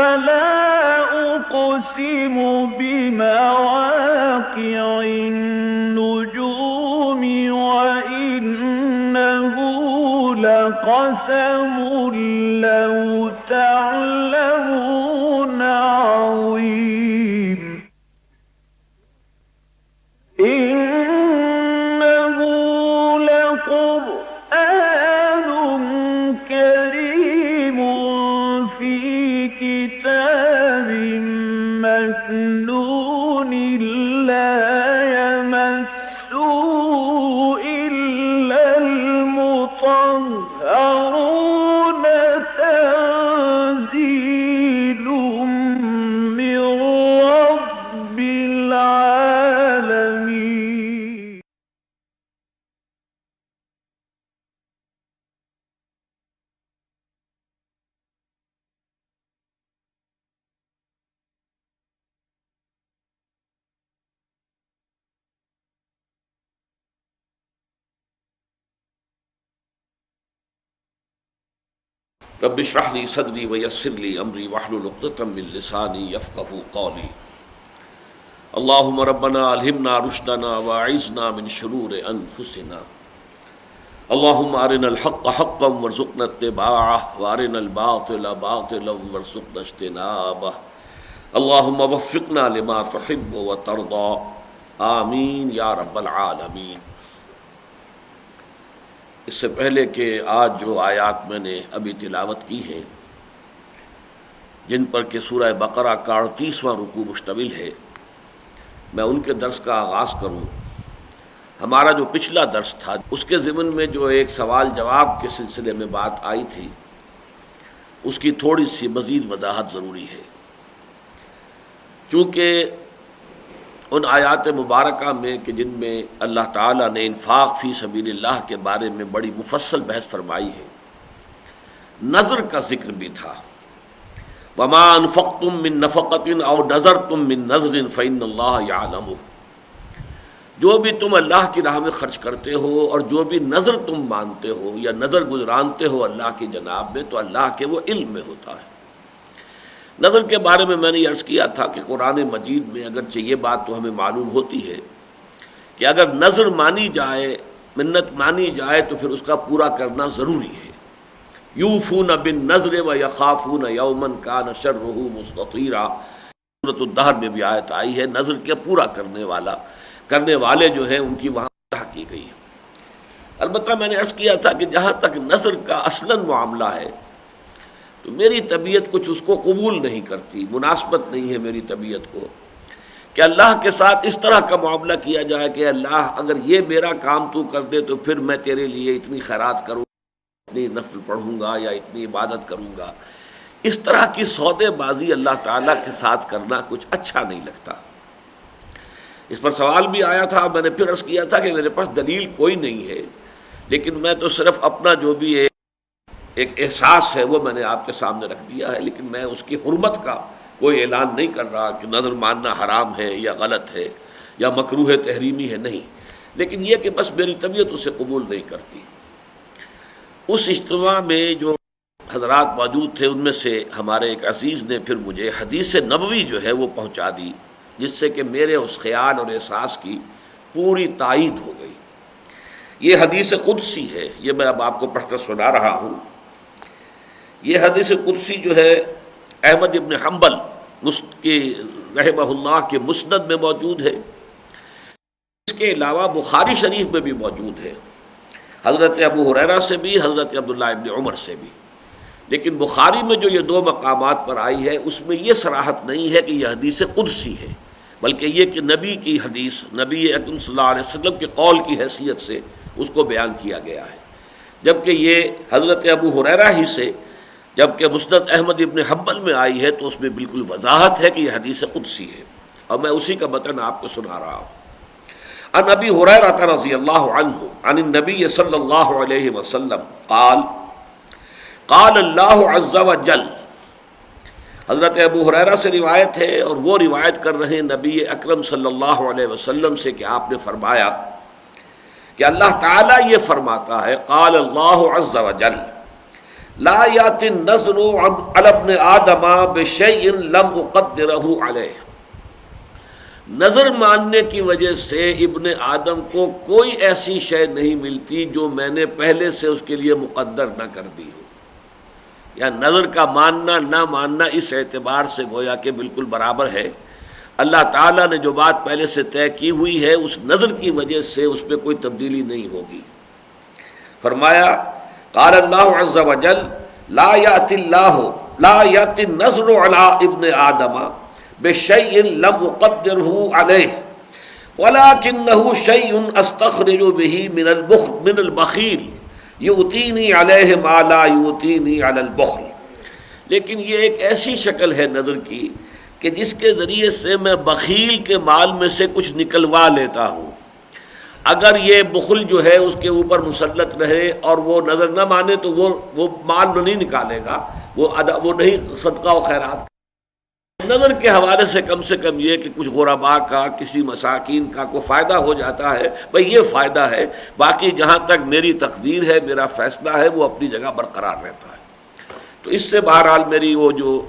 فلا أقسم بمواقع النجوم وإنه لقسم لو تعلمون عظيم إنه لقرآن كريم في كتاب مكنون لا يمسه إلا المطهرون تنزيل من رب العالمين. رب اشرح لي صدري ويسر لي امري واحلل عقدة من لساني يفقهوا قولي. اللهم ربنا الهمنا رشدنا واعذنا من شرور انفسنا. اللهم ارنا الحق حقا وارزقنا اتباعه وارنا الباطل باطلا وارزقنا اجتنابه. اللهم وفقنا لما تحب وترضى. آمین یا رب العالمین. اس سے پہلے کہ آج جو آیات میں نے ابھی تلاوت کی ہے، جن پر کہ سورہ بقرہ کا 38واں رکوع مشتمل ہے، میں ان کے درس کا آغاز کروں. ہمارا جو پچھلا درس تھا اس کے ضمن میں جو ایک سوال جواب کے سلسلے میں بات آئی تھی، اس کی تھوڑی سی مزید وضاحت ضروری ہے، چونکہ ان آیات مبارکہ میں کہ جن میں اللہ تعالیٰ نے انفاق فی سبیل اللہ کے بارے میں بڑی مفصل بحث فرمائی ہے، نظر کا ذکر بھی تھا. وما انفقتم من نفقۃ او نذرتم من نذر فإن اللہ یعلمہ. جو بھی تم اللہ کی راہ میں خرچ کرتے ہو اور جو بھی نظر تم مانتے ہو یا نظر گزرانتے ہو اللہ کی جناب میں، تو اللہ کے وہ علم میں ہوتا ہے. نظر کے بارے میں نے عرض کیا تھا کہ قرآن مجید میں اگرچہ یہ بات تو ہمیں معلوم ہوتی ہے کہ اگر نظر مانی جائے، منت مانی جائے، تو پھر اس کا پورا کرنا ضروری ہے. یوفون بالنذر ویخافون یوما کان شرہ مستطیرا. سورۃ الدہر میں بھی آیت آئی ہے، نظر کے پورا کرنے والے جو ہیں ان کی وہاں طرح کی گئی ہے. البتہ میں نے عرض کیا تھا کہ جہاں تک نظر کا اصلاً معاملہ ہے تو میری طبیعت کچھ اس کو قبول نہیں کرتی، مناسبت نہیں ہے میری طبیعت کو کہ اللہ کے ساتھ اس طرح کا معاملہ کیا جائے کہ اللہ اگر یہ میرا کام تو کر دے تو پھر میں تیرے لیے اتنی خیرات کروں گا، اتنی نفل پڑھوں گا یا اتنی عبادت کروں گا. اس طرح کی سودے بازی اللہ تعالیٰ کے ساتھ کرنا کچھ اچھا نہیں لگتا. اس پر سوال بھی آیا تھا، میں نے پھر عرض کیا تھا کہ میرے پاس دلیل کوئی نہیں ہے، لیکن میں تو صرف اپنا جو بھی ایک احساس ہے وہ میں نے آپ کے سامنے رکھ دیا ہے، لیکن میں اس کی حرمت کا کوئی اعلان نہیں کر رہا کہ نظر ماننا حرام ہے یا غلط ہے یا مکروہ تحریمی ہے، نہیں. لیکن یہ کہ بس میری طبیعت اسے قبول نہیں کرتی. اس اجتماع میں جو حضرات موجود تھے ان میں سے ہمارے ایک عزیز نے پھر مجھے حدیث نبوی جو ہے وہ پہنچا دی، جس سے کہ میرے اس خیال اور احساس کی پوری تائید ہو گئی. یہ حدیث قدسی ہے، یہ میں اب آپ کو پڑھ کر سنا رہا ہوں. یہ حدیث قدسی جو ہے احمد ابن حنبل کی رحمہ اللہ کے مسند میں موجود ہے. اس کے علاوہ بخاری شریف میں بھی موجود ہے، حضرت ابو ہریرہ سے بھی، حضرت عبداللہ ابن عمر سے بھی. لیکن بخاری میں جو یہ دو مقامات پر آئی ہے اس میں یہ صراحت نہیں ہے کہ یہ حدیث قدسی ہے، بلکہ یہ کہ نبی کی حدیث، نبی اکرم صلی اللہ علیہ وسلم کے قول کی حیثیت سے اس کو بیان کیا گیا ہے. جبکہ یہ حضرت ابو ہریرہ ہی سے، جبکہ مسند احمد ابن حنبل میں آئی ہے تو اس میں بالکل وضاحت ہے کہ یہ حدیث قدسی ہے، اور میں اسی کا متن آپ کو سنا رہا ہوں. عن ابی ہریرہ رضی اللہ عنہ عن النبی صلی اللہ علیہ وسلم قال قال اللہ عز وجل. حضرت ابو ہریرہ سے روایت ہے اور وہ روایت کر رہے ہیں نبی اکرم صلی اللہ علیہ وسلم سے کہ آپ نے فرمایا کہ اللہ تعالیٰ یہ فرماتا ہے، قال اللہ عز وجل لا یاتی النظر علی ابن آدم بشیء لم اقدرہ علیہ، نظر ماننے کی وجہ سے ابن آدم کو کوئی ایسی شے نہیں ملتی جو میں نے پہلے سے اس کے لیے مقدر نہ کر دی ہو. یا نظر کا ماننا نہ ماننا اس اعتبار سے گویا کہ بالکل برابر ہے. اللہ تعالیٰ نے جو بات پہلے سے طے کی ہوئی ہے اس نظر کی وجہ سے اس پہ کوئی تبدیلی نہیں ہوگی. فرمایا قال اللہ عز وجل لا یأتی النظر علی ابن آدم بشیء لم اقدرہ علیہ ولکنہ شیء استخرج بہ من البخیل یؤتینی علیہ ما لا یؤتینی علی البخل. لیکن یہ ایک ایسی شکل ہے نظر کی کہ جس کے ذریعے سے میں بخیل کے مال میں سے کچھ نکلوا لیتا ہوں. اگر یہ بخل جو ہے اس کے اوپر مسلط رہے اور وہ نظر نہ مانے تو وہ مال نہیں نکالے گا، وہ نہیں صدقہ و خیرات. نظر کے حوالے سے کم یہ کہ کچھ غرباء کا، کسی مساکین کا کوئی فائدہ ہو جاتا ہے، بھئی یہ فائدہ ہے. باقی جہاں تک میری تقدیر ہے، میرا فیصلہ ہے، وہ اپنی جگہ برقرار رہتا ہے. تو اس سے بہرحال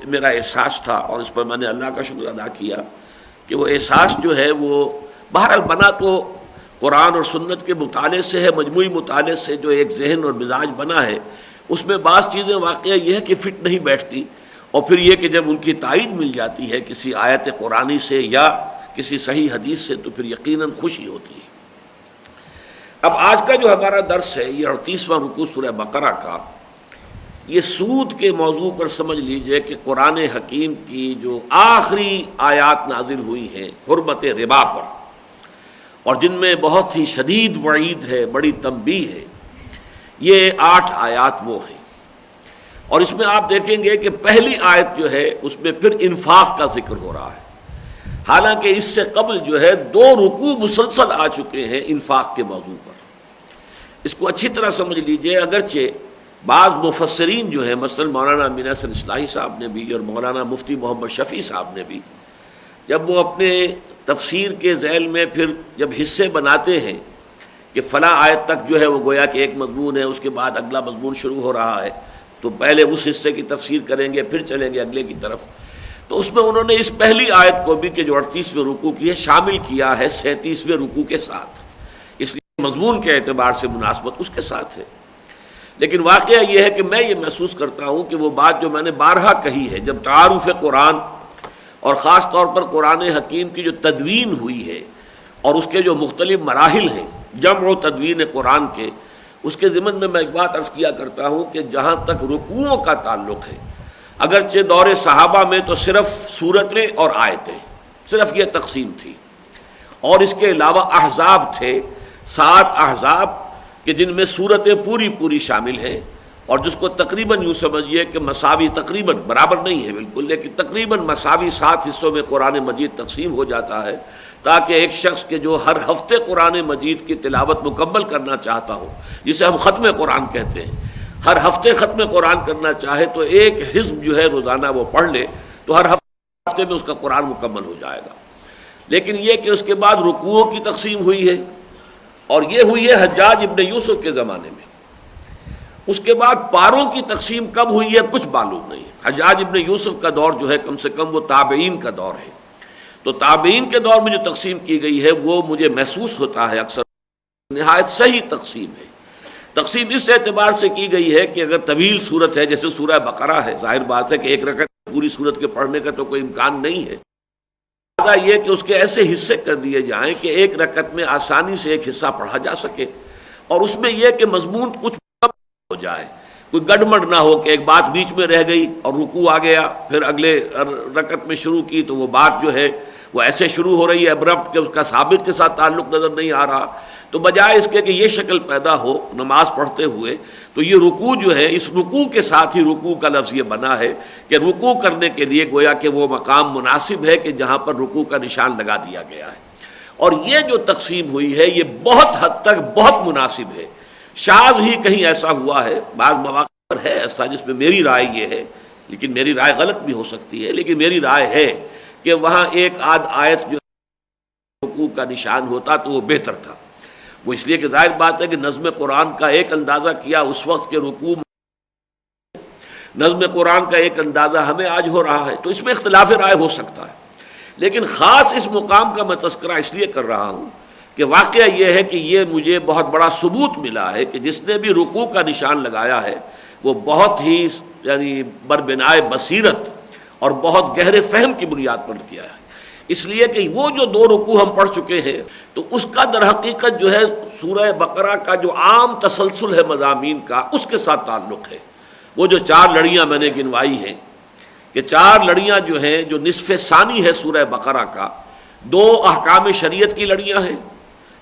میرا احساس تھا، اور اس پر میں نے اللہ کا شکر ادا کیا کہ وہ احساس جو ہے وہ بہرحال بنا تو قرآن اور سنت کے مطالعے سے ہے، مجموعی مطالعے سے جو ایک ذہن اور مزاج بنا ہے. اس میں بعض چیزیں واقعہ یہ ہے کہ فٹ نہیں بیٹھتی، اور پھر یہ کہ جب ان کی تائید مل جاتی ہے کسی آیت قرآنی سے یا کسی صحیح حدیث سے تو پھر یقیناً خوشی ہوتی ہے. اب آج کا جو ہمارا درس ہے یہ 38واں رکوع سورہ بقرہ کا، یہ سود کے موضوع پر سمجھ لیجئے کہ قرآن حکیم کی جو آخری آیات نازل ہوئی ہیں حرمت ربا پر، اور جن میں بہت ہی شدید وعید ہے، بڑی تنبیہ ہے، یہ 8 آیات وہ ہیں. اور اس میں آپ دیکھیں گے کہ پہلی آیت جو ہے اس میں پھر انفاق کا ذکر ہو رہا ہے، حالانکہ اس سے قبل جو ہے 2 رکوع مسلسل آ چکے ہیں انفاق کے موضوع پر. اس کو اچھی طرح سمجھ لیجئے. اگرچہ بعض مفسرین جو ہیں، مثلا مولانا امین حسن اصلاحی صاحب نے بھی اور مولانا مفتی محمد شفیع صاحب نے بھی، جب وہ اپنے تفسیر کے ذیل میں پھر جب حصے بناتے ہیں کہ فلاں آیت تک جو ہے وہ گویا کہ ایک مضمون ہے، اس کے بعد اگلا مضمون شروع ہو رہا ہے، تو پہلے اس حصے کی تفسیر کریں گے پھر چلیں گے اگلے کی طرف. تو اس میں انہوں نے اس پہلی آیت کو بھی کہ جو 38ویں رکوع کی ہے شامل کیا ہے 37ویں رکوع کے ساتھ، اس لیے مضمون کے اعتبار سے مناسبت اس کے ساتھ ہے. لیکن واقعہ یہ ہے کہ میں یہ محسوس کرتا ہوں کہ وہ بات جو میں نے بارہا کہی ہے، جب تعارف قرآن اور خاص طور پر قرآن حکیم کی جو تدوین ہوئی ہے اور اس کے جو مختلف مراحل ہیں جمع و تدوین قرآن کے، اس کے ضمن میں ایک بات عرض کیا کرتا ہوں کہ جہاں تک رکوعوں کا تعلق ہے، اگرچہ دور صحابہ میں تو صرف سورتیں اور آیتیں، صرف یہ تقسیم تھی، اور اس کے علاوہ احزاب تھے، 7 احزاب کہ جن میں سورتیں پوری شامل ہیں، اور جس کو تقریباً یوں سمجھیے کہ مساوی، تقریباً برابر نہیں ہے بالکل، لیکن تقریباً مساوی 7 حصوں میں قرآن مجید تقسیم ہو جاتا ہے، تاکہ ایک شخص کے جو ہر ہفتے قرآن مجید کی تلاوت مکمل کرنا چاہتا ہو، جسے ہم ختم قرآن کہتے ہیں، ہر ہفتے ختم قرآن کرنا چاہے تو ایک حزب جو ہے روزانہ وہ پڑھ لے تو ہر ہفتے میں اس کا قرآن مکمل ہو جائے گا. لیکن یہ کہ اس کے بعد رکوعوں کی تقسیم ہوئی ہے، اور یہ ہوئی ہے حجاج ابن یوسف کے زمانے میں. اس کے بعد پاروں کی تقسیم کب ہوئی ہے کچھ معلوم نہیں. حجاج ابن یوسف کا دور جو ہے کم سے کم وہ تابعین کا دور ہے، تو تابعین کے دور میں جو تقسیم کی گئی ہے وہ مجھے محسوس ہوتا ہے اکثر نہایت صحیح تقسیم ہے. تقسیم اس اعتبار سے کی گئی ہے کہ اگر طویل صورت ہے جیسے سورہ بقرہ ہے، ظاہر بات ہے کہ ایک رکعت پوری صورت کے پڑھنے کا تو کوئی امکان نہیں ہے، یہ کہ اس کے ایسے حصے کر دیے جائیں کہ ایک رکعت میں آسانی سے ایک حصہ پڑھا جا سکے، اور اس میں یہ کہ مضمون کچھ ہو جائے، کوئی گڑبڑ نہ ہو کہ ایک بات بیچ میں رہ گئی اور رکوع آ گیا، پھر اگلے رکعت میں شروع کی تو وہ بات جو ہے وہ ایسے شروع ہو رہی ہے ابرپٹ کہ اس کا ثابت کے ساتھ تعلق نظر نہیں آ رہا. تو بجائے اس کے کہ یہ شکل پیدا ہو نماز پڑھتے ہوئے، تو یہ رکوع جو ہے اس رکوع کے ساتھ ہی رکوع کا لفظ یہ بنا ہے کہ رکوع کرنے کے لیے گویا کہ وہ مقام مناسب ہے کہ جہاں پر رکوع کا نشان لگا دیا گیا ہے. اور یہ جو تقسیم ہوئی ہے یہ بہت حد تک بہت مناسب ہے. شاذ ہی کہیں ایسا ہوا ہے، بعض مواقع پر ہے ایسا جس میں میری رائے یہ ہے، لیکن میری رائے غلط بھی ہو سکتی ہے، لیکن میری رائے ہے کہ وہاں ایک آدھ آیت جو رکوع کا نشان ہوتا تو وہ بہتر تھا. وہ اس لیے کہ ظاہر بات ہے کہ نظم قرآن کا ایک اندازہ کیا اس وقت کے رکوع نظم قرآن کا ایک اندازہ ہمیں آج ہو رہا ہے، تو اس میں اختلاف رائے ہو سکتا ہے، لیکن خاص اس مقام کا میں تذکرہ اس لیے کر رہا ہوں کہ واقعہ یہ ہے کہ یہ مجھے بہت بڑا ثبوت ملا ہے کہ جس نے بھی رکوع کا نشان لگایا ہے وہ بہت ہی یعنی بربنائے بصیرت اور بہت گہرے فہم کی بنیاد پر کیا ہے، اس لیے کہ وہ جو 2 رکوع ہم پڑھ چکے ہیں تو اس کا در حقیقت جو ہے سورہ بقرہ کا جو عام تسلسل ہے مضامین کا اس کے ساتھ تعلق ہے۔ وہ جو 4 لڑیاں میں نے گنوائی ہیں کہ 4 لڑیاں جو ہیں جو نصف ثانی ہے سورہ بقرہ کا، 2 احکام شریعت کی لڑیاں ہیں،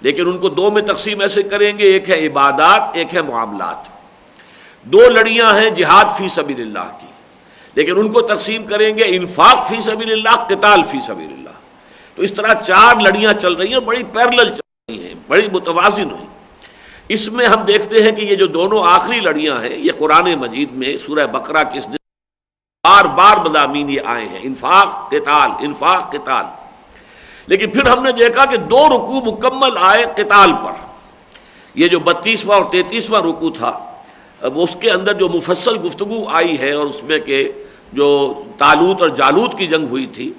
لیکن ان کو 2 میں تقسیم ایسے کریں گے، ایک ہے عبادات، ایک ہے معاملات۔ 2 لڑیاں ہیں جہاد فی سبیل اللہ کی، لیکن ان کو تقسیم کریں گے انفاق فی سبیل اللہ، قتال فی سبیل اللہ۔ تو اس طرح 4 لڑیاں چل رہی ہیں، بڑی پیرلل چل رہی ہیں، بڑی متوازن ہیں۔ اس میں ہم دیکھتے ہیں کہ یہ جو دونوں آخری لڑیاں ہیں یہ قرآن مجید میں سورہ بقرہ کے بار بار مضامین یہ آئے ہیں، انفاق قتال، انفاق قتال۔ لیکن پھر ہم نے دیکھا کہ 2 رکوع مکمل آئے قتال پر۔ یہ جو 32واں اور 33واں رکوع تھا، اب اس کے اندر جو مفصل گفتگو آئی ہے اور اس میں کہ جو طالوت اور جالوت کی جنگ ہوئی تھی،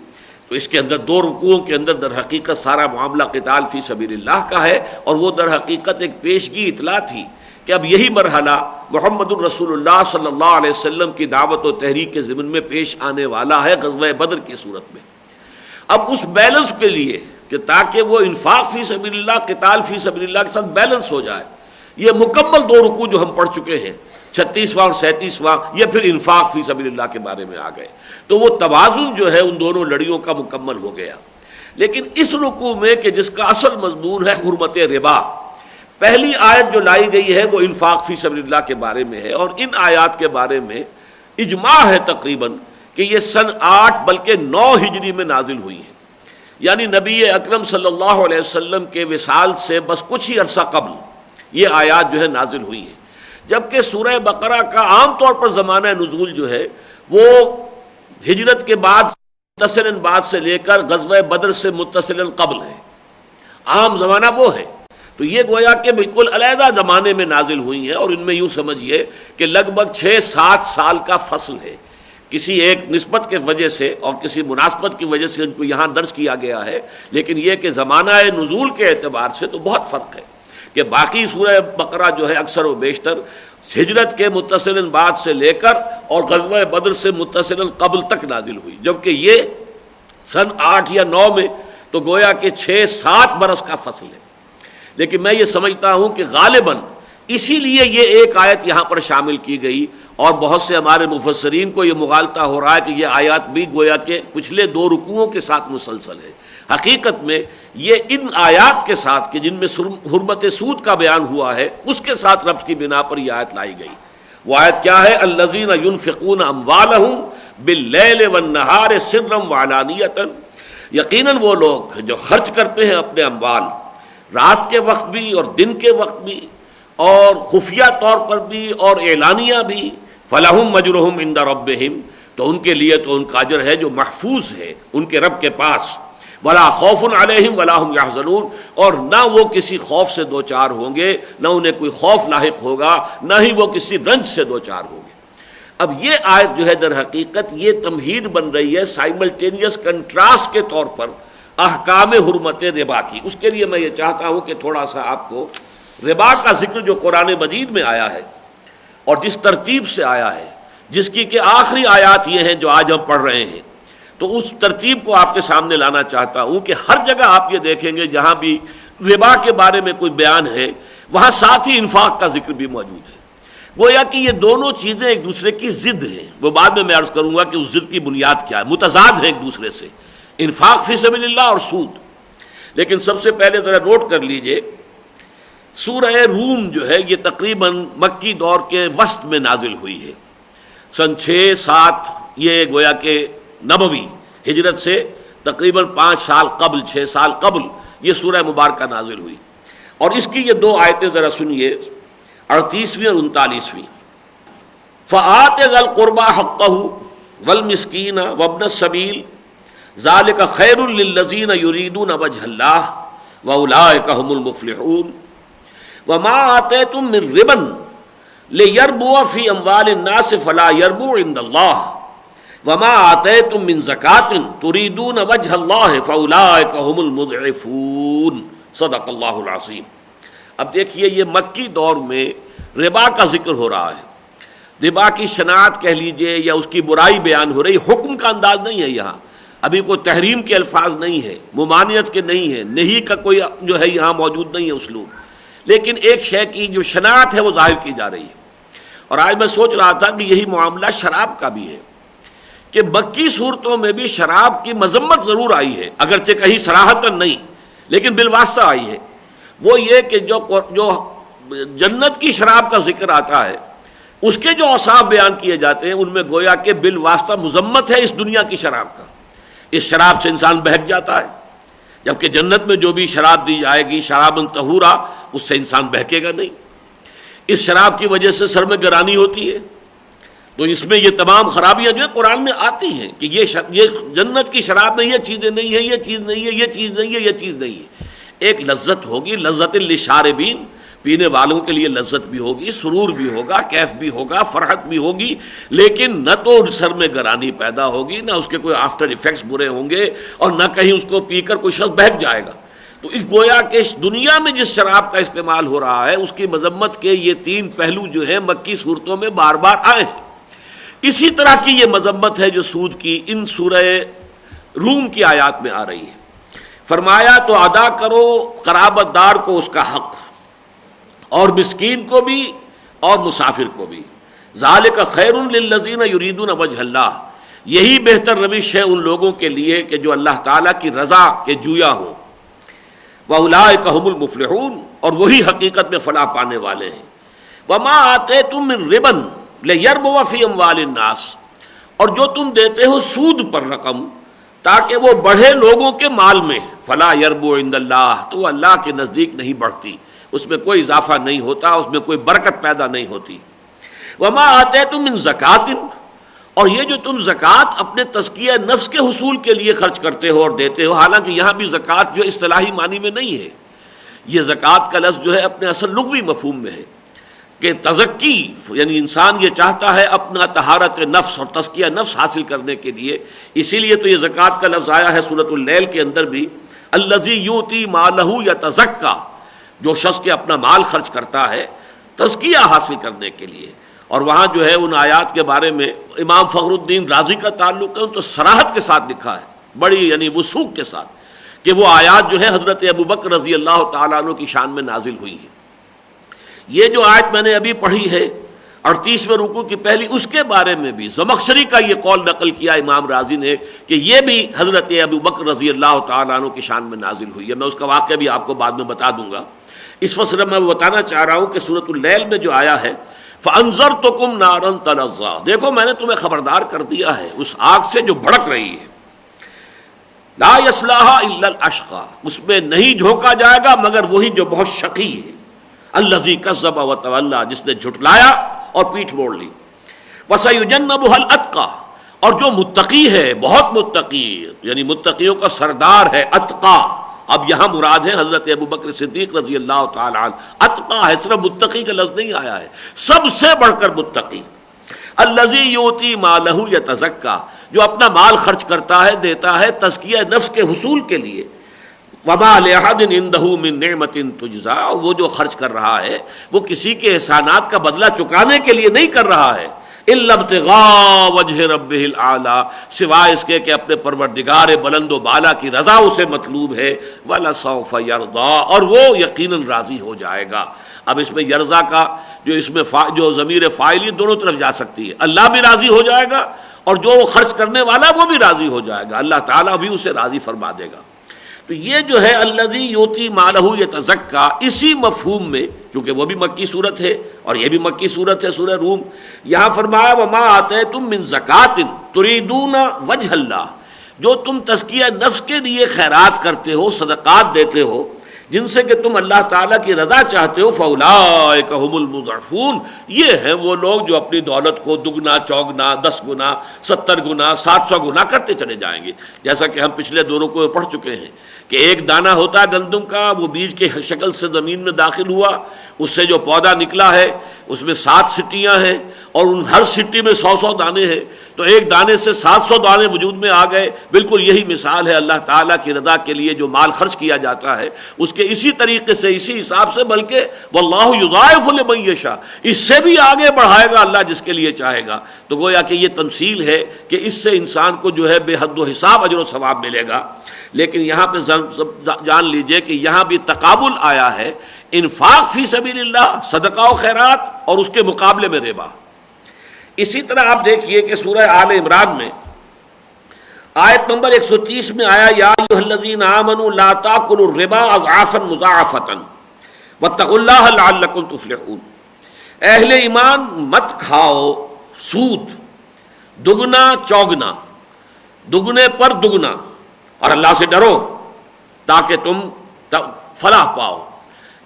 تو اس کے اندر 2 رکوعوں کے اندر در حقیقت سارا معاملہ قتال فی سبیل اللہ کا ہے، اور وہ در حقیقت ایک پیشگی اطلاع تھی کہ اب یہی مرحلہ محمد الرسول اللہ صلی اللہ علیہ وسلم کی دعوت و تحریک کے ضمن میں پیش آنے والا ہے غزوہ بدر کی صورت میں۔ اب اس بیلنس کے لیے کہ تاکہ وہ انفاق فی سبیل اللہ، قتال فی سبیل اللہ کے ساتھ بیلنس ہو جائے، یہ مکمل 2 رکوع جو ہم پڑھ چکے ہیں، 36واں اور 37واں، یہ پھر انفاق فی سبیل اللہ کے بارے میں آ گئے، تو وہ توازن جو ہے ان دونوں لڑیوں کا مکمل ہو گیا۔ لیکن اس رکوع میں کہ جس کا اصل مضمون ہے حرمت ربا، پہلی آیت جو لائی گئی ہے وہ انفاق فی سبیل اللہ کے بارے میں ہے، اور ان آیات کے بارے میں اجماع ہے تقریباً کہ یہ سن 8 بلکہ 9 ہجری میں نازل ہوئی ہیں، یعنی نبی اکرم صلی اللہ علیہ وسلم کے وصال سے بس کچھ ہی عرصہ قبل یہ آیات جو ہے نازل ہوئی ہیں، جبکہ سورہ بقرہ کا عام طور پر زمانہ نزول جو ہے وہ ہجرت کے بعد متصلاً بعد سے لے کر غزوہ بدر سے متصلاً قبل ہے، عام زمانہ وہ ہے۔ تو یہ گویا کہ بالکل علیحدہ زمانے میں نازل ہوئی ہیں، اور ان میں یوں سمجھیے کہ لگ بھگ 6-7 سال کا فصل ہے، کسی ایک نسبت کے وجہ سے اور کسی مناسبت کی وجہ سے ان کو یہاں درج کیا گیا ہے، لیکن یہ کہ زمانہ نزول کے اعتبار سے تو بہت فرق ہے کہ باقی سورہ بقرہ جو ہے اکثر و بیشتر ہجرت کے متصلاً بعد سے لے کر اور غزوہ بدر سے متصلاً قبل تک نازل ہوئی، جبکہ یہ سن 8 یا 9 میں تو گویا کہ 6-7 برس کا فصل ہے۔ لیکن میں یہ سمجھتا ہوں کہ غالباً اسی لیے یہ ایک آیت یہاں پر شامل کی گئی، اور بہت سے ہمارے مفسرین کو یہ مغالطہ ہو رہا ہے کہ یہ آیات بھی گویا کہ پچھلے 2 رکوعوں کے ساتھ مسلسل ہے۔ حقیقت میں یہ ان آیات کے ساتھ کہ جن میں حرمت سود کا بیان ہوا ہے اس کے ساتھ ربط کی بنا پر یہ آیت لائی گئی۔ وہ آیت کیا ہے؟ الذین ينفقون اموالهم باللیل والنہار سرا وعلانیۃ، یقیناً وہ لوگ جو خرچ کرتے ہیں اپنے اموال رات کے وقت بھی اور دن کے وقت بھی اور خفیہ طور پر بھی اور اعلانیہ بھی، فلہم اجرہم عند ربہم، تو ان کے لیے تو ان کا اجر ہے جو محفوظ ہے ان کے رب کے پاس، ولا خوف علیہم ولا ہم یحزنون، اور نہ وہ کسی خوف سے دوچار ہوں گے، نہ انہیں کوئی خوف لاحق ہوگا، نہ ہی وہ کسی رنج سے دوچار ہوں گے۔ اب یہ آیت جو ہے در حقیقت یہ تمہید بن رہی ہے سائملٹینیس کنٹراسٹ کے طور پر احکام حرمت ربا کی۔ اس کے لیے میں یہ چاہتا ہوں کہ تھوڑا سا آپ کو ربا کا ذکر جو قرآن مجید میں آیا ہے اور جس ترتیب سے آیا ہے، جس کی کہ آخری آیات یہ ہیں جو آج ہم پڑھ رہے ہیں، تو اس ترتیب کو آپ کے سامنے لانا چاہتا ہوں کہ ہر جگہ آپ یہ دیکھیں گے جہاں بھی ربا کے بارے میں کوئی بیان ہے وہاں ساتھ ہی انفاق کا ذکر بھی موجود ہے، گویا کہ یہ دونوں چیزیں ایک دوسرے کی ضد ہیں۔ وہ بعد میں عرض کروں گا کہ اس ضد کی بنیاد کیا ہے، متضاد ہیں ایک دوسرے سے، انفاق فی سبیل اللہ اور سود۔ لیکن سب سے پہلے ذرا نوٹ کر لیجئے، سورہ روم جو ہے یہ تقریباً مکی دور کے وسط میں نازل ہوئی ہے، سن 6-7، یہ گویا کہ نبوی ہجرت سے تقریباً 5 سال قبل، 6 سال قبل یہ سورہ مبارکہ نازل ہوئی، اور اس کی یہ 2 آیتیں ذرا سنیے، 38ویں اور 39ویں۔ فآت ذی القربى حقہ والمسکین وابن السبیل ذلک خیر للذین یریدون وجہ اللہ واولئک هم المفلحون وما آتیتم من ربا لِيَرْبُوَ فِي أَمْوَالِ النَّاسِ فَلَا يَرْبُو عِندَ اللَّهِ وَمَا آتَيْتُم مِّن زَكَاةٍ تُرِيدُونَ وَجْهَ اللَّهِ فَأُولَٰئِكَ هُمُ الْمُضْعِفُونَ صدق اللہ العظیم۔ اب دیکھیے یہ مکی دور میں ربا کا ذکر ہو رہا ہے، ربا کی شناعت کہہ لیجئے یا اس کی برائی بیان ہو رہی، حکم کا انداز نہیں ہے یہاں، ابھی کوئی تحریم کے الفاظ نہیں ہے، ممانعت کے نہیں ہے، نہیں کا کوئی جو ہے یہاں موجود نہیں ہے اسلوب، لیکن ایک شے کی جو شناعت ہے وہ ظاہر کی جا رہی ہے۔ اور آج میں سوچ رہا تھا کہ یہی معاملہ شراب کا بھی ہے، کہ مکی صورتوں میں بھی شراب کی مذمت ضرور آئی ہے، اگرچہ کہیں صراحتاً نہیں لیکن بالواسطہ آئی ہے۔ وہ یہ کہ جو جنت کی شراب کا ذکر آتا ہے اس کے جو اوصاف بیان کیے جاتے ہیں ان میں گویا کہ بالواسطہ مذمت ہے اس دنیا کی شراب کا، اس شراب سے انسان بہک جاتا ہے، جبکہ جنت میں جو بھی شراب دی جائے گی شرابً طہورا، اس سے انسان بہکے گا نہیں۔ اس شراب کی وجہ سے سر میں گرانی ہوتی ہے، تو اس میں یہ تمام خرابیاں جو ہے قرآن میں آتی ہیں کہ یہ جنت کی شراب میں یہ چیزیں نہیں ہیں، یہ چیز نہیں ہے، یہ چیز نہیں ہے، یہ چیز نہیں ہے۔ ایک لذت ہوگی، لذت للشاربین، پینے والوں کے لیے لذت بھی ہوگی، سرور بھی ہوگا، کیف بھی ہوگا، فرحت بھی ہوگی، لیکن نہ تو سر میں گرانی پیدا ہوگی، نہ اس کے کوئی آفٹر ایفیکٹس برے ہوں گے، اور نہ کہیں اس کو پی کر کوئی شخص بہک جائے گا۔ تو اس گویا کہ اس دنیا میں جس شراب کا استعمال ہو رہا ہے اس کی مذمت کے یہ تین پہلو جو ہیں مکی صورتوں میں بار بار آئے ہیں۔ اسی طرح کی یہ مذمت ہے جو سود کی ان سورہ روم کی آیات میں آ رہی ہے۔ فرمایا تو ادا کرو قرابت دار کو اس کا حق، اور مسکین کو بھی اور مسافر کو بھی، ذالک خیر للذین یریدون وجہ اللہ، یہی بہتر روش ہے ان لوگوں کے لیے کہ جو اللہ تعالیٰ کی رضا کے جویا ہو، وَأُولَٰئِکَ هُمُ الْمُفْلِحُونَ، اور وہی حقیقت میں فلاح پانے والے ہیں۔ وَمَا آتَيْتُم مِّن رِّبًا لِيَرْبُوَ فِي أَمْوَالِ النَّاسِ، اور جو تم دیتے ہو سود پر رقم تاکہ وہ بڑھے لوگوں کے مال میں، فلا یربو عند اللہ، تو وہ اللہ کے نزدیک نہیں بڑھتی، اس میں کوئی اضافہ نہیں ہوتا، اس میں کوئی برکت پیدا نہیں ہوتی۔ وما آتیتم من زکات، اور یہ جو تم زکوٰۃ اپنے تزکیہ نفس کے حصول کے لیے خرچ کرتے ہو اور دیتے ہو، حالانکہ یہاں بھی زکوٰۃ جو اصطلاحی معنی میں نہیں ہے، یہ زکوٰۃ کا لفظ جو ہے اپنے اصل لغوی مفہوم میں ہے کہ تزکی، یعنی انسان یہ چاہتا ہے اپنا طہارت نفس اور تزکیہ نفس حاصل کرنے کے لیے، اسی لیے تو یہ زکوٰۃ کا لفظ آیا ہے سورۃ اللیل کے اندر بھی، الذی یؤتی مالہ یتزکیٰ، جو شخص کے اپنا مال خرچ کرتا ہے تزکیہ حاصل کرنے کے لیے۔ اور وہاں جو ہے ان آیات کے بارے میں امام فخر الدین رازی کا تعلق ہے تو صراحت کے ساتھ لکھا ہے، بڑی یعنی وثوق کے ساتھ، کہ وہ آیات جو ہے حضرت ابوبکر رضی اللہ تعالیٰ عنہ کی شان میں نازل ہوئی ہیں۔ یہ جو آیت میں نے ابھی پڑھی ہے 38ویں رکوع کی پہلی، اس کے بارے میں بھی زمخشری کا یہ قول نقل کیا امام رازی نے کہ یہ بھی حضرت ابوبکر رضی اللہ تعالیٰ عنہ کی شان میں نازل ہوئی ہے۔ میں اس کا واقعہ بھی آپ کو بعد میں بتا دوں گا، اس وقت میں بتانا چاہ رہا ہوں کہ سورۃ اللیل میں جو آیا ہے فَأَنذَرْتُكُمْ نَارًا تَلَظَّىٰ، دیکھو میں نے تمہیں خبردار کر دیا ہے اس آگ سے جو بھڑک رہی ہے، لَا يَصْلَاهَا إِلَّا الْأَشْقَىٰ، اس میں نہیں جھونکا جائے گا مگر وہی جو بہت شقی ہے، الَّذِي كَذَّبَ وَتَوَلَّىٰ، جس نے جھٹلایا اور پیٹھ موڑ لی، وَسَيُجَنَّبُهَا الْأَتْقَىٰ، اور جو متقی ہے، بہت متقی، یعنی متقیوں کا سردار ہے، اتقا، اب یہاں مراد ہے حضرت ابوبکر صدیق رضی اللہ تعالیٰ عنہ، اتقا ہے، صرف متقی کا لفظ نہیں آیا ہے، سب سے بڑھ کر متقی، الذی یؤتی مالہ یتزکیٰ، جو اپنا مال خرچ کرتا ہے، دیتا ہے تزکیہ نفس کے حصول کے لیے، وما لأحد عنده من نعمت تجزا، وہ جو خرچ کر رہا ہے وہ کسی کے احسانات کا بدلہ چکانے کے لیے نہیں کر رہا ہے، الا ابتغاء وجہ ربہ الاعلیٰ، سوائے اس کے کہ اپنے پروردگار بلند و بالا کی رضا اسے مطلوب ہے، وَلَسَوْفَ يَرْضَىٰ، اور وہ یقیناً راضی ہو جائے گا۔ اب اس میں یرضا کا جو اس میں جو ضمیر فاعلی دونوں طرف جا سکتی ہے، اللہ بھی راضی ہو جائے گا اور جو وہ خرچ کرنے والا وہ بھی راضی ہو جائے گا، اللہ تعالیٰ بھی اسے راضی فرما دے گا۔ تو یہ جو ہے الذی یؤتی مالہ یتزکیٰ، اسی مفہوم میں، کیونکہ وہ بھی مکی صورت ہے اور یہ بھی مکی صورت ہے سورہ روم، یہاں فرمایا وما آتیتم من زکات تریدون وجہ اللہ، جو تم تزکیہ نفس کے لیے خیرات کرتے ہو، صدقات دیتے ہو، جن سے کہ تم اللہ تعالیٰ کی رضا چاہتے ہو، فاولئک ھم المضعفون، یہ ہیں وہ لوگ جو اپنی دولت کو دگنا چوگنا 10 گنا 70 گنا 700 گنا کرتے چلے جائیں گے، جیسا کہ ہم پچھلے دو رکوع میں پڑھ چکے ہیں کہ ایک دانہ ہوتا ہے گندم کا، وہ بیج کے شکل سے زمین میں داخل ہوا، اس سے جو پودا نکلا ہے اس میں 7 سٹیاں ہیں اور ان ہر سٹی میں 100 دانے ہیں، تو ایک دانے سے 700 دانے وجود میں آ گئے۔ بالکل یہی مثال ہے اللہ تعالیٰ کی رضا کے لیے جو مال خرچ کیا جاتا ہے اس کے اسی طریقے سے، اسی حساب سے، بلکہ واللہ یضاعف لمن یشاء، اس سے بھی آگے بڑھائے گا اللہ جس کے لیے چاہے گا۔ تو گویا کہ یہ تمثیل ہے کہ اس سے انسان کو جو ہے بے حد و حساب اجر و ثواب ملے گا۔ لیکن یہاں پہ جان لیجئے کہ یہاں بھی تقابل آیا ہے، انفاق فی سبیل اللہ، صدقہ و خیرات، اور اس کے مقابلے میں ربا۔ اسی طرح آپ دیکھیے کہ سورہ آل عمران میں آیت نمبر 130 میں آیا یا ایھا الذین آمنوا لا تاکلوا الربا اضعافا مضاعفۃ واتقوا اللہ لعلکم تفلحون، اہل ایمان مت کھاؤ سود دگنا چوگنا، دگنے پر دگنا، اور اللہ سے ڈرو تاکہ تم فلاح پاؤ۔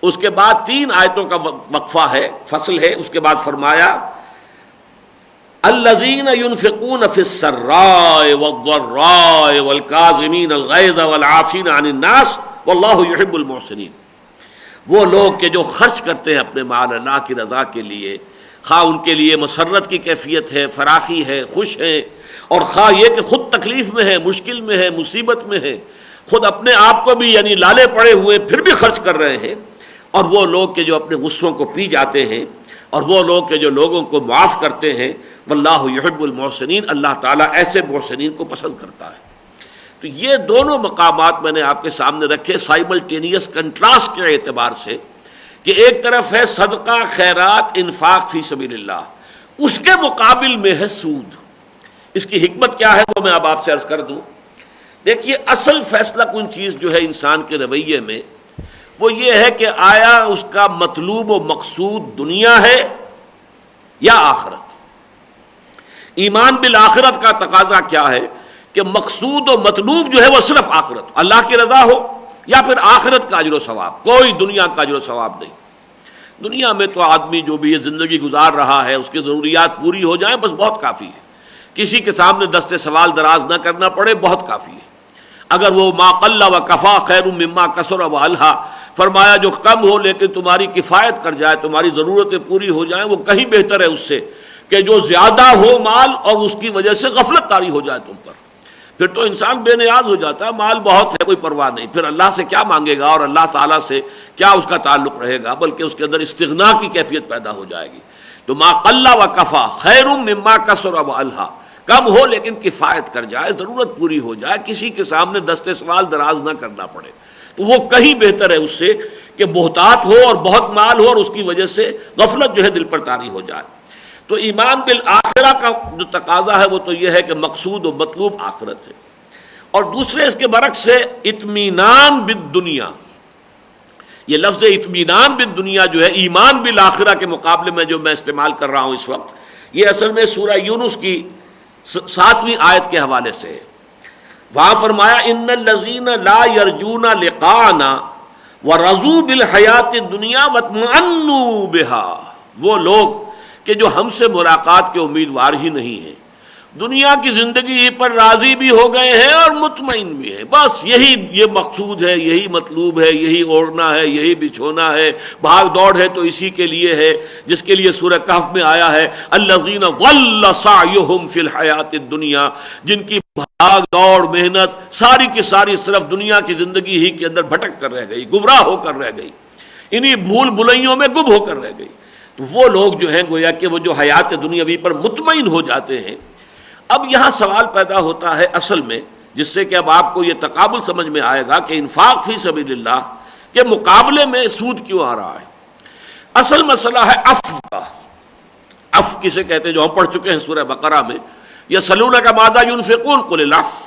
اس کے بعد 3 آیتوں کا وقفہ ہے، فصل ہے، اس کے بعد فرمایا الذین ينفقون فی السراء والضراء والکاظمین الغیظ والعافین عن الناس واللہ یحب المحسنین، وہ لوگ کہ جو خرچ کرتے ہیں اپنے مال اللہ کی رضا کے لیے، خواہ ان کے لیے مسرت کی کیفیت ہے، فراخی ہے، خوش ہیں، اور خواہ یہ کہ خود تکلیف میں ہے، مشکل میں ہے، مصیبت میں ہے، خود اپنے آپ کو بھی یعنی لالے پڑے ہوئے پھر بھی خرچ کر رہے ہیں، اور وہ لوگ کہ جو اپنے غصوں کو پی جاتے ہیں، اور وہ لوگ کہ جو لوگوں کو معاف کرتے ہیں، واللہ یحب المحسنین، اللہ تعالیٰ ایسے محسنین کو پسند کرتا ہے۔ تو یہ دونوں مقامات میں نے آپ کے سامنے رکھے سائملٹینیس کنٹراسٹ کے اعتبار سے، کہ ایک طرف ہے صدقہ خیرات انفاق فی سبیل اللہ، اس کے مقابل میں ہے سود۔ اس کی حکمت کیا ہے وہ میں اب آپ سے عرض کر دوں۔ دیکھیے اصل فیصلہ کن چیز جو ہے انسان کے رویے میں وہ یہ ہے کہ آیا اس کا مطلوب و مقصود دنیا ہے یا آخرت۔ ایمان بالآخرت کا تقاضا کیا ہے کہ مقصود و مطلوب جو ہے وہ صرف آخرت، اللہ کی رضا ہو یا پھر آخرت کا اجر و ثواب، کوئی دنیا کا اجر و ثواب نہیں۔ دنیا میں تو آدمی جو بھی یہ زندگی گزار رہا ہے اس کی ضروریات پوری ہو جائیں بس بہت کافی ہے، کسی کے سامنے دست سوال دراز نہ کرنا پڑے بہت کافی ہے۔ اگر وہ ما قل و کفا خیر مما کثر و الہا، فرمایا جو کم ہو لیکن تمہاری کفایت کر جائے، تمہاری ضرورتیں پوری ہو جائیں، وہ کہیں بہتر ہے اس سے کہ جو زیادہ ہو مال اور اس کی وجہ سے غفلت طاری ہو جائے تم پر۔ پھر تو انسان بے نیاز ہو جاتا ہے، مال بہت ہے کوئی پرواہ نہیں، پھر اللہ سے کیا مانگے گا اور اللہ تعالیٰ سے کیا اس کا تعلق رہے گا، بلکہ اس کے اندر استغنا کی کیفیت پیدا ہو جائے گی۔ تو ما قل و کفا خیر مما کثر و الہا، کم ہو لیکن کفایت کر جائے، ضرورت پوری ہو جائے، کسی کے سامنے دست سوال دراز نہ کرنا پڑے، تو وہ کہیں بہتر ہے اس سے کہ بہتات ہو اور بہت مال ہو اور اس کی وجہ سے غفلت جو ہے دل پر طاری ہو جائے۔ تو ایمان بالآخرہ کا جو تقاضا ہے وہ تو یہ ہے کہ مقصود و مطلوب آخرت ہے، اور دوسرے اس کے برعکس ہے اطمینان بالدنیا۔ یہ لفظ اطمینان بالدنیا جو ہے ایمان بالآخرہ کے مقابلے میں جو میں استعمال کر رہا ہوں اس وقت، یہ اصل میں سورہ یونس کی 7ویں آیت کے حوالے سے ہے۔ وہاں فرمایا ان الذین لا یرجون لقاءنا ورضوا بالحیات الدنیا واطمأنوا بها، وہ لوگ کہ جو ہم سے ملاقات کے امیدوار ہی نہیں ہیں، دنیا کی زندگی پر راضی بھی ہو گئے ہیں اور مطمئن بھی ہیں، بس یہی یہ مقصود ہے، یہی مطلوب ہے، یہی اوڑھنا ہے، یہی بچھونا ہے، بھاگ دوڑ ہے تو اسی کے لیے ہے جس کے لیے سورہ کہف میں آیا ہے الذین ضل سعیہم فی الحیات الدنیا، جن کی بھاگ دوڑ محنت ساری کی ساری صرف دنیا کی زندگی ہی کے اندر بھٹک کر رہ گئی، گمراہ ہو کر رہ گئی، انہی بھول بھلائیوں میں گم ہو کر رہ گئی۔ تو وہ لوگ جو ہیں گویا کہ وہ جو حیات دنیاوی پر مطمئن ہو جاتے ہیں۔ اب یہاں سوال پیدا ہوتا ہے اصل میں، جس سے کہ اب آپ کو یہ تقابل سمجھ میں آئے گا کہ انفاق فی سبیل اللہ کے مقابلے میں سود کیوں آ رہا ہے۔ اصل مسئلہ ہے عفو کا۔ عفو کسے کہتے ہیں جو ہم پڑھ چکے ہیں سورہ بقرہ میں، یسألونک ماذا ينفقون قل العفو،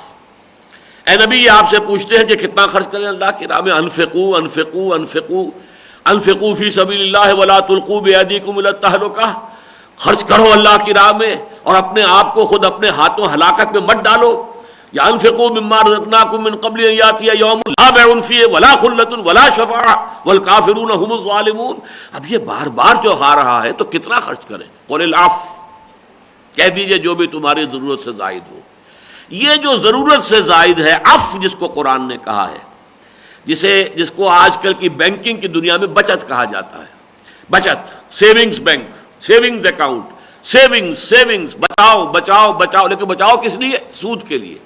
اے نبی یہ آپ سے پوچھتے ہیں کہ کتنا خرچ کریں اللہ کی راہ میں، انفقوا انفقوا انفقوا انفقوا فی سبیل اللہ ولا تلقوا بایدیکم الی التہلکہ، خرچ کرو اللہ کی راہ میں اور اپنے آپ کو خود اپنے ہاتھوں ہلاکت میں مت ڈالو۔ یا انفقوا مما رزقناکم من قبل ان یاتی یوم لا بیع فیہ ولا خلۃ ولا شفاعۃ والکافرون هم الظالمون۔ اب یہ بار بار جو آ رہا ہے تو کتنا خرچ کریں؟ قل العفو، کہہ دیجئے جو بھی تمہاری ضرورت سے زائد ہو۔ یہ جو ضرورت سے زائد ہے عفو جس کو قرآن نے کہا ہے، جس کو آج کل کی بینکنگ کی دنیا میں بچت کہا جاتا ہے، بچت، savings bank, savings account, savings, بچاؤ بچاؤ بچاؤ، لیکن بچاؤ کس لیے؟ سود کے لیے،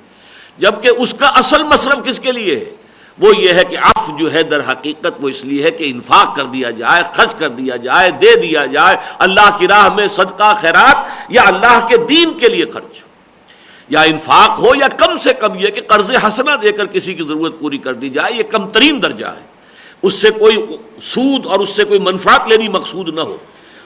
جبکہ اس کا اصل مصرف کس کے لیے ہے؟ وہ یہ ہے کہ عفو جو ہے در حقیقت وہ اس لیے ہے کہ انفاق کر دیا جائے، خرچ کر دیا جائے، دے دیا جائے اللہ کی راہ میں، صدقہ خیرات یا اللہ کے دین کے لیے خرچ، یا انفاق ہو یا کم سے کم یہ کہ قرض حسنہ دے کر کسی کی ضرورت پوری کر دی جائے، یہ کم ترین درجہ ہے، اس سے کوئی سود اور اس سے کوئی منفعت لینی مقصود نہ ہو۔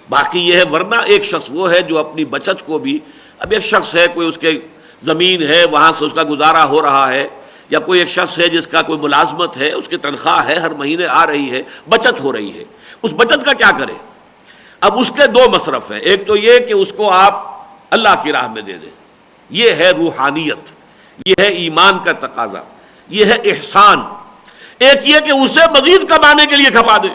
باقی یہ ہے، ورنہ ایک شخص وہ ہے جو اپنی بچت کو بھی، اب ایک شخص ہے کوئی اس کے زمین ہے وہاں سے اس کا گزارا ہو رہا ہے، یا کوئی ایک شخص ہے جس کا کوئی ملازمت ہے، اس کی تنخواہ ہے ہر مہینے آ رہی ہے، بچت ہو رہی ہے، اس بچت کا کیا کرے؟ اب اس کے دو مصرف ہیں، ایک تو یہ کہ اس کو آپ اللہ کی راہ میں دے دیں، یہ ہے روحانیت، یہ ہے ایمان کا تقاضا، یہ ہے احسان۔ ایک یہ کہ اسے مزید کمانے کے لیے کھپا دے۔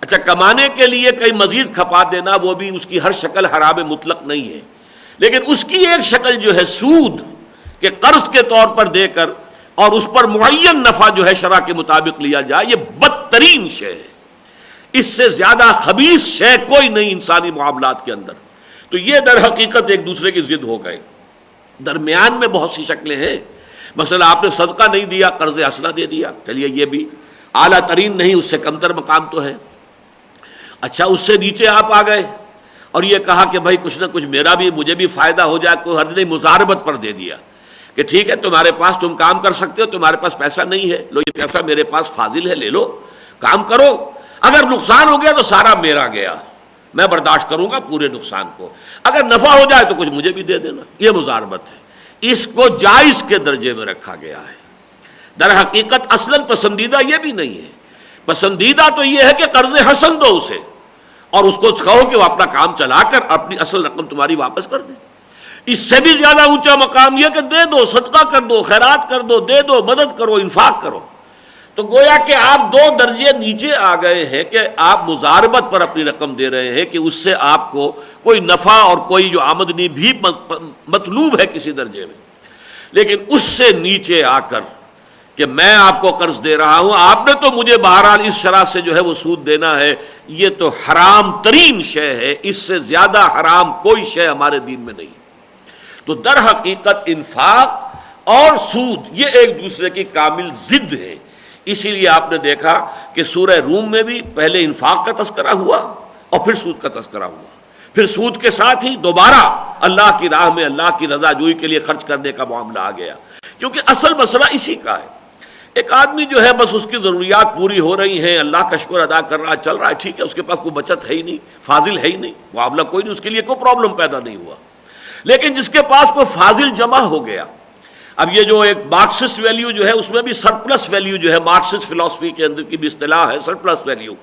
اچھا، کمانے کے لیے کئی مزید کھپا دینا وہ بھی اس کی ہر شکل حرام مطلق نہیں ہے، لیکن اس کی ایک شکل جو ہے سود کہ قرض کے طور پر دے کر اور اس پر معین نفع جو ہے شرع کے مطابق لیا جائے، یہ بدترین شے ہے، اس سے زیادہ خبیث شے کوئی نہیں انسانی معاملات کے اندر۔ تو یہ در حقیقت ایک دوسرے کی ضد ہو گئے۔ درمیان میں بہت سی شکلیں ہیں، مثلا آپ نے صدقہ نہیں دیا، قرض حسنہ دے دیا، چلیے یہ بھی اعلیٰ ترین نہیں، اس سے کم تر مقام تو ہے۔ اچھا، اس سے نیچے آپ آ گئے اور یہ کہا کہ بھائی کچھ نہ کچھ مجھے بھی فائدہ ہو جائے، کوئی حرج نہیں، مزاربت پر دے دیا کہ ٹھیک ہے تمہارے پاس تم کام کر سکتے ہو، تمہارے پاس پیسہ نہیں ہے، لو یہ پیسہ میرے پاس فاضل ہے، لے لو، کام کرو، اگر نقصان ہو گیا تو سارا میرا گیا، میں برداشت کروں گا پورے نقصان کو، اگر نفع ہو جائے تو کچھ مجھے بھی دے دینا، یہ مزاربت ہے۔ اس کو جائز کے درجے میں رکھا گیا ہے۔ در حقیقت اصلاً پسندیدہ یہ بھی نہیں ہے، پسندیدہ تو یہ ہے کہ قرض حسن دو اسے اور اس کو کہو کہ وہ اپنا کام چلا کر اپنی اصل رقم تمہاری واپس کر دے۔ اس سے بھی زیادہ اونچا مقام یہ کہ دے دو، صدقہ کر دو، خیرات کر دو، دے دو، مدد کرو، انفاق کرو۔ تو گویا کہ آپ دو درجے نیچے آ گئے ہیں کہ آپ مزاربت پر اپنی رقم دے رہے ہیں کہ اس سے آپ کو کوئی نفع اور کوئی جو آمدنی بھی مطلوب ہے کسی درجے میں، لیکن اس سے نیچے آ کر کہ میں آپ کو قرض دے رہا ہوں، آپ نے تو مجھے بہرحال اس شرح سے جو ہے وہ سود دینا ہے، یہ تو حرام ترین شے ہے، اس سے زیادہ حرام کوئی شے ہمارے دین میں نہیں۔ تو در حقیقت انفاق اور سود یہ ایک دوسرے کی کامل ضد ہے۔ اسی لیے آپ نے دیکھا کہ سورہ روم میں بھی پہلے انفاق کا تذکرہ ہوا اور پھر سود کا تذکرہ ہوا، پھر سود کے ساتھ ہی دوبارہ اللہ کی راہ میں اللہ کی رضا جوئی کے لیے خرچ کرنے کا معاملہ آ گیا، کیونکہ اصل مسئلہ اسی کا ہے۔ ایک آدمی جو ہے بس اس کی ضروریات پوری ہو رہی ہیں، اللہ کا شکر ادا کر رہا ہے، چل رہا ہے، ٹھیک ہے، اس کے پاس کوئی بچت ہے ہی نہیں، فاضل ہے ہی نہیں، معاملہ کوئی نہیں، اس کے لیے کوئی پرابلم پیدا نہیں ہوا۔ لیکن جس کے پاس کوئی فاضل جمع ہو گیا، اب یہ جو ایک مارکسسٹ ویلیو جو ہے اس میں بھی سرپلس ویلیو جو ہے، مارکسسٹ فلسفی کے اندر کی بھی اصطلاح ہے سرپلس ویلیو،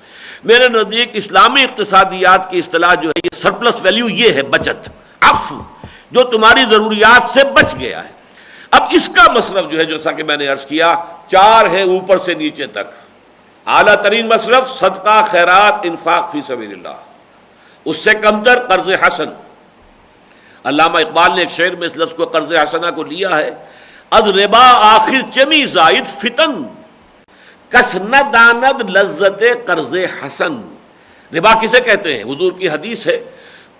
میرے نزدیک اسلامی اقتصادیات کی اصطلاح جو ہے یہ سرپلس ویلیو یہ ہے بچت، عفو، جو تمہاری ضروریات سے بچ گیا ہے۔ اب اس کا مصرف جو ہے جیسا کہ میں نے عرض کیا 4 ہے اوپر سے نیچے تک۔ اعلیٰ ترین مصرف صدقہ، خیرات، انفاق فی سبیل اللہ، اس سے کم تر قرض حسن۔ علامہ اقبال نے ایک شعر میں اس لفظ کو قرض حسنہ کو لیا ہے، از ربا آخر چمی زائد فتن، کس نہ داند لذت قرض حسن۔ ربا کسے کہتے ہیں؟ حضور کی حدیث ہے،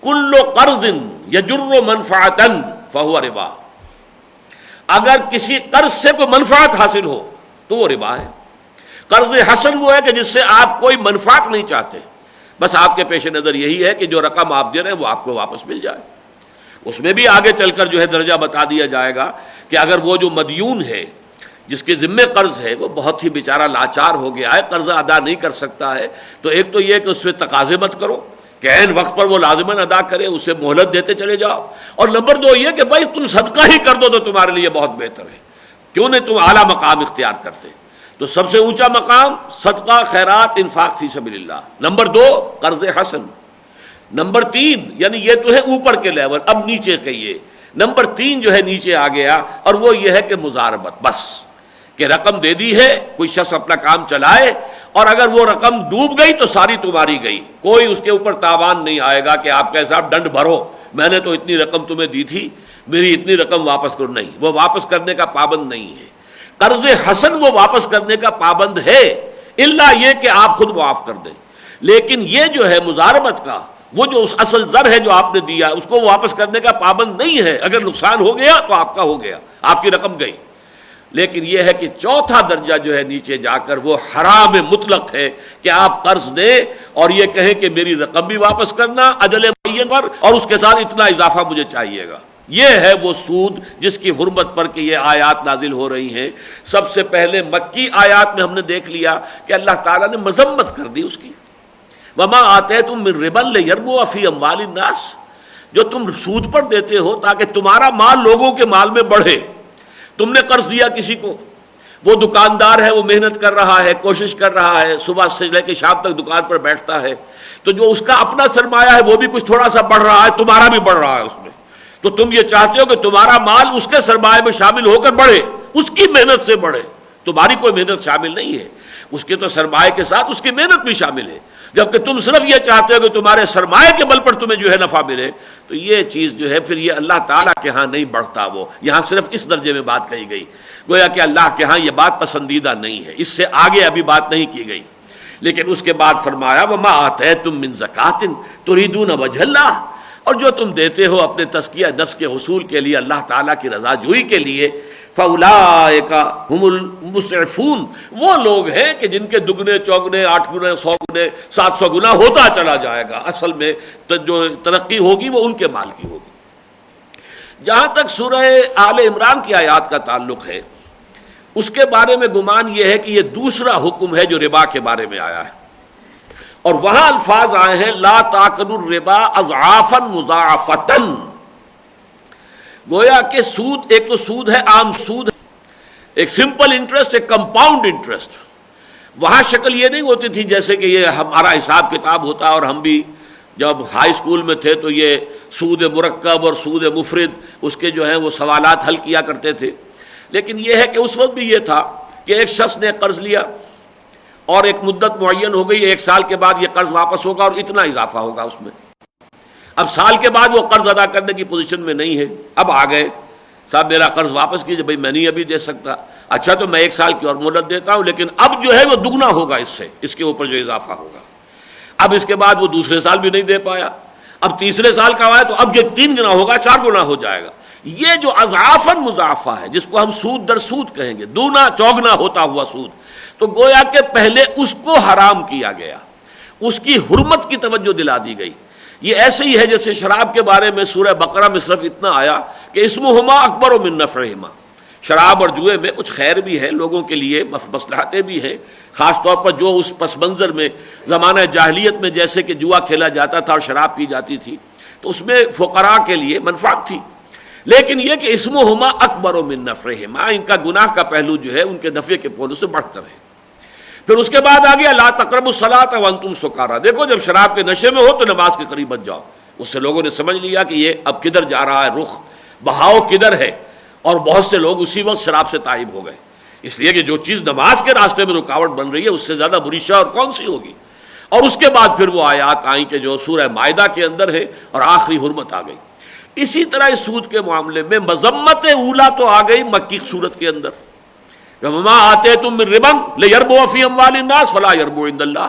کل قرض یجر منفعتا فہو ربا، اگر کسی قرض سے کوئی منفعت حاصل ہو تو وہ ربا ہے۔ قرض حسن وہ ہے کہ جس سے آپ کوئی منفعت نہیں چاہتے، بس آپ کے پیش نظر یہی ہے کہ جو رقم آپ دے رہے ہیں وہ آپ کو واپس مل جائے۔ اس میں بھی آگے چل کر جو ہے درجہ بتا دیا جائے گا کہ اگر وہ جو مدیون ہے جس کے ذمے قرض ہے وہ بہت ہی بیچارہ لاچار ہو گیا ہے، قرض ادا نہیں کر سکتا ہے، تو ایک تو یہ کہ اس پہ تقاضے مت کرو کہ عین وقت پر وہ لازماً ادا کرے، اسے مہلت دیتے چلے جاؤ، اور نمبر 2 یہ کہ بھائی تم صدقہ ہی کر دو تو تمہارے لیے بہت بہتر ہے، کیوں نہیں تم اعلیٰ مقام اختیار کرتے۔ تو سب سے اونچا مقام صدقہ، خیرات، انفاق فی سبیل اللہ، نمبر 2 قرض حسن، نمبر 3 یعنی یہ تو ہے اوپر کے لیول، اب نیچے کے یہ نمبر 3 جو ہے نیچے آ گیا، اور وہ یہ ہے کہ مزاربت، بس کہ رقم دے دی ہے، کوئی شخص اپنا کام چلائے، اور اگر وہ رقم ڈوب گئی تو ساری تمہاری گئی، کوئی اس کے اوپر تاوان نہیں آئے گا کہ آپ کیسا ڈنڈ بھرو، میں نے تو اتنی رقم تمہیں دی تھی، میری اتنی رقم واپس کرو، نہیں، وہ واپس کرنے کا پابند نہیں ہے۔ قرض حسن وہ واپس کرنے کا پابند ہے، الا یہ کہ آپ خود معاف کر دیں، لیکن یہ جو ہے مضاربت کا، وہ جو اس اصل زر ہے جو آپ نے دیا اس کو واپس کرنے کا پابند نہیں ہے. اگر نقصان ہو گیا تو آپ کا ہو گیا، آپ کی رقم گئی. لیکن یہ ہے کہ چوتھا درجہ جو ہے نیچے جا کر وہ حرام مطلق ہے کہ آپ قرض دیں اور یہ کہیں کہ میری رقم بھی واپس کرنا اجل معین پر، اور اس کے ساتھ اتنا اضافہ مجھے چاہیے گا. یہ ہے وہ سود جس کی حرمت پر کہ یہ آیات نازل ہو رہی ہیں. سب سے پہلے مکی آیات میں ہم نے دیکھ لیا کہ اللہ تعالیٰ نے مذمت کر دی اس کی. وما آتیتم من ربا لیربو فی اموال الناس، جو تم سود پر دیتے ہو تاکہ تمہارا مال لوگوں کے مال میں بڑھے. تم نے قرض دیا کسی کو، وہ دکاندار ہے، وہ محنت کر رہا ہے، کوشش کر رہا ہے، صبح سے لے کے شام تک دکان پر بیٹھتا ہے، تو جو اس کا اپنا سرمایہ ہے وہ بھی کچھ تھوڑا سا بڑھ رہا ہے، تمہارا بھی بڑھ رہا ہے اس میں. تو تم یہ چاہتے ہو کہ تمہارا مال اس کے سرمایہ میں شامل ہو کر بڑھے، اس کی محنت سے بڑھے. تمہاری کوئی محنت شامل نہیں ہے، اس کے تو سرمایہ کے ساتھ اس کی محنت بھی شامل ہے. جبکہ تم صرف یہ چاہتے ہو کہ تمہارے سرمایہ کے بل پر تمہیں جو ہے نفع ملے، تو یہ چیز جو ہے پھر یہ اللہ تعالیٰ کے ہاں نہیں بڑھتا. وہ یہاں صرف اس درجے میں بات کہی گئی، گویا کہ اللہ کے ہاں یہ بات پسندیدہ نہیں ہے، اس سے آگے ابھی بات نہیں کی گئی. لیکن اس کے بعد فرمایا وما آتیتم من زکاۃ تریدون وجہ اللہ، اور جو تم دیتے ہو اپنے تزکیہ نفس کے حصول کے لیے، اللہ تعالیٰ کی رضا جوئی کے لیے، فاولئک هم المسرفون، وہ لوگ ہیں کہ جن کے دگنے چوگنے 8 گنے 100 گنے 700 گنا ہوتا چلا جائے گا. اصل میں جو ترقی ہوگی وہ ان کے مال کی ہوگی. جہاں تک سورہ آل عمران کی آیات کا تعلق ہے، اس کے بارے میں گمان یہ ہے کہ یہ دوسرا حکم ہے جو ربا کے بارے میں آیا ہے، اور وہاں الفاظ آئے ہیں لا تاکلوا الربا اضعافا مضاعفتا. گویا کہ سود، ایک تو سود ہے عام سود، ایک سمپل انٹرسٹ، ایک کمپاؤنڈ انٹرسٹ. وہاں شکل یہ نہیں ہوتی تھی جیسے کہ یہ ہمارا حساب کتاب ہوتا، اور ہم بھی جب ہائی اسکول میں تھے تو یہ سود مرکب اور سود مفرد اس کے جو ہیں وہ سوالات حل کیا کرتے تھے. لیکن یہ ہے کہ اس وقت بھی یہ تھا کہ ایک شخص نے قرض لیا اور ایک مدت معین ہو گئی، 1 سال کے بعد یہ قرض واپس ہوگا اور اتنا اضافہ ہوگا اس میں. اب سال کے بعد وہ قرض ادا کرنے کی پوزیشن میں نہیں ہے، اب آ گئے صاحب میرا قرض واپس کیجیے. بھائی میں نہیں ابھی دے سکتا. اچھا تو میں 1 سال کی اور مہلت دیتا ہوں، لیکن اب جو ہے وہ دگنا ہوگا اس سے، اس کے اوپر جو اضافہ ہوگا. اب اس کے بعد وہ دوسرے سال بھی نہیں دے پایا، اب تیسرے سال کا آیا تو اب یہ 3 گنا ہوگا، 4 گنا ہو جائے گا. یہ جو اضعافاً مضاعفہ ہے جس کو ہم سود در سود کہیں گے، دونا چوگنا ہوتا ہوا سود، تو گویا کہ پہلے اس کو حرام کیا گیا، اس کی حرمت کی توجہ دلا دی گئی. یہ ایسے ہی ہے جیسے شراب کے بارے میں سورہ بقرہ میں صرف اتنا آیا کہ اسمہما اکبر من نفعہما. شراب اور جوئے میں کچھ خیر بھی ہے لوگوں کے لیے، مصلحتیں بھی ہیں، خاص طور پر جو اس پس منظر میں زمانہ جاہلیت میں جیسے کہ جوا کھیلا جاتا تھا اور شراب پی جاتی تھی، تو اس میں فقراء کے لیے منفعت تھی. لیکن یہ کہ اسمہما اکبر من نفعہما، ان کا گناہ کا پہلو جو ہے ان کے نفع کے پہلو سے بڑھ کر ہے. پھر اس کے بعد آ گیا لا تقربوا الصلاۃ وانتم سکارا. دیکھو جب شراب کے نشے میں ہو تو نماز کے قریب مت جاؤ. اس سے لوگوں نے سمجھ لیا کہ یہ اب کدھر جا رہا ہے، رخ بہاؤ کدھر ہے، اور بہت سے لوگ اسی وقت شراب سے تائب ہو گئے. اس لیے کہ جو چیز نماز کے راستے میں رکاوٹ بن رہی ہے اس سے زیادہ بری شے اور کون سی ہوگی. اور اس کے بعد پھر وہ آیات آئیں کہ جو سورہ مائدہ کے اندر ہے، اور آخری حرمت آ گئی. اسی طرح اس سود کے معاملے میں مذمت اولا تو آ گئی مکی صورت کے اندر، وما آتیتم من ربا لیربو فی اموال الناس فلا یربو عند اللہ.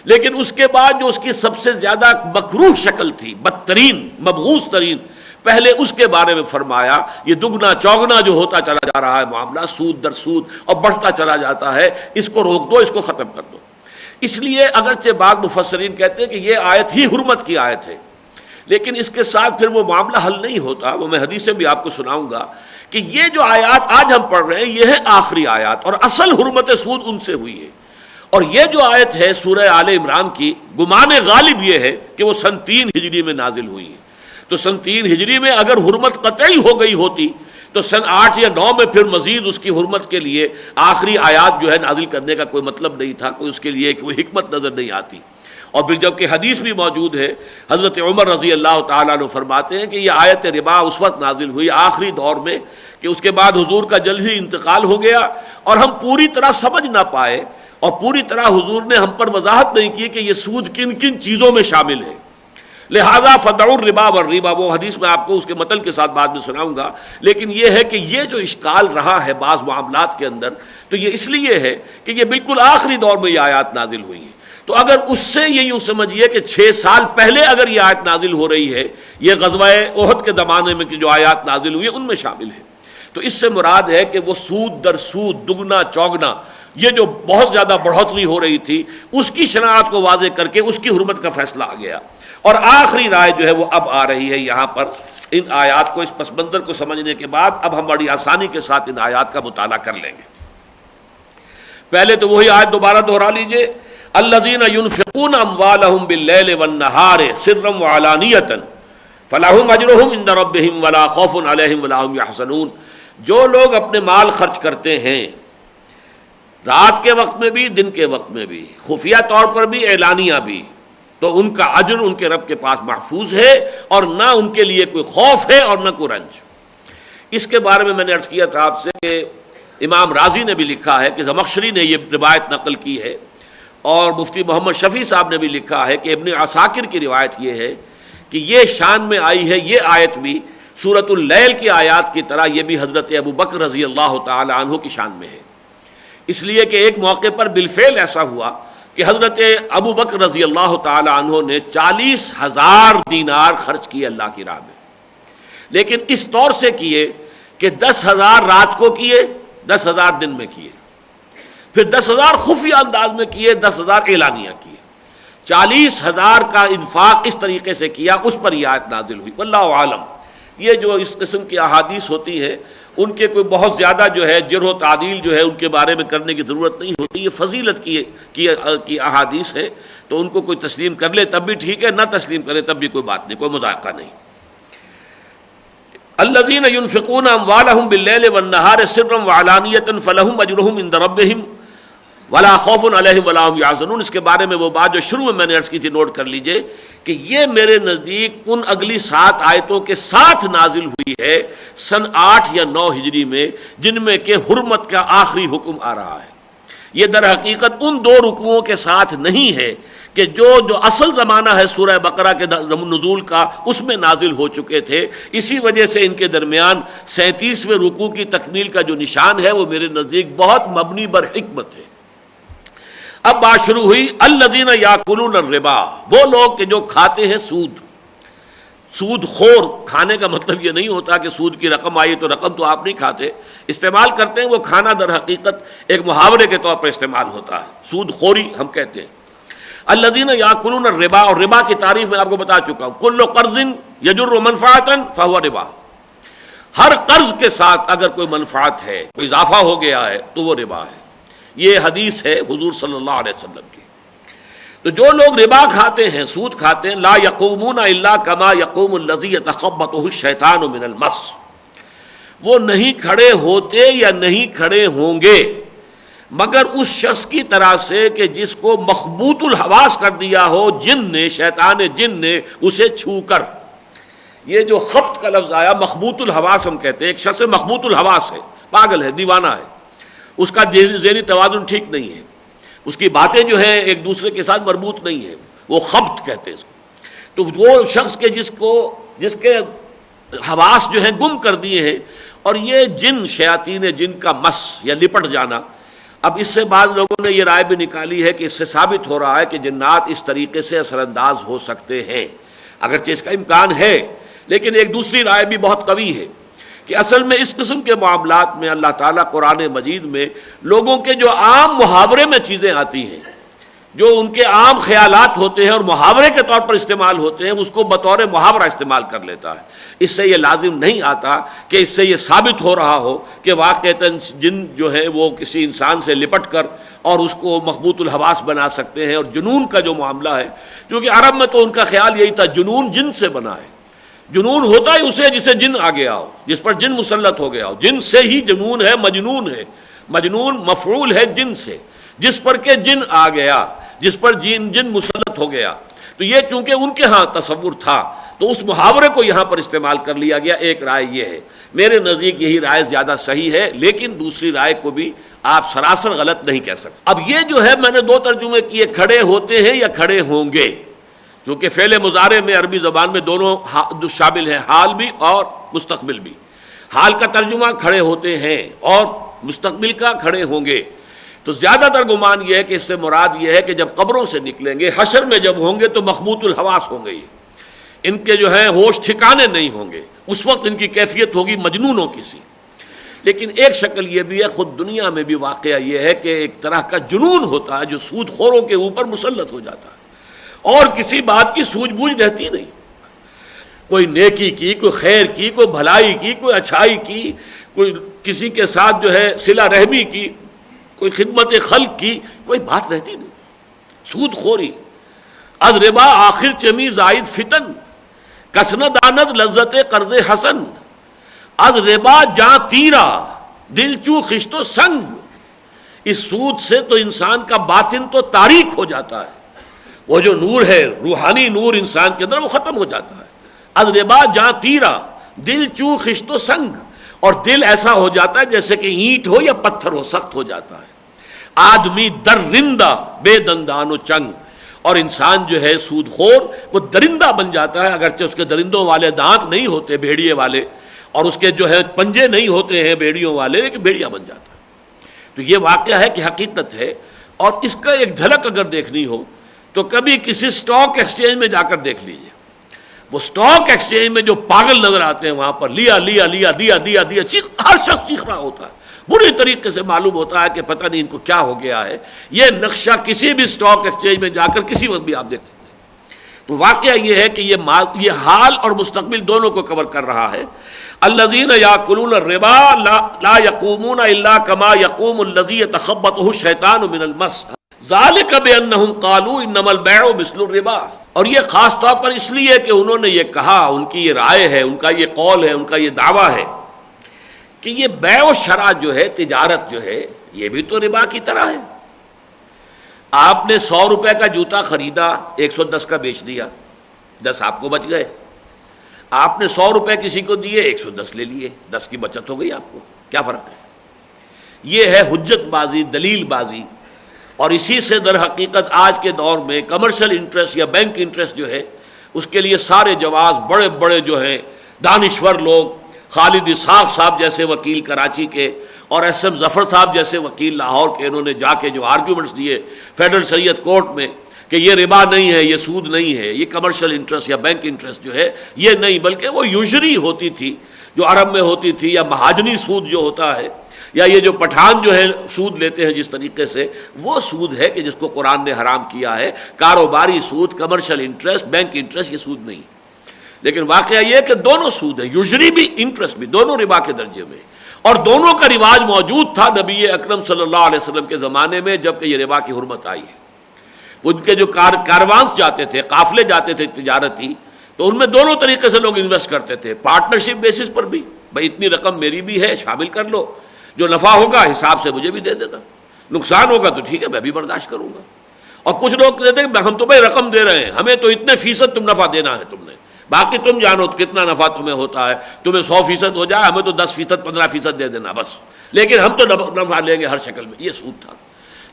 لیکن اس کے بعد جو اس کی سب سے زیادہ مکروہ شکل تھی، بدترین مبغوض ترین، پہلے اس کے بارے میں فرمایا یہ دگنا چوگنا جو ہوتا چلا جا رہا ہے معاملہ، سود در سود اور بڑھتا چلا جاتا ہے، اس کو روک دو، اس کو ختم کر دو. اس لیے اگرچہ بعض مفسرین کہتے ہیں کہ یہ آیت ہی حرمت کی آیت ہے، لیکن اس کے ساتھ پھر وہ معاملہ حل نہیں ہوتا. وہ میں حدیثیں بھی آپ کو سناؤں گا کہ یہ جو آیات آج ہم پڑھ رہے ہیں یہ ہے آخری آیات، اور اصل حرمت سود ان سے ہوئی ہے. اور یہ جو آیت ہے سورہ آل عمران کی، گمان غالب یہ ہے کہ وہ سن 3 ہجری میں نازل ہوئی ہے. تو سن 3 ہجری میں اگر حرمت قطعی ہو گئی ہوتی تو سن 8 یا 9 میں پھر مزید اس کی حرمت کے لیے آخری آیات جو ہے نازل کرنے کا کوئی مطلب نہیں تھا، کوئی اس کے لیے کوئی حکمت نظر نہیں آتی. اور پھر جب کہ حدیث بھی موجود ہے، حضرت عمر رضی اللہ تعالیٰ عنہ فرماتے ہیں کہ یہ آیت ربا اس وقت نازل ہوئی آخری دور میں کہ اس کے بعد حضور کا جلد ہی انتقال ہو گیا، اور ہم پوری طرح سمجھ نہ پائے، اور پوری طرح حضور نے ہم پر وضاحت نہیں کی کہ یہ سود کن کن چیزوں میں شامل ہے. لہذا فدعوا الربا والربا، وہ حدیث میں آپ کو اس کے متن کے ساتھ بعد میں سناؤں گا. لیکن یہ ہے کہ یہ جو اشکال رہا ہے بعض معاملات کے اندر، تو یہ اس لیے ہے کہ یہ بالکل آخری دور میں یہ آیات نازل ہوئی ہیں. تو اگر اس سے یہ یوں سمجھیے کہ 6 سال پہلے اگر یہ آیت نازل ہو رہی ہے، یہ غزوہ احد کے زمانے میں جو آیات نازل ہوئی ان میں شامل ہے، تو اس سے مراد ہے کہ وہ سود در سود، دگنا چوگنا، یہ جو بہت زیادہ بڑھوتری ہو رہی تھی اس کی شناعت کو واضح کر کے اس کی حرمت کا فیصلہ آ گیا۔ اور آخری رائے جو ہے وہ اب آ رہی ہے یہاں پر، ان آیات کو، اس پس منظر کو سمجھنے کے بعد اب ہم بڑی آسانی کے ساتھ ان آیات کا مطالعہ کر لیں گے۔ پہلے تو وہی آیت دوبارہ دہرا لیجئے، الذین ينفقون اموالهم باللیل والنہار سرا وعلانیۃ فلہم اجرہم عند ربہم ولا خوف علیہم ولا هم یحزنون، جو لوگ اپنے مال خرچ کرتے ہیں رات کے وقت میں بھی، دن کے وقت میں بھی، خفیہ طور پر بھی، اعلانیہ بھی، تو ان کا اجر ان کے رب کے پاس محفوظ ہے، اور نہ ان کے لیے کوئی خوف ہے اور نہ کوئی رنج۔ اس کے بارے میں نے عرض کیا تھا آپ سے کہ امام رازی نے بھی لکھا ہے کہ زمخشری نے یہ روایت نقل کی ہے، اور مفتی محمد شفیع صاحب نے بھی لکھا ہے کہ ابن عساکر کی روایت یہ ہے کہ یہ شان میں آئی ہے، یہ آیت بھی سورۃ اللیل کی آیات کی طرح یہ بھی حضرت ابو بکر رضی اللہ تعالی عنہ کی شان میں ہے، اس لیے کہ ایک موقع پر بالفعل ایسا ہوا کہ حضرت ابو بکر رضی اللہ تعالی عنہ نے 40,000 دینار خرچ کیے اللہ کی راہ میں، لیکن اس طور سے کیے کہ 10,000 رات کو کیے، 10,000 دن میں کیے، پھر 10,000 خفیہ انداز میں کیے، 10,000 اعلانیہ کیے، 40,000 کا انفاق اس طریقے سے کیا، اس پر یہ آیت نازل ہوئی۔ واللہ عالم، یہ جو اس قسم کی احادیث ہوتی ہیں ان کے کوئی بہت زیادہ جو ہے جرح و تعدیل جو ہے ان کے بارے میں کرنے کی ضرورت نہیں ہوتی، یہ فضیلت کی احادیث ہے، تو ان کو کوئی تسلیم کر لے تب بھی ٹھیک ہے، نہ تسلیم کرے تب بھی کوئی بات نہیں، کوئی مذائقہ نہیں۔ الذین ينفقون اموالهم باللیل والنہار سرا وعلانیۃ فلہم اجرہم عند ربہم ولا خوف علیہم ولا هم یحزنون، اس کے بارے میں وہ بات جو شروع میں نے عرض کی تھی نوٹ کر لیجئے کہ یہ میرے نزدیک ان اگلی 7 آیتوں کے ساتھ نازل ہوئی ہے سن 8 یا 9 ہجری میں، جن میں کہ حرمت کا آخری حکم آ رہا ہے۔ یہ در حقیقت ان 2 رکوعوں کے ساتھ نہیں ہے کہ جو اصل زمانہ ہے سورہ بقرہ کے نزول کا اس میں نازل ہو چکے تھے، اسی وجہ سے ان کے درمیان 37ویں رکوع کی تکمیل کا جو نشان ہے وہ میرے نزدیک بہت مبنی بر حکمت ہے۔ اب بات شروع ہوئی، الذین یاکلون الربا، وہ لوگ کہ جو کھاتے ہیں سود۔ سود خور، کھانے کا مطلب یہ نہیں ہوتا کہ سود کی رقم آئی تو رقم تو آپ نہیں کھاتے، استعمال کرتے ہیں، وہ کھانا در حقیقت ایک محاورے کے طور پر استعمال ہوتا ہے، سود خوری ہم کہتے ہیں۔ الذین یاکلون الربا، اور ربا کی تعریف میں آپ کو بتا چکا ہوں، کل قرض یجر منفعۃ فہو ربا، ہر قرض کے ساتھ اگر کوئی منفعت ہے، کوئی اضافہ ہو گیا ہے تو وہ ربا ہے۔ یہ حدیث ہے حضور صلی اللہ علیہ وسلم کی۔ تو جو لوگ ربا کھاتے ہیں، سود کھاتے ہیں، لا یقومون الا کما یقوم الذی یتخبطہ الشیطان من المس، وہ نہیں کھڑے ہوتے یا نہیں کھڑے ہوں گے مگر اس شخص کی طرح سے کہ جس کو مخبوط الحواس کر دیا ہو جن نے، شیطان جن نے اسے چھو کر۔ یہ جو خبط کا لفظ آیا، مخبوط الحواس ہم کہتے ہیں، ایک شخص مخبوط الحواس ہے، پاگل ہے، دیوانہ ہے، اس کا ذہنی توازن ٹھیک نہیں ہے، اس کی باتیں جو ہیں ایک دوسرے کے ساتھ مربوط نہیں ہے، وہ خبط کہتے ہیں اس کو۔ تو وہ شخص کے جس کے حواس جو ہیں گم کر دیے ہیں، اور یہ جن، شیاطین جن کا مس یا لپٹ جانا۔ اب اس سے بعض لوگوں نے یہ رائے بھی نکالی ہے کہ اس سے ثابت ہو رہا ہے کہ جنات اس طریقے سے اثر انداز ہو سکتے ہیں، اگرچہ اس کا امکان ہے، لیکن ایک دوسری رائے بھی بہت قوی ہے کہ اصل میں اس قسم کے معاملات میں اللہ تعالیٰ قرآن مجید میں لوگوں کے جو عام محاورے میں چیزیں آتی ہیں، جو ان کے عام خیالات ہوتے ہیں اور محاورے کے طور پر استعمال ہوتے ہیں، اس کو بطور محاورہ استعمال کر لیتا ہے۔ اس سے یہ لازم نہیں آتا کہ اس سے یہ ثابت ہو رہا ہو کہ واقعتاً جن جو ہے وہ کسی انسان سے لپٹ کر اور اس کو مخبوط الحواس بنا سکتے ہیں۔ اور جنون کا جو معاملہ ہے، کیونکہ عرب میں تو ان کا خیال یہی تھا جنون جن سے بنا ہے، جنون ہوتا ہے اسے جسے جن آ گیا ہو، جس پر جن مسلط ہو گیا ہو، جن سے ہی جنون ہے، مجنون ہے، مجنون مفعول ہے جن سے، جس پر کہ جن آ گیا، جس پر جن مسلط ہو گیا۔ تو یہ چونکہ ان کے ہاں تصور تھا تو اس محاورے کو یہاں پر استعمال کر لیا گیا۔ ایک رائے یہ ہے، میرے نزدیک یہی رائے زیادہ صحیح ہے، لیکن دوسری رائے کو بھی آپ سراسر غلط نہیں کہہ سکتے۔ اب یہ جو ہے میں نے 2 ترجمے کیے، کھڑے ہوتے ہیں یا کھڑے ہوں گے، کیونکہ فعل مضارع میں عربی زبان میں دونوں شامل ہیں، حال بھی اور مستقبل بھی۔ حال کا ترجمہ کھڑے ہوتے ہیں اور مستقبل کا کھڑے ہوں گے۔ تو زیادہ تر گمان یہ ہے کہ اس سے مراد یہ ہے کہ جب قبروں سے نکلیں گے، حشر میں جب ہوں گے تو مخبوط الحواس ہوں گے، یہ ان کے جو ہے ہوش ٹھکانے نہیں ہوں گے، اس وقت ان کی کیفیت ہوگی مجنونوں کی سی۔ لیکن ایک شکل یہ بھی ہے، خود دنیا میں بھی واقعہ یہ ہے کہ ایک طرح کا جنون ہوتا ہے جو سود خوروں کے اوپر مسلط ہو جاتا ہے، اور کسی بات کی سوجھ بوجھ رہتی نہیں، کوئی نیکی کی، کوئی خیر کی، کوئی بھلائی کی، کوئی اچھائی کی، کوئی کسی کے ساتھ جو ہے صلہ رحمی کی، کوئی خدمت خلق کی، کوئی بات رہتی نہیں، سود خوری۔ از ربا آخر چمی زائد فتن، کسند آند لذت قرض حسن، از ربا جاں تیرا دل چوں خشت و سنگ۔ اس سود سے تو انسان کا باطن تو تاریک ہو جاتا ہے، وہ جو نور ہے، روحانی نور انسان کے اندر، وہ ختم ہو جاتا ہے۔ از ربا جاں تیرا دل چوں خشت و سنگ، اور دل ایسا ہو جاتا ہے جیسے کہ اینٹ ہو یا پتھر ہو، سخت ہو جاتا ہے۔ آدمی درندہ بے دندان و چنگ، اور انسان جو ہے سود خور وہ درندہ بن جاتا ہے، اگرچہ اس کے درندوں والے دانت نہیں ہوتے بھیڑیے والے، اور اس کے جو ہے پنجے نہیں ہوتے ہیں بیڑیوں والے، لیکن بیڑیا بن جاتا ہے۔ تو یہ واقعہ ہے کہ حقیقت ہے، اور اس کا ایک جھلک اگر دیکھنی ہو تو کبھی کسی سٹاک ایکسچینج میں جا کر دیکھ لیجئے، وہ سٹاک ایکسچینج میں جو پاگل نظر آتے ہیں وہاں پر لیا لیا لیا دیا دیا دیا ہر شخص چیخ رہا ہوتا ہے، بری طریقے سے معلوم ہوتا ہے کہ پتہ نہیں ان کو کیا ہو گیا ہے۔ یہ نقشہ کسی بھی سٹاک ایکسچینج میں جا کر کسی وقت بھی آپ دیکھ سکتے ہیں۔ تو واقعہ یہ ہے کہ یہ حال اور مستقبل دونوں کو کور کر رہا ہے۔ الذین یاکلون الربا لا یقومون الا کما یقوم الذی یتخبطہ الشیطان من المس ذالک بانہم قالوا انما البیع مثل الربا۔ اور یہ خاص طور پر اس لیے کہ انہوں نے یہ کہا، ان کی یہ رائے ہے، ان کا یہ قول ہے، ان کا یہ دعویٰ ہے کہ یہ بیع و شرع جو ہے، تجارت جو ہے، یہ بھی تو ربا کی طرح ہے۔ آپ نے 100 روپے کا جوتا خریدا، 110 کا بیچ دیا، 10 آپ کو بچ گئے۔ آپ نے 100 روپے کسی کو دیے، 110 لے لیے، 10 کی بچت ہو گئی آپ کو، کیا فرق ہے؟ یہ ہے حجت بازی، دلیل بازی، اور اسی سے در حقیقت آج کے دور میں کمرشل انٹرسٹ یا بینک انٹرسٹ جو ہے، اس کے لیے سارے جواز بڑے بڑے جو ہیں دانشور لوگ، خالد اسحاق صاحب جیسے وکیل کراچی کے، اور ایس ایم ظفر صاحب جیسے وکیل لاہور کے، انہوں نے جا کے جو آرگیومنٹس دیے فیڈرل شریعت کورٹ میں کہ یہ ربا نہیں ہے، یہ سود نہیں ہے، یہ کمرشل انٹرسٹ یا بینک انٹرسٹ جو ہے یہ نہیں، بلکہ وہ یوزری ہوتی تھی جو عرب میں ہوتی تھی، یا مہاجنی سود جو ہوتا ہے، یا یہ جو پٹھان جو ہے سود لیتے ہیں جس طریقے سے، وہ سود ہے کہ جس کو قرآن نے حرام کیا ہے۔ کاروباری سود، کمرشل انٹرسٹ، بینک انٹرسٹ، یہ سود نہیں۔ لیکن واقعہ یہ ہے کہ دونوں سود ہے، یوزری بھی انٹرسٹ بھی، دونوں ربا کے درجے میں، اور دونوں کا رواج موجود تھا نبی اکرم صلی اللہ علیہ وسلم کے زمانے میں جب کہ یہ ربا کی حرمت آئی ہے۔ ان کے جو کاروانس جاتے تھے، قافلے جاتے تھے تجارتی، تو ان میں دونوں طریقے سے لوگ انویسٹ کرتے تھے، پارٹنرشپ بیسس پر بھی، بھائی اتنی رقم میری بھی ہے، شامل کر لو، جو نفع ہوگا حساب سے مجھے بھی دے دینا، نقصان ہوگا تو ٹھیک ہے میں بھی برداشت کروں گا۔ اور کچھ لوگ کہتے ہیں ہم تمہیں رقم دے رہے ہیں، ہمیں تو اتنے فیصد تم نفع دینا ہے تم نے، باقی تم جانو کتنا نفع تمہیں ہوتا ہے، تمہیں 100% ہو جائے، ہمیں تو 10%، 15% دے دینا بس، لیکن ہم تو نفع لیں گے ہر شکل میں۔ یہ سود تھا،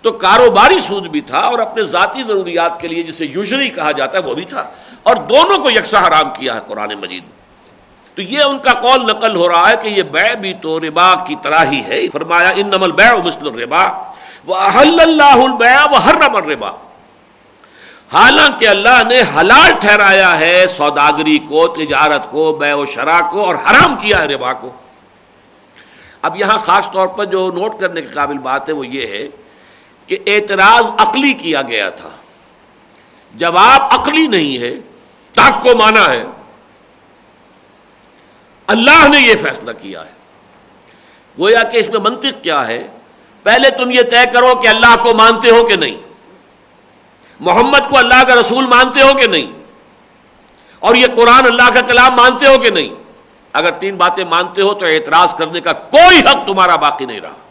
تو کاروباری سود بھی تھا، اور اپنے ذاتی ضروریات کے لیے جسے یوزری کہا جاتا ہے وہ بھی تھا، اور دونوں کو یکساں حرام کیا ہے قرآن مجید۔ تو یہ ان کا قول نقل ہو رہا ہے کہ یہ بیع بھی تو ربا کی طرح ہی ہے۔ فرمایا انما البیع مثل الربا واحل اللہ البیع وحرم الربا، حالانکہ اللہ نے حلال ٹھہرایا ہے سوداگری کو، تجارت کو، بیع و شرع کو، اور حرام کیا ہے ربا کو۔ اب یہاں خاص طور پر جو نوٹ کرنے کے قابل بات ہے وہ یہ ہے کہ اعتراض عقلی کیا گیا تھا، جواب عقلی نہیں ہے، ترک کو مانا ہے، اللہ نے یہ فیصلہ کیا ہے۔ گویا کہ اس میں منطق کیا ہے، پہلے تم یہ طے کرو کہ اللہ کو مانتے ہو کہ نہیں، محمد کو اللہ کا رسول مانتے ہو کہ نہیں، اور یہ قرآن اللہ کا کلام مانتے ہو کہ نہیں۔ اگر 3 باتیں مانتے ہو تو اعتراض کرنے کا کوئی حق تمہارا باقی نہیں رہا۔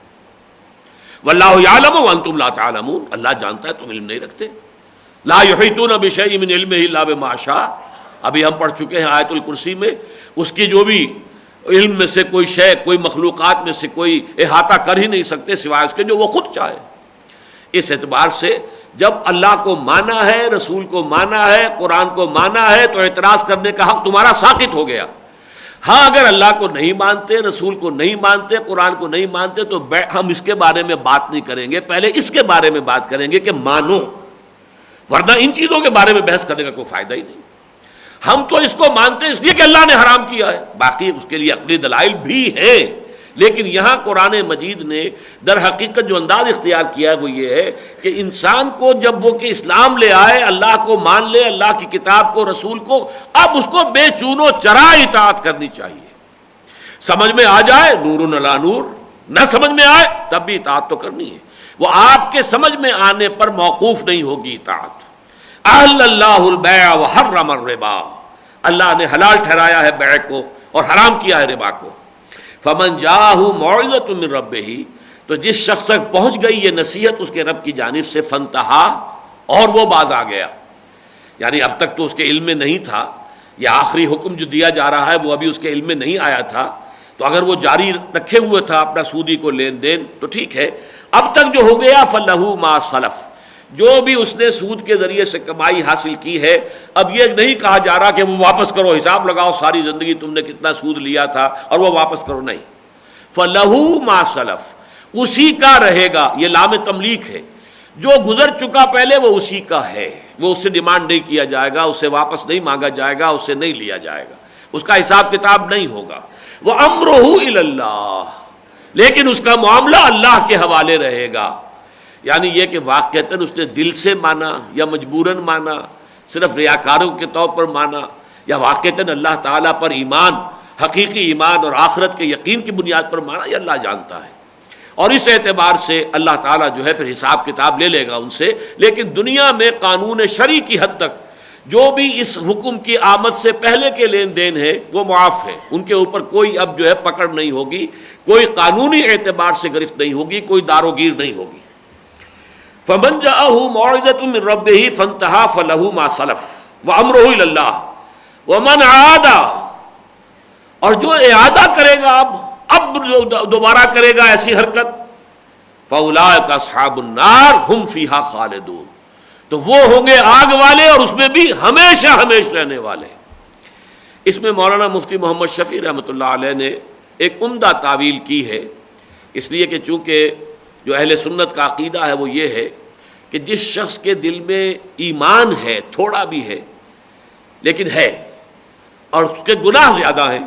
واللہ یعلم وانتم لا تعلمون، اللہ جانتا ہے تم علم نہیں رکھتے۔ لا یحیطون بشیء من علمہ الا بما شاء، ابھی ہم پڑھ چکے ہیں آیت الکرسی میں، اس کی جو بھی علم میں سے کوئی شے، کوئی مخلوقات میں سے کوئی احاطہ کر ہی نہیں سکتے سوائے اس کے جو وہ خود چاہے۔ اس اعتبار سے جب اللہ کو مانا ہے، رسول کو مانا ہے، قرآن کو مانا ہے، تو اعتراض کرنے کا حق تمہارا ساقط ہو گیا۔ ہاں اگر اللہ کو نہیں مانتے، رسول کو نہیں مانتے، قرآن کو نہیں مانتے تو ہم اس کے بارے میں بات نہیں کریں گے، پہلے اس کے بارے میں بات کریں گے کہ مانو، ورنہ ان چیزوں کے بارے میں بحث کرنے کا کوئی فائدہ ہی نہیں۔ ہم تو اس کو مانتے اس لیے کہ اللہ نے حرام کیا ہے، باقی اس کے لیے عقلی دلائل بھی ہیں، لیکن یہاں قرآن مجید نے در حقیقت جو انداز اختیار کیا ہے وہ یہ ہے کہ انسان کو جب وہ کہ اسلام لے آئے، اللہ کو مان لے، اللہ کی کتاب کو، رسول کو، اب اس کو بے چون و چرا اطاعت کرنی چاہیے۔ سمجھ میں آ جائے نور علی نور، نہ سمجھ میں آئے تب بھی اطاعت تو کرنی ہے، وہ آپ کے سمجھ میں آنے پر موقوف نہیں ہوگی اطاعت۔ احل اللہ البیع وحرم الربا، اللہ نے حلال ٹھہرایا ہے بیع کو اور حرام کیا ہے ربا کو۔ فمن جاءہ موعظۃ من ربہ، تو جس شخص تک پہنچ گئی یہ نصیحت اس کے رب کی جانب سے، فانتہا، اور وہ باز آ گیا، یعنی اب تک تو اس کے علم میں نہیں تھا، یہ آخری حکم جو دیا جا رہا ہے وہ ابھی اس کے علم میں نہیں آیا تھا، تو اگر وہ جاری رکھے ہوئے تھا اپنا سودی کو لین دین تو ٹھیک ہے، اب تک جو ہو گیا فلہ ما سلف، جو بھی اس نے سود کے ذریعے سے کمائی حاصل کی ہے، اب یہ نہیں کہا جا رہا کہ وہ واپس کرو، حساب لگاؤ ساری زندگی تم نے کتنا سود لیا تھا اور وہ واپس کرو، نہیں، فلہ ما سلف، اسی کا رہے گا، یہ لام تملیک ہے، جو گزر چکا پہلے وہ اسی کا ہے، وہ اس سے ڈیمانڈ نہیں کیا جائے گا، اس سے واپس نہیں مانگا جائے گا، اس سے نہیں لیا جائے گا، اس کا حساب کتاب نہیں ہوگا۔ وَأَمْرُهُ إِلَى اللَّهِ، لیکن اس کا معاملہ اللہ کے حوالے رہے گا، یعنی یہ کہ واقعتاً اس نے دل سے مانا یا مجبوراً مانا، صرف ریاکاروں کے طور پر مانا، یا واقعتاً اللہ تعالیٰ پر ایمان، حقیقی ایمان اور آخرت کے یقین کی بنیاد پر مانا، یہ اللہ جانتا ہے، اور اس اعتبار سے اللہ تعالیٰ جو ہے پھر حساب کتاب لے لے گا ان سے۔ لیکن دنیا میں قانون شرعی کی حد تک جو بھی اس حکم کی آمد سے پہلے کے لین دین ہے وہ معاف ہے، ان کے اوپر کوئی اب جو ہے پکڑ نہیں ہوگی، کوئی قانونی اعتبار سے گرفت نہیں ہوگی، کوئی داروگیر نہیں ہوگی۔ فمن جاءہ موعظۃ من ربہ فانتہا فلہ ما سلف وامرہ الی اللہ ومن عاد، اور جو اعادہ کرے گا اب دوبارہ کرے گا ایسی حرکت، فاولئک اصحاب النار ھم فیہا خالدون، تو وہ ہوں گے آگ والے اور اس میں بھی ہمیشہ ہمیشہ رہنے والے۔ اس میں مولانا مفتی محمد شفیع رحمۃ اللہ علیہ نے ایک عمدہ تعویل کی ہے، اس لیے کہ چونکہ جو اہل سنت کا عقیدہ ہے وہ یہ ہے کہ جس شخص کے دل میں ایمان ہے، تھوڑا بھی ہے لیکن ہے، اور اس کے گناہ زیادہ ہیں،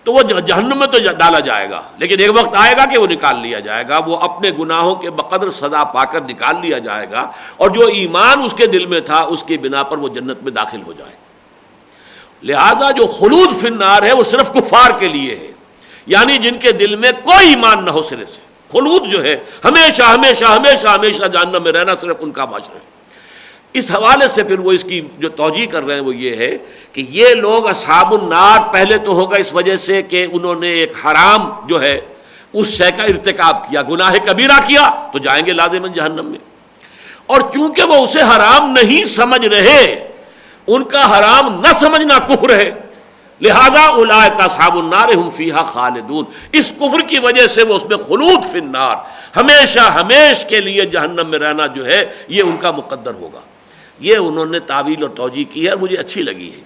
تو وہ جہنم میں تو ڈالا جائے گا، لیکن ایک وقت آئے گا کہ وہ نکال لیا جائے گا، وہ اپنے گناہوں کے بقدر سزا پا کر نکال لیا جائے گا، اور جو ایمان اس کے دل میں تھا اس کی بنا پر وہ جنت میں داخل ہو جائے گا۔ لہذا جو خلود فی النار ہے وہ صرف کفار کے لیے ہے، یعنی جن کے دل میں کوئی ایمان نہ ہو سرے سے، خلود جو ہے ہمیشہ ہمیشہ ہمیشہ ہمیشہ جہنم میں رہنا صرف ان کا معاشرہ ہے۔ اس حوالے سے پھر وہ اس کی جو توجیہ کر رہے ہیں وہ یہ ہے کہ یہ لوگ اصحاب النار پہلے تو ہوگا اس وجہ سے کہ انہوں نے ایک حرام جو ہے اس شے کا ارتکاب کیا، گناہ کبیرہ کیا، تو جائیں گے لازماً جہنم میں، اور چونکہ وہ اسے حرام نہیں سمجھ رہے، ان کا حرام نہ سمجھنا کفر ہے، لہذا اولئک اصحاب النار ھم فیہا خالدون، اس کفر کی وجہ سے وہ اس میں خلود فی النار، ہمیشہ ہمیش کے لیے جہنم میں رہنا جو ہے یہ ان کا مقدر ہوگا۔ یہ انہوں نے تعویل اور توجیہ کی ہے، مجھے اچھی لگی ہے،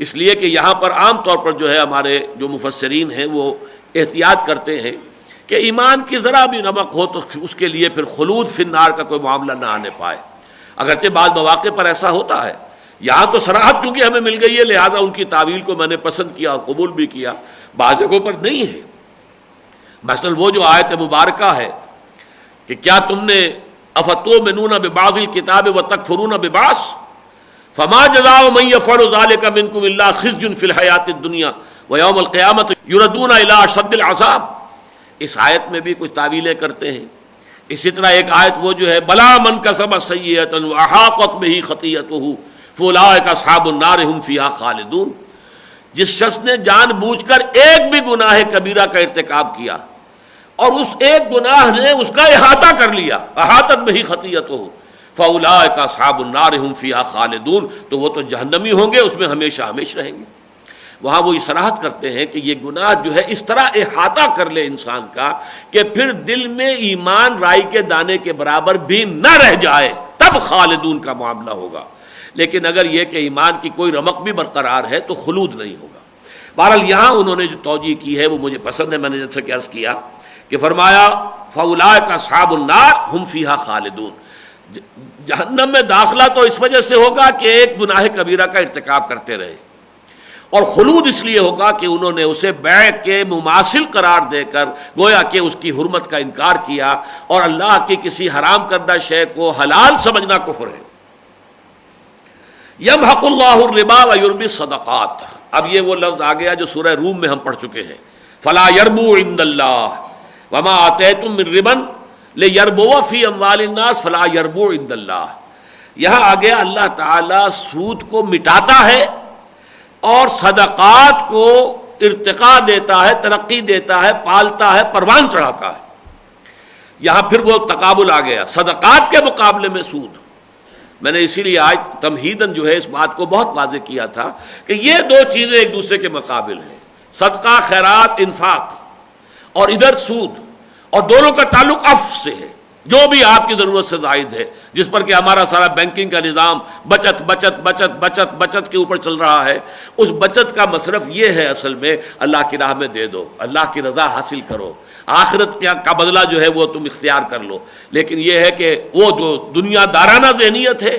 اس لیے کہ یہاں پر عام طور پر جو ہے ہمارے جو مفسرین ہیں وہ احتیاط کرتے ہیں کہ ایمان کی ذرا بھی نمک ہو تو اس کے لیے پھر خلود فی النار کا کوئی معاملہ نہ آنے پائے، اگرچہ بعض مواقع پر ایسا ہوتا ہے، یہاں تو صراحت چونکہ ہمیں مل گئی ہے لہذا ان کی تعویل کو میں نے پسند کیا اور قبول بھی کیا، بعض جگہوں پر نہیں ہے۔ مثلا وہ جو آیت مبارکہ ہے کہ کیا تم نے افتؤمنون ببعض الکتاب وتکفرون ببعض فما جزاء من يفعل ذلك منكم الا خزي في الحیاۃ الدنیا ویوم القیامۃ یردون الی اشد العذاب، اس آیت میں بھی کچھ تعویلیں کرتے ہیں۔ اسی طرح ایک آیت وہ جو ہے بلا من کسب سیئۃ واحاطت به خطیئته فاولئک اصحاب النار ھم فیہا خالدون، جس شخص نے جان بوجھ کر ایک بھی گناہ کبیرہ کا ارتکاب کیا اور اس ایک گناہ نے اس کا احاطہ کر لیا، احاطت به خطیئته فاولئک اصحاب النار ھم فیہا خالدون، تو وہ تو جہنمی ہوں گے، اس میں ہمیشہ ہمیشہ رہیں گے۔ وہاں وہ اصراحت کرتے ہیں کہ یہ گناہ جو ہے اس طرح احاطہ کر لے انسان کا کہ پھر دل میں ایمان رائی کے دانے کے برابر بھی نہ رہ جائے، تب خالدون کا معاملہ ہوگا، لیکن اگر یہ کہ ایمان کی کوئی رمق بھی برقرار ہے تو خلود نہیں ہوگا۔ بہرحال یہاں انہوں نے جو توجیہ کی ہے وہ مجھے پسند ہے. میں نے جیسے کہ عرض کیا کہ فرمایا فَأُولَٰئِكَ أَصْحَابُ النَّارِ هُمْ فِيهَا خَالِدُونَ. جہنم میں داخلہ تو اس وجہ سے ہوگا کہ ایک گناہ کبیرہ کا ارتکاب کرتے رہے، اور خلود اس لیے ہوگا کہ انہوں نے اسے بیع کے مماثل قرار دے کر گویا کہ اس کی حرمت کا انکار کیا، اور اللہ کی کسی حرام کردہ شے کو حلال سمجھنا کفر ہے. یمحق اللہ الربا ویربی الصدقات. اب یہ وہ لفظ آ گیا جو سورہ روم میں ہم پڑھ چکے ہیں، فلا یربو عند اللہ وما آتیتم من ربا لیربو فی اموال الناس فلا یربو عند اللہ. یہاں آ گیا اللہ تعالیٰ سود کو مٹاتا ہے اور صدقات کو ارتقاء دیتا ہے، ترقی دیتا ہے، پالتا ہے، پروان چڑھاتا ہے. یہاں پھر وہ تقابل آ گیا صدقات کے مقابلے میں سود. میں نے اسی لیے آج تمہیداً جو ہے اس بات کو بہت واضح کیا تھا کہ یہ دو چیزیں ایک دوسرے کے مقابل ہیں، صدقہ، خیرات، انفاق، اور ادھر سود، اور دونوں کا تعلق عفو سے ہے. جو بھی آپ کی ضرورت سے زائد ہے، جس پر کہ ہمارا سارا بینکنگ کا نظام بچت بچت بچت بچت بچت کے اوپر چل رہا ہے، اس بچت کا مصرف یہ ہے اصل میں اللہ کی راہ میں دے دو، اللہ کی رضا حاصل کرو، آخرت کا بدلہ جو ہے وہ تم اختیار کر لو. لیکن یہ ہے کہ وہ جو دنیا دارانہ ذہنیت ہے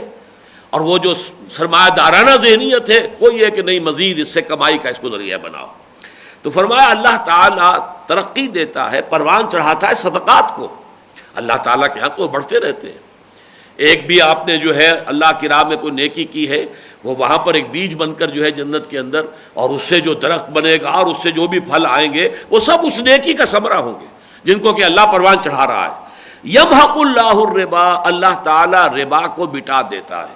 اور وہ جو سرمایہ دارانہ ذہنیت ہے وہ یہ ہے کہ نہیں، مزید اس سے کمائی کا اس کو ذریعہ بناؤ. تو فرمایا اللہ تعالیٰ ترقی دیتا ہے، پروان چڑھاتا ہے صدقات کو. اللہ تعالیٰ کے ہاں تو بڑھتے رہتے ہیں. ایک بھی آپ نے جو ہے اللہ کی راہ میں کوئی نیکی کی ہے، وہ وہاں پر ایک بیج بن کر جو ہے جنت کے اندر، اور اس سے جو درخت بنے گا اور اس سے جو بھی پھل آئیں گے وہ سب اس نیکی کا ثمرہ ہوں گے جن کو کہ اللہ پروان چڑھا رہا ہے. یمحق اللہ الربا، اللہ تعالیٰ ربا کو مٹا دیتا ہے.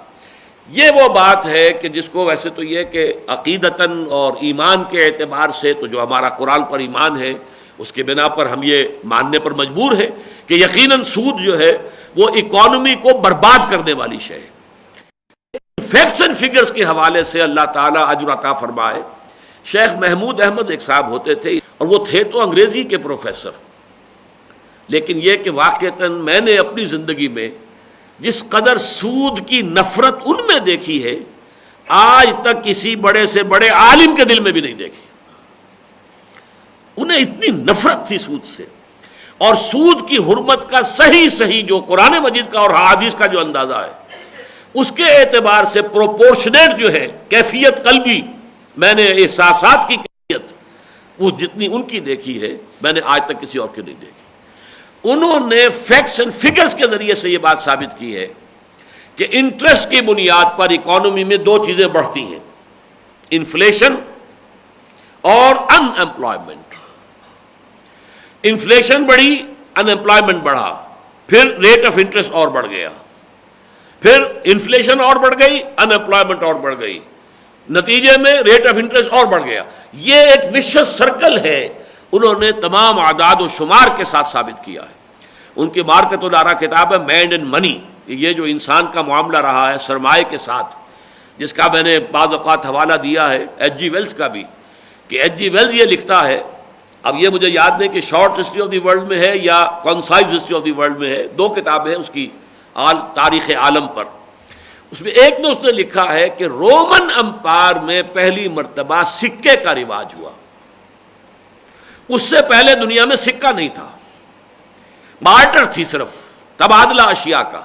یہ وہ بات ہے کہ جس کو ویسے تو یہ کہ عقیدتاً اور ایمان کے اعتبار سے تو جو ہمارا قرآن پر ایمان ہے اس کے بنا پر ہم یہ ماننے پر مجبور ہیں کہ یقیناً سود جو ہے وہ اکانومی کو برباد کرنے والی شے ہے. فیکٹس اینڈ فگرز کے حوالے سے اللہ تعالیٰ اجر عطا فرمائے. شیخ محمود احمد ایک صاحب ہوتے تھے، اور وہ تھے تو انگریزی کے پروفیسر، لیکن یہ کہ واقعتاً میں نے اپنی زندگی میں جس قدر سود کی نفرت ان میں دیکھی ہے آج تک کسی بڑے سے بڑے عالم کے دل میں بھی نہیں دیکھی. انہیں اتنی نفرت تھی سود سے، اور سود کی حرمت کا صحیح جو قرآن مجید کا اور حدیث کا جو اندازہ ہے اس کے اعتبار سے پروپورشنیٹ جو ہے کیفیت قلبی، میں نے احساسات کی کیفیت وہ جتنی ان کی دیکھی ہے میں نے آج تک کسی اور کی نہیں دیکھی. انہوں نے فیکٹس اینڈ فگرز کے ذریعے سے یہ بات ثابت کی ہے کہ انٹرسٹ کی بنیاد پر اکانومی میں دو چیزیں بڑھتی ہیں، انفلیشن اور ان امپلائمنٹ. انفلیشن بڑھی، ان امپلائمنٹ بڑھا، پھر ریٹ آف انٹرسٹ اور بڑھ گیا، پھر انفلیشن اور بڑھ گئی، ان امپلائمنٹ اور بڑھ گئی، نتیجے میں ریٹ آف انٹرسٹ اور بڑھ گیا. یہ ایک وشس سرکل ہے. انہوں نے تمام اعداد و شمار کے ساتھ ثابت کیا ہے. ان کی مارکت الارا کتاب ہے مین اینڈ منی، یہ جو انسان کا معاملہ رہا ہے سرمایہ کے ساتھ، جس کا میں نے بعض اوقات حوالہ دیا ہے ایچ جی ویلز کا بھی، کہ ایچ جی ویلز یہ لکھتا ہے، اب یہ مجھے یاد نہیں کہ short history of the world میں ہے یا concise history of the world میں ہے، دو کتابیں ہیں اس کی تاریخ عالم پر. اس میں ایک نے اس نے لکھا ہے کہ رومن امپائر میں پہلی مرتبہ سکے کا رواج ہوا. اس سے پہلے دنیا میں سکہ نہیں تھا، بارٹر تھی، صرف تبادلہ اشیاء کا.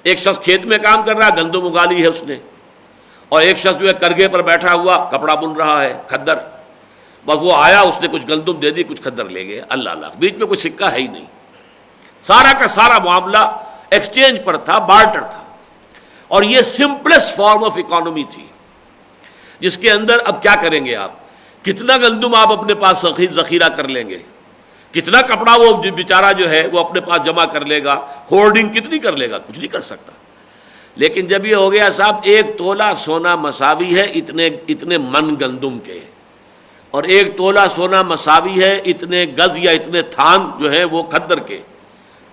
ایک شخص کھیت میں کام کر رہا ہے، گندم اگالی ہے اس نے، اور ایک شخص جو ہے کرگے پر بیٹھا ہوا کپڑا بن رہا ہے، کھدر. بس وہ آیا، اس نے کچھ گندم دے دی، کچھ کھدر لے گئے، اللہ اللہ، بیچ میں کوئی سکہ ہے ہی نہیں. سارا کا سارا معاملہ ایکسچینج پر تھا، بارٹر تھا. اور یہ سمپلسٹ فارم آف اکانومی تھی، جس کے اندر اب کیا کریں گے آپ؟ کتنا گندم آپ اپنے پاس ذخیرہ کر لیں گے، کتنا کپڑا وہ بیچارہ جو ہے وہ اپنے پاس جمع کر لے گا، ہولڈنگ کتنی کر لے گا، کچھ نہیں کر سکتا. لیکن جب یہ ہو گیا صاحب ایک تولہ سونا مساوی ہے اتنے من گندم کے، اور ایک تولہ سونا مساوی ہے اتنے گز یا اتنے تھان جو ہے وہ کھدر کے،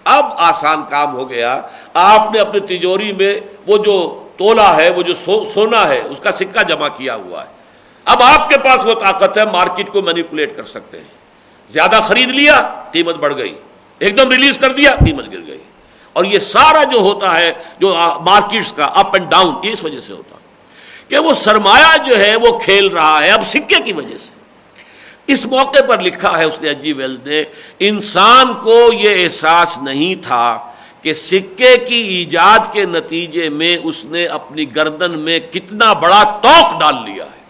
اب آسان کام ہو گیا. آپ نے اپنی تجوری میں وہ جو تولہ ہے، وہ جو سونا ہے، اس کا سکہ جمع کیا ہوا ہے. اب آپ کے پاس وہ طاقت ہے، مارکیٹ کو مینیپولیٹ کر سکتے ہیں. زیادہ خرید لیا، قیمت بڑھ گئی، ایک دم ریلیز کر دیا، قیمت گر گئی. اور یہ سارا جو ہوتا ہے جو مارکیٹس کا اپ اینڈ ڈاؤن اس وجہ سے ہوتا ہے. کہ وہ سرمایہ جو ہے وہ کھیل رہا ہے اب سکے کی وجہ سے۔ اس موقع پر لکھا ہے اس نے ایچ جی ویلز نے، انسان کو یہ احساس نہیں تھا کہ سکے کی ایجاد کے نتیجے میں اس نے اپنی گردن میں کتنا بڑا توق ڈال لیا ہے۔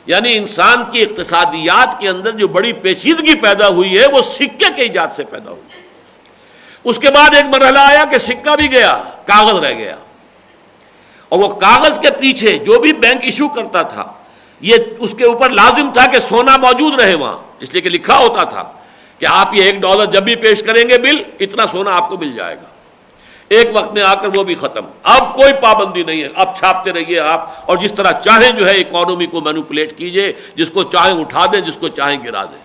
یعنی انسان کی اقتصادیات کے اندر جو بڑی پیچیدگی پیدا ہوئی ہے وہ سکے کے ایجاد سے پیدا ہوئی۔ اس کے بعد ایک مرحلہ آیا کہ سکہ بھی گیا، کاغذ رہ گیا، اور وہ کاغذ کے پیچھے جو بھی بینک ایشو کرتا تھا یہ اس کے اوپر لازم تھا کہ سونا موجود رہے وہاں، اس لیے کہ لکھا ہوتا تھا کہ آپ یہ $1 جب بھی پیش کریں گے بل اتنا سونا آپ کو مل جائے گا۔ ایک وقت میں آ کر وہ بھی ختم، اب کوئی پابندی نہیں ہے، اب چھاپتے رہیے آپ اور جس طرح چاہیں جو ہے اکانومی کو مینوپولیٹ کیجئے، جس کو چاہیں اٹھا دیں، جس کو چاہیں گرا دیں۔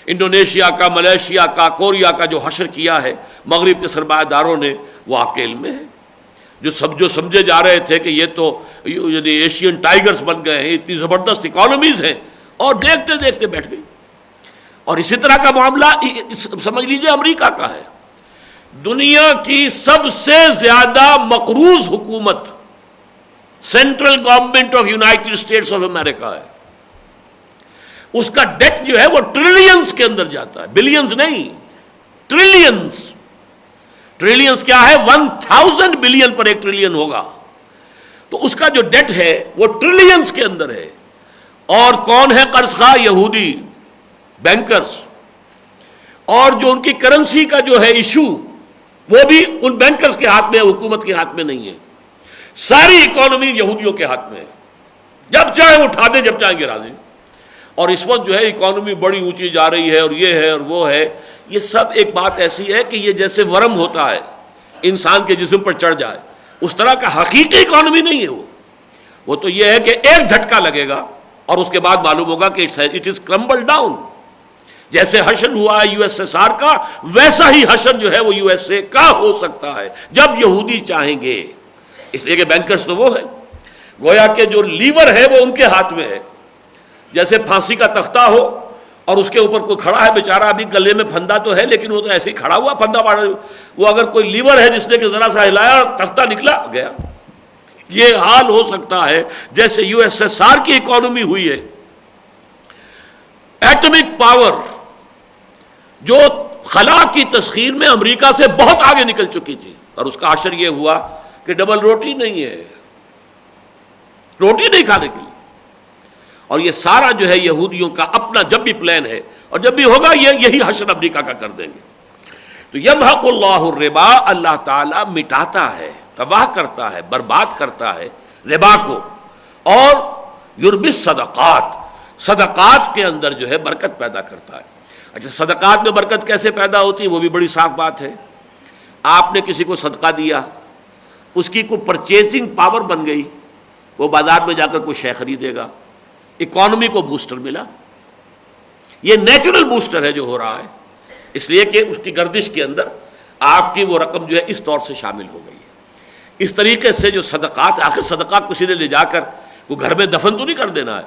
انڈونیشیا کا، ملیشیا کا، کوریا کا جو حشر کیا ہے مغرب کے سرمایہ داروں نے وہ آپ کے علم میں ہے، جو سمجھے جا رہے تھے کہ یہ تو یعنی ایشین ٹائیگرز بن گئے ہیں، اتنی زبردست اکانومیز ہیں، اور دیکھتے دیکھتے بیٹھ گئی۔ اور اسی طرح کا معاملہ سمجھ لیجئے امریکہ کا ہے۔ دنیا کی سب سے زیادہ مقروض حکومت central government of United States of America ہے۔ اس کا ڈیٹ جو ہے وہ ٹریلینز کے اندر جاتا ہے، بلینز نہیں، ٹریلینز۔ ٹریلینز کیا ہے؟ 1000 بلین پر ایک ٹریلین ہوگا، تو اس کا جو ڈیٹ ہے وہ ٹریلینز کے اندر ہے۔ اور کون ہے قرض خواہ؟ یہودی بینکرز، اور جو ان کی کرنسی کا جو ہے ایشو وہ بھی ان بینکرز کے ہاتھ میں ہے، حکومت کے ہاتھ میں نہیں ہے۔ ساری اکانومی یہودیوں کے ہاتھ میں ہے، جب چاہے اٹھا دیں، جب چاہے گرا دیں۔ اور اس وقت جو ہے اکانومی بڑی اونچی جا رہی ہے، اور یہ ہے اور وہ ہے، یہ سب ایک بات ایسی ہے کہ یہ جیسے ورم ہوتا ہے انسان کے جسم پر چڑھ جائے، اس طرح کا حقیقی اکانومی نہیں ہے وہ تو یہ ہے کہ ایک جھٹکا لگے گا اور اس کے بعد معلوم ہوگا کہ اٹ از کرمبل ڈاؤن۔ جیسے حشر ہوا ہے یو ایس ایس آر کا، ویسا ہی حشر جو ہے وہ یو ایس اے کا ہو سکتا ہے جب یہودی چاہیں گے۔ اس لیے کہ بینکرز تو وہ ہے، گویا کہ جو لیور ہے وہ ان کے ہاتھ میں ہے۔ جیسے پھانسی کا تختہ ہو اور اس کے اوپر کوئی کھڑا ہے بیچارہ، ابھی گلے میں پھندا تو ہے لیکن وہ تو ایسے ہی کھڑا ہوا پھندا پاڑا، وہ اگر کوئی لیور ہے جس نے کہ ذرا سا ہلایا اور تختہ نکلا گیا۔ یہ حال ہو سکتا ہے جیسے یو ایس ایس آر کی اکانومی ہوئی ہے۔ ایٹمک پاور جو خلا کی تسخیر میں امریکہ سے بہت آگے نکل چکی تھی، اور اس کا اثر یہ ہوا کہ ڈبل روٹی نہیں ہے، روٹی نہیں کھانے کے لیے۔ اور یہ سارا جو ہے یہودیوں کا اپنا جب بھی پلان ہے، اور جب بھی ہوگا یہی حشر امریکہ کا کر دیں گے۔ تو یمحق اللہ الربا، اللہ تعالیٰ مٹاتا ہے، تباہ کرتا ہے، برباد کرتا ہے ربا کو، اور یربی صدقات، صدقات کے اندر جو ہے برکت پیدا کرتا ہے۔ اچھا، صدقات میں برکت کیسے پیدا ہوتی ہے وہ بھی بڑی صاف بات ہے۔ آپ نے کسی کو صدقہ دیا، اس کی کوئی پرچیزنگ پاور بن گئی، وہ بازار میں جا کر کوئی شے خریدے گا، اکانومی کو بوسٹر ملا۔ یہ نیچرل بوسٹر ہے جو ہو رہا ہے، اس لیے کہ اس کی گردش کے اندر آپ کی وہ رقم جو ہے اس طور سے شامل ہو گئی ہے۔ اس طریقے سے جو صدقات، آخر صدقہ کسی نے لے جا کر وہ گھر میں دفن تو نہیں کر دینا ہے،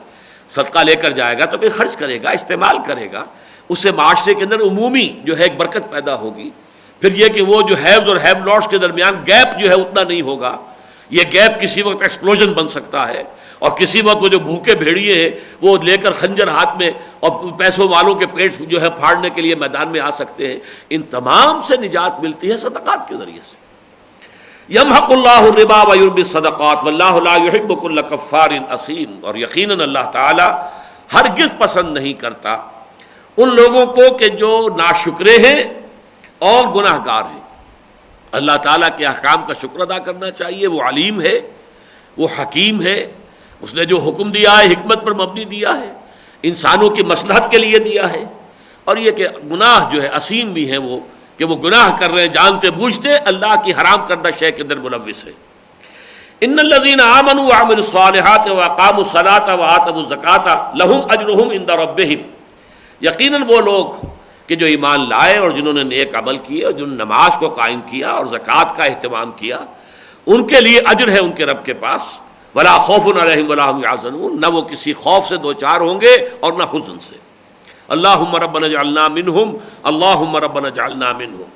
صدقہ لے کر جائے گا تو کوئی خرچ کرے گا، استعمال کرے گا، اس سے معاشرے کے اندر عمومی جو ہے ایک برکت پیدا ہوگی۔ پھر یہ کہ وہ جو ہیوز اور ہیو ناٹس کے درمیان گیپ جو ہے اتنا نہیں ہوگا، یہ گیپ کسی وقت ایکسپلوژن بن سکتا ہے، اور کسی وقت وہ جو بھوکے بھیڑیے ہیں وہ لے کر خنجر ہاتھ میں اور پیسوں والوں کے پیٹ جو ہے پھاڑنے کے لیے میدان میں آ سکتے ہیں۔ ان تمام سے نجات ملتی ہے صدقات کے ذریعے سے۔ یمحق اللہ الربا ویربی الصدقات واللہ لا یحب کل کفار اثیم، اور یقیناً اللہ تعالی ہرگز پسند نہیں کرتا ان لوگوں کو کہ جو ناشکرے ہیں اور گناہ گار ہیں۔ اللہ تعالیٰ کے احکام کا شکر ادا کرنا چاہیے، وہ علیم ہے، وہ حکیم ہے، اس نے جو حکم دیا ہے حکمت پر مبنی دیا ہے، انسانوں کی مصلحت کے لیے دیا ہے۔ اور یہ کہ گناہ جو ہے اسیم بھی ہیں وہ، کہ وہ گناہ کر رہے ہیں جانتے بوجھتے، اللہ کی حرام کردہ شے کے اندر ملوث ہے۔ ان الذین آمنوا وعملوا الصالحات واقاموا الصلاة وآتوا الزکاة لهم اجرهم عند ربهم، یقیناً وہ لوگ کہ جو ایمان لائے اور جنہوں نے نیک عمل کیے اور جنہوں نے نماز کو قائم کیا اور زکوٰۃ کا اہتمام کیا، ان کے لیے اجر ہے ان کے رب کے پاس۔ ولا خوف علیہم ولا هم یحزنون، نہ وہ کسی خوف سے دوچار ہوں گے اور نہ حزن سے۔ اللہم ربنا اجعلنا منہم، اللہم ربنا اجعلنا منہم۔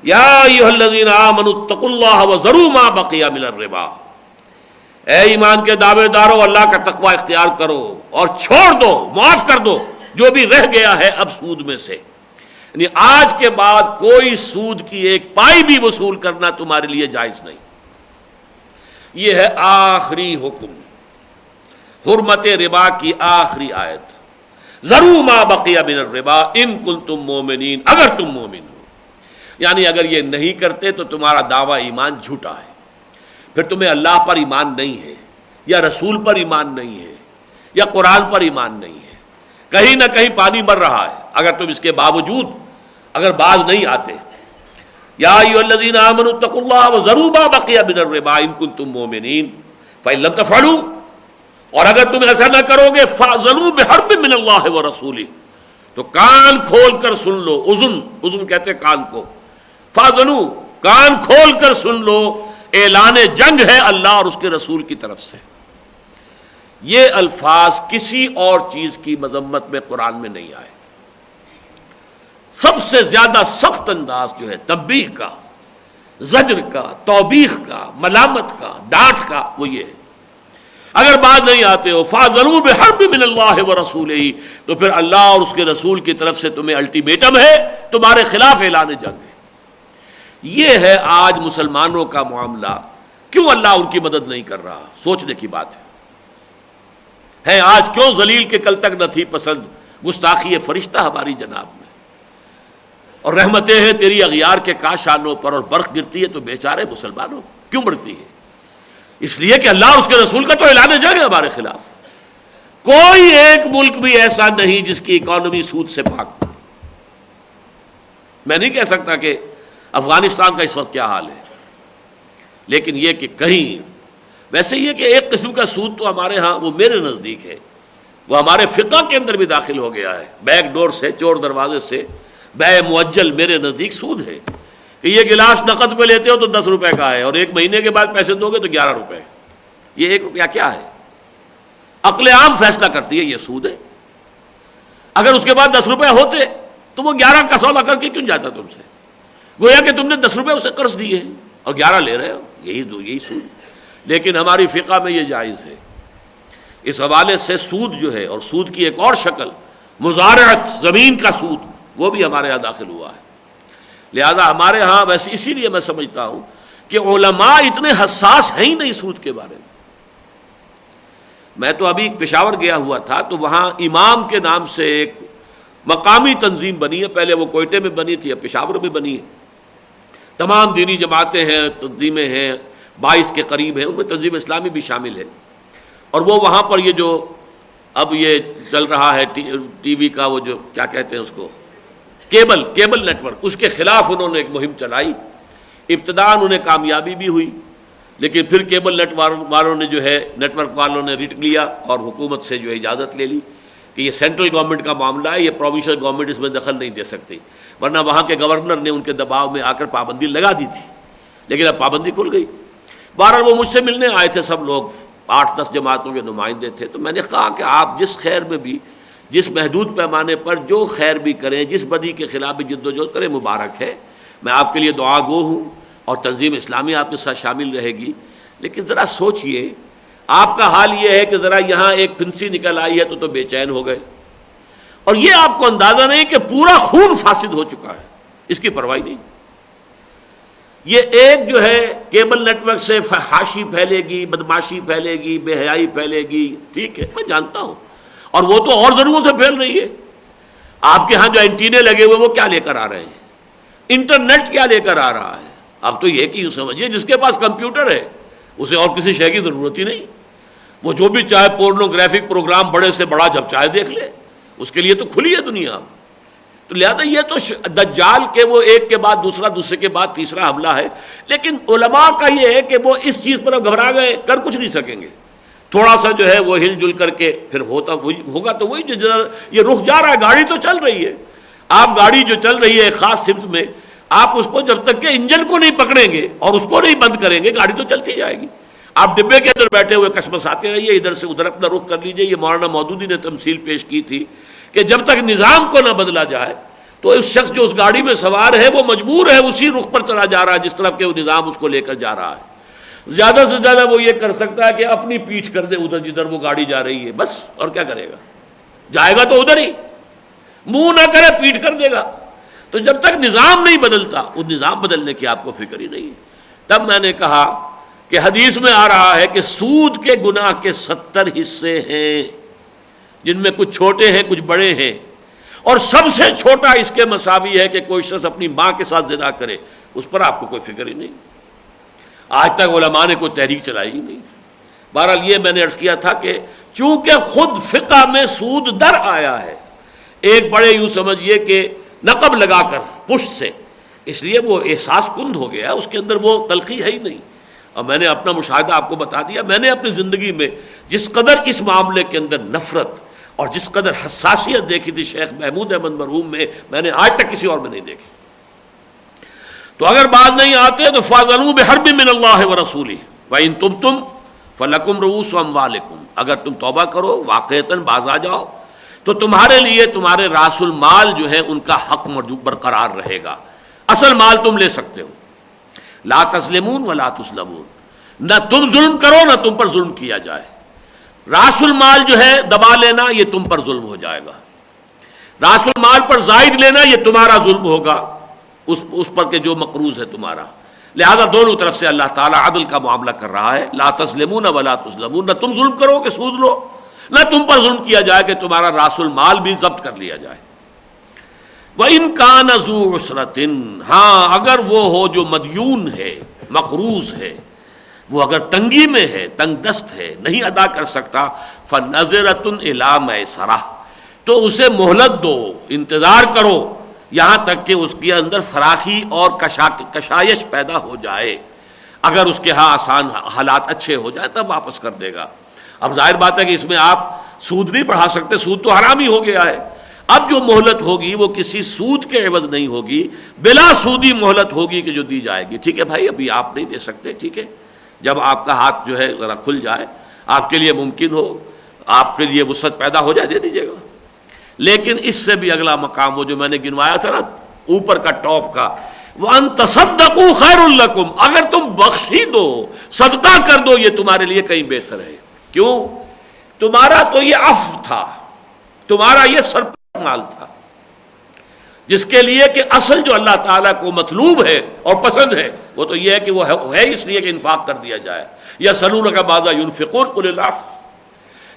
یا ایھا الذین آمنوا اتقوا اللہ وذروا ما بقی من الربا، اے ایمان کے دعوے دارو اللہ کا تقوی اختیار کرو اور چھوڑ دو، معاف کر دو جو بھی رہ گیا ہے اب سود میں سے، یعنی آج کے بعد کوئی سود کی ایک پائی بھی وصول کرنا تمہارے لیے جائز نہیں۔ یہ ہے آخری حکم، حرمت ربا کی آخری آیت، ذروا ما بقی من الربا ان کنتم مومنین، اگر تم مومن ہو، یعنی اگر یہ نہیں کرتے تو تمہارا دعویٰ ایمان جھوٹا ہے، پھر تمہیں اللہ پر ایمان نہیں ہے یا رسول پر ایمان نہیں ہے یا قرآن پر ایمان نہیں ہے، کہیں نہ کہیں پانی مر رہا ہے اگر تم اس کے باوجود اگر باز نہیں آتے۔ یا ایھا الذین آمنوا اتقوا اللہ وذروا ما بقی من الربا ان کنتم مومنین فإن لم تفعلوا، اور اگر تم ایسا نہ کرو گے فاذنوا بحرب من اللہ ورسولہ، تو کان کھول کر سن لو، اذن کہتے ہیں کان کو، فاذنوا کان کھول کر سن لو، اعلان جنگ ہے اللہ اور اس کے رسول کی طرف سے۔ یہ الفاظ کسی اور چیز کی مذمت میں قرآن میں نہیں آئے۔ سب سے زیادہ سخت انداز جو ہے تنبیہ کا، زجر کا، توبیخ کا، ملامت کا، ڈانٹ کا، وہ یہ ہے اگر بات نہیں آتے ہو فاذنوا بحرب من اللہ ورسولہ، تو پھر اللہ اور اس کے رسول کی طرف سے تمہیں الٹیمیٹم ہے، تمہارے خلاف اعلان جنگ ہے۔ یہ ہے آج مسلمانوں کا معاملہ، کیوں اللہ ان کی مدد نہیں کر رہا؟ سوچنے کی بات ہے آج کیوں ذلیل کے کل تک نہ تھی پسند گستاخی فرشتہ ہماری جناب میں، اور رحمتیں ہیں تیری اغیار کے کاشانوں پر، اور برق گرتی ہے تو بیچارے مسلمانوں کیوں بڑھتی ہے؟ اس لیے کہ اللہ اور اس کے رسول کا تو اعلان جنگ ہے ہمارے خلاف۔ کوئی ایک ملک بھی ایسا نہیں جس کی اکانومی سود سے پاک ہو۔ میں نہیں کہہ سکتا کہ افغانستان کا اس وقت کیا حال ہے، لیکن یہ کہ کہیں ویسے یہ کہ ایک قسم کا سود تو ہمارے ہاں وہ میرے نزدیک ہے، وہ ہمارے فقہ کے اندر بھی داخل ہو گیا ہے، بیک ڈور سے، چور دروازے سے بے معجل میرے نزدیک سود ہے کہ یہ گلاس نقد پہ لیتے ہو تو 10 روپے کا ہے، اور ایک مہینے کے بعد پیسے دو گے تو 11 روپے۔ یہ 1 روپیہ کیا ہے؟ عقل عام فیصلہ کرتی ہے یہ سود ہے۔ اگر اس کے بعد 10 روپے ہوتے تو وہ 11 کا سودا کر کے کیوں جاتا تم سے؟ گویا کہ تم نے 10 روپے اسے قرض دیے اور 11 لے رہے ہو، یہی سود۔ لیکن ہماری فقہ میں یہ جائز ہے۔ اس حوالے سے سود جو ہے، اور سود کی ایک اور شکل مزارعت، زمین کا سود، وہ بھی ہمارے یہاں داخل ہوا ہے۔ لہذا ہمارے ہاں ویسے اسی لیے میں سمجھتا ہوں کہ علماء اتنے حساس ہیں ہی نہیں سود کے بارے میں۔ میں تو ابھی پشاور گیا ہوا تھا تو وہاں امام کے نام سے ایک مقامی تنظیم بنی ہے، پہلے وہ کوئٹے میں بنی تھی، اب پشاور میں بنی ہے۔ تمام دینی جماعتیں ہیں، تنظیمیں ہیں، 22 کے قریب ہیں، ان میں تنظیم اسلامی بھی شامل ہے، اور وہ وہاں پر یہ جو اب یہ چل رہا ہے ٹی وی کا وہ جو کیا کہتے ہیں اس کو، کیبل نیٹ ورک، اس کے خلاف انہوں نے ایک مہم چلائی۔ ابتداءً انہیں کامیابی بھی ہوئی، لیکن پھر کیبل نیٹ والوں نے جو ہے، نیٹ ورک والوں نے رٹ لیا اور حکومت سے جو ہے اجازت لے لی کہ یہ سینٹرل گورنمنٹ کا معاملہ ہے، یہ پروونشل گورنمنٹ اس میں دخل نہیں دے سکتی، ورنہ وہاں کے گورنر نے ان کے دباؤ میں آ کر پابندی لگا دی تھی، لیکن اب پابندی کھل گئی۔ بہرحال وہ مجھ سے ملنے آئے تھے سب لوگ، 8-10 جماعتوں کے نمائندے تھے، تو میں نے کہا کہ آپ جس خیر میں بھی، جس محدود پیمانے پر جو خیر بھی کریں، جس بدی کے خلاف بھی جد و جہد کریں، مبارک ہے، میں آپ کے لیے دعا گو ہوں، اور تنظیم اسلامی آپ کے ساتھ شامل رہے گی، لیکن ذرا سوچئے آپ کا حال یہ ہے کہ ذرا یہاں ایک پھنسی نکل آئی ہے تو بے چین ہو گئے، اور یہ آپ کو اندازہ نہیں کہ پورا خون فاسد ہو چکا ہے، اس کی پرواہ نہیں۔ یہ ایک جو ہے کیبل نیٹ ورک سے فحاشی پھیلے گی، بدماشی پھیلے گی، بے حیائی پھیلے گی، ٹھیک ہے میں جانتا ہوں، اور وہ تو اور ضروروں سے پھیل رہی ہے۔ آپ کے ہاں جو اینٹینے لگے ہوئے وہ کیا لے کر آ رہے ہیں؟ انٹرنیٹ کیا لے کر آ رہا ہے؟ اب تو یہ کہ یوں سمجھیے جس کے پاس کمپیوٹر ہے اسے اور کسی شے کی ضرورت ہی نہیں، وہ جو بھی چاہے پورنوگرافک پروگرام بڑے سے بڑا جب چاہے دیکھ لے، اس کے لیے تو کھلی ہے دنیا۔ تو لہذا یہ تو دجال کے وہ ایک کے بعد دوسرا، دوسرے کے بعد تیسرا حملہ ہے، لیکن علماء کا یہ ہے کہ وہ اس چیز پر اب گھبرا گئے، کر کچھ نہیں سکیں گے، تھوڑا سا جو ہے وہ ہل جل کر کے پھر ہوگا تو وہی جو یہ رخ جا رہا ہے، گاڑی تو چل رہی ہے، آپ گاڑی جو چل رہی ہے ایک خاص سمت میں، آپ اس کو جب تک کہ انجن کو نہیں پکڑیں گے اور اس کو نہیں بند کریں گے، گاڑی تو چلتی جائے گی۔ آپ ڈبے کے اندر بیٹھے ہوئے کشمکش آتے رہیے، ادھر سے ادھر اپنا رخ کر لیجئے۔ یہ مولانا مودودی نے تمثیل پیش کی تھی کہ جب تک نظام کو نہ بدلا جائے تو اس شخص جو اس گاڑی میں سوار ہے وہ مجبور ہے اسی رخ پر چلا جا رہا ہے جس طرف کہ وہ نظام اس کو لے کر جا رہا ہے۔ زیادہ سے زیادہ وہ یہ کر سکتا ہے کہ اپنی پیٹھ کر دے ادھر جدھر وہ گاڑی جا رہی ہے، بس، اور کیا کرے گا؟ جائے گا تو ادھر ہی، منہ نہ کرے پیٹھ کر دے گا۔ تو جب تک نظام نہیں بدلتا، اس نظام بدلنے کی آپ کو فکر ہی نہیں ہے۔ تب میں نے کہا کہ حدیث میں آ رہا ہے کہ سود کے گناہ کے 70 حصے ہیں، جن میں کچھ چھوٹے ہیں کچھ بڑے ہیں، اور سب سے چھوٹا اس کے مساوی ہے کہ کوئی شخص اپنی ماں کے ساتھ زنا کرے، اس پر آپ کو کوئی فکر ہی نہیں۔ آج تک علماء نے کوئی تحریک چلائی ہی نہیں۔ بہرحال یہ میں نے عرض کیا تھا کہ چونکہ خود فقہ میں سود در آیا ہے، ایک بڑے یوں سمجھیے کہ نقب لگا کر پشت سے، اس لیے وہ احساس کند ہو گیا، اس کے اندر وہ تلخی ہے ہی نہیں۔ اور میں نے اپنا مشاہدہ آپ کو بتا دیا، میں نے اپنی زندگی میں جس قدر اس معاملے کے اندر نفرت اور جس قدر حساسیت دیکھی تھی شیخ محمود احمد مرحوم میں نے آج تک کسی اور میں نہیں دیکھی۔ تو اگر بات نہیں آتے تو فَاذَنُوا بِحَرْبٍ مِّنَ اللَّهِ وَرَسُولِهِ وَإِن تُبْتُمْ فَلَكُمْ رُءُوسُ أَمْوَالِكُمْ، اگر تم توبہ کرو، واقعتاً باز آ جاؤ، تو تمہارے لیے تمہارے راس المال جو ہے ان کا حق برقرار رہے گا، اصل مال تم لے سکتے ہو۔ لا تظلمون ولا تظلمون، نہ تم ظلم کرو نہ تم پر ظلم کیا جائے۔ راس المال جو ہے دبا لینا یہ تم پر ظلم ہو جائے گا، راس المال پر زائد لینا یہ تمہارا ظلم ہوگا اس پر کہ جو مقروض ہے تمہارا۔ لہذا دونوں طرف سے اللہ تعالیٰ عدل کا معاملہ کر رہا ہے۔ لا تظلمون ولا تظلمون، نہ تم ظلم کرو کہ سود لو، نہ تم پر ظلم کیا جائے کہ تمہارا راس المال بھی ضبط کر لیا جائے۔ وَإِن كَانَ ذُو عُسْرَةٍ، ہاں اگر وہ ہو جو مدیون ہے، مقروض ہے، وہ اگر تنگی میں ہے، تنگ دست ہے، نہیں ادا کر سکتا، فَنَظِرَةٌ إِلَىٰ مَيْسَرَةٍ، تو اسے مہلت دو، انتظار کرو یہاں تک کہ اس کے اندر فراخی اور کشائش پیدا ہو جائے۔ اگر اس کے ہاں آسان حالات اچھے ہو جائے تب واپس کر دے گا۔ اب ظاہر بات ہے کہ اس میں آپ سود نہیں بڑھا سکتے، سود تو حرام ہی ہو گیا ہے۔ اب جو مہلت ہوگی وہ کسی سود کے عوض نہیں ہوگی، بلا سودی مہلت ہوگی کہ جو دی جائے گی۔ ٹھیک ہے بھائی، ابھی آپ نہیں دے سکتے، ٹھیک ہے، جب آپ کا ہاتھ جو ہے ذرا کھل جائے، آپ کے لیے ممکن ہو، آپ کے لیے وسعت پیدا ہو جائے، دے دیجیے گا۔ لیکن اس سے بھی اگلا مقام وہ جو میں نے گنوایا تھا نا اوپر کا ٹاپ کا، وَأَن تَصَدَّقُوا خَيْرٌ لَكُمْ، اگر تم بخش ہی دو، صدقہ کر دو، یہ تمہارے لیے کہیں بہتر ہے۔ کیوں؟ تمہارا تو یہ عفو تھا، تمہارا یہ سرپلس مال تھا، جس کے لیے کہ اصل جو اللہ تعالیٰ کو مطلوب ہے اور پسند ہے وہ تو یہ ہے کہ وہ ہے اس لیے کہ انفاق کر دیا جائے۔ یسألونک ماذا ينفقون قل العفو۔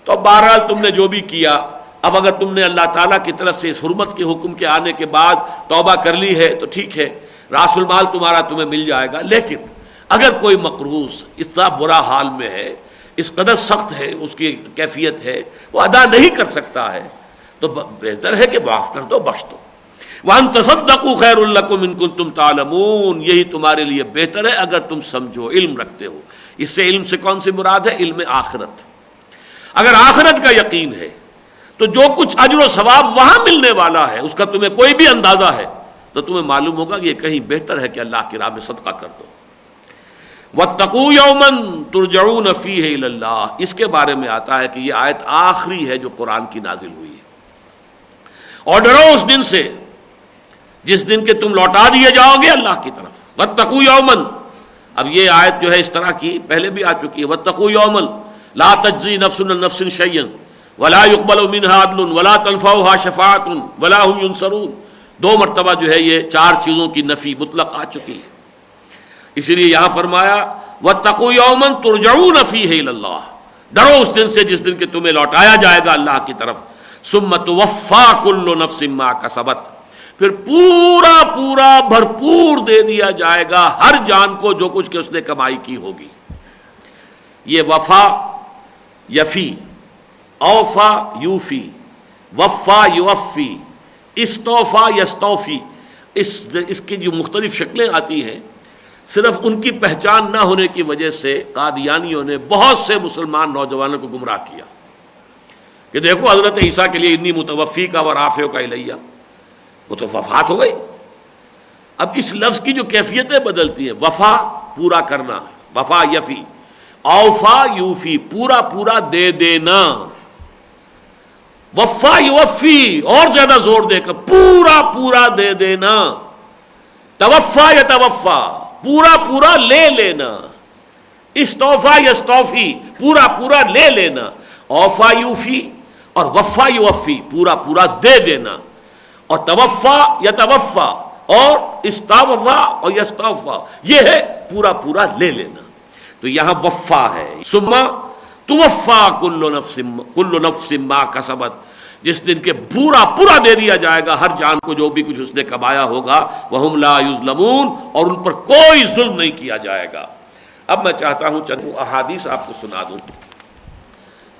تو بہرحال تم نے جو بھی کیا، اب اگر تم نے اللہ تعالیٰ کی طرف سے اس حرمت کے حکم کے آنے کے بعد توبہ کر لی ہے تو ٹھیک ہے، راس المال تمہارا تمہیں مل جائے گا۔ لیکن اگر کوئی مقروض اتنا برا حال میں ہے، اس قدر سخت ہے اس کی کیفیت ہے، وہ ادا نہیں کر سکتا ہے، تو بہتر ہے کہ معاف کر دو، بخش دو۔ وَأَن تَصَدَّقُوا خَيْرٌ لَكُمْ إِن كُنتُمْ تَعْلَمُونَ، یہی تمہارے لیے بہتر ہے اگر تم سمجھو، علم رکھتے ہو۔ اس سے علم سے کون سی مراد ہے؟ علم آخرت۔ اگر آخرت کا یقین ہے تو جو کچھ اجر و ثواب وہاں ملنے والا ہے اس کا تمہیں کوئی بھی اندازہ ہے تو تمہیں معلوم ہوگا کہ یہ کہیں بہتر ہے کہ اللہ کی راہ میں صدقہ کر دو۔ وَاتَّقُوا يَوْمًا تُرْجَعُونَ فِيهِ إِلَى اللَّهِ، اس کے بارے میں آتا ہے کہ یہ آیت آخری ہے جو قرآن کی نازل ہوئی ہے۔ اور ڈرو اس دن سے جس دن کے تم لوٹا دیے جاؤ گے اللہ کی طرف۔ وَاتَّقُوا يَوْمًا، اب یہ آیت جو ہے اس طرح کی پہلے بھی آ چکی ہے۔ وَاتَّقُوا يَوْمًا لَا تَجْزِي نَفْسٌ عَن نَفْسٍ شَيْئًا وَلَا يُقْبَلُ مِنْهَا عَدْلٌ وَلَا تَنْفَعُهَا شَفَاعَةٌ وَلَا هُمْ يُنصَرُونَ، دو مرتبہ جو ہے یہ چار چیزوں کی نفی مطلق آ چکی ہے، اسی لیے یہاں فرمایا وَاتَّقُوا يَوْمًا تُرْجَعُونَ فِيهِ إِلَى اللَّهِ، ڈرو اس دن سے جس دن کہ تمہیں لوٹایا جائے گا اللہ کی طرف۔ ثُمَّ تُوَفَّىٰ كُلُّ نَفْسٍ مَا كَسَبَتْ، پھر پورا پورا بھرپور دے دیا جائے گا ہر جان کو جو کچھ کہ اس نے کمائی کی ہوگی۔ یہ وفا یفی، اوفا یوفی، وفا یوفی، استوفا یستوفی، اس کی جو مختلف شکلیں آتی ہیں، صرف ان کی پہچان نہ ہونے کی وجہ سے قادیانیوں نے بہت سے مسلمان نوجوانوں کو گمراہ کیا کہ دیکھو حضرت عیسیٰ کے لیے انی متوفی کا ورافع کا الیہ، وہ تو وفات ہو گئی۔ اب اس لفظ کی جو کیفیتیں بدلتی ہیں، وفا پورا کرنا، وفا یفی، اوفا یوفی پورا پورا دے دینا، وفا یوفی اور زیادہ زور دے کر پورا پورا دے دینا، توفا یا توفا پورا پورا لے لینا، استوفا یستوفی پورا پورا لے لینا، اوفا یوفی اور وفا یوفی پورا پورا دے دینا، اور توفا یتوفا اور استوفا اور یستوفا یہ ہے پورا پورا لے لینا. تو یہاں وفا ہے. ثم توفا کل نفس ما کسبت، جس دن کے پورا پورا دے دیا جائے گا ہر جان کو جو بھی کچھ اس نے کمایا ہوگا. وہم لا یظلمون، اور ان پر کوئی ظلم نہیں کیا جائے گا. اب میں چاہتا ہوں چند احادیث آپ کو سنا دوں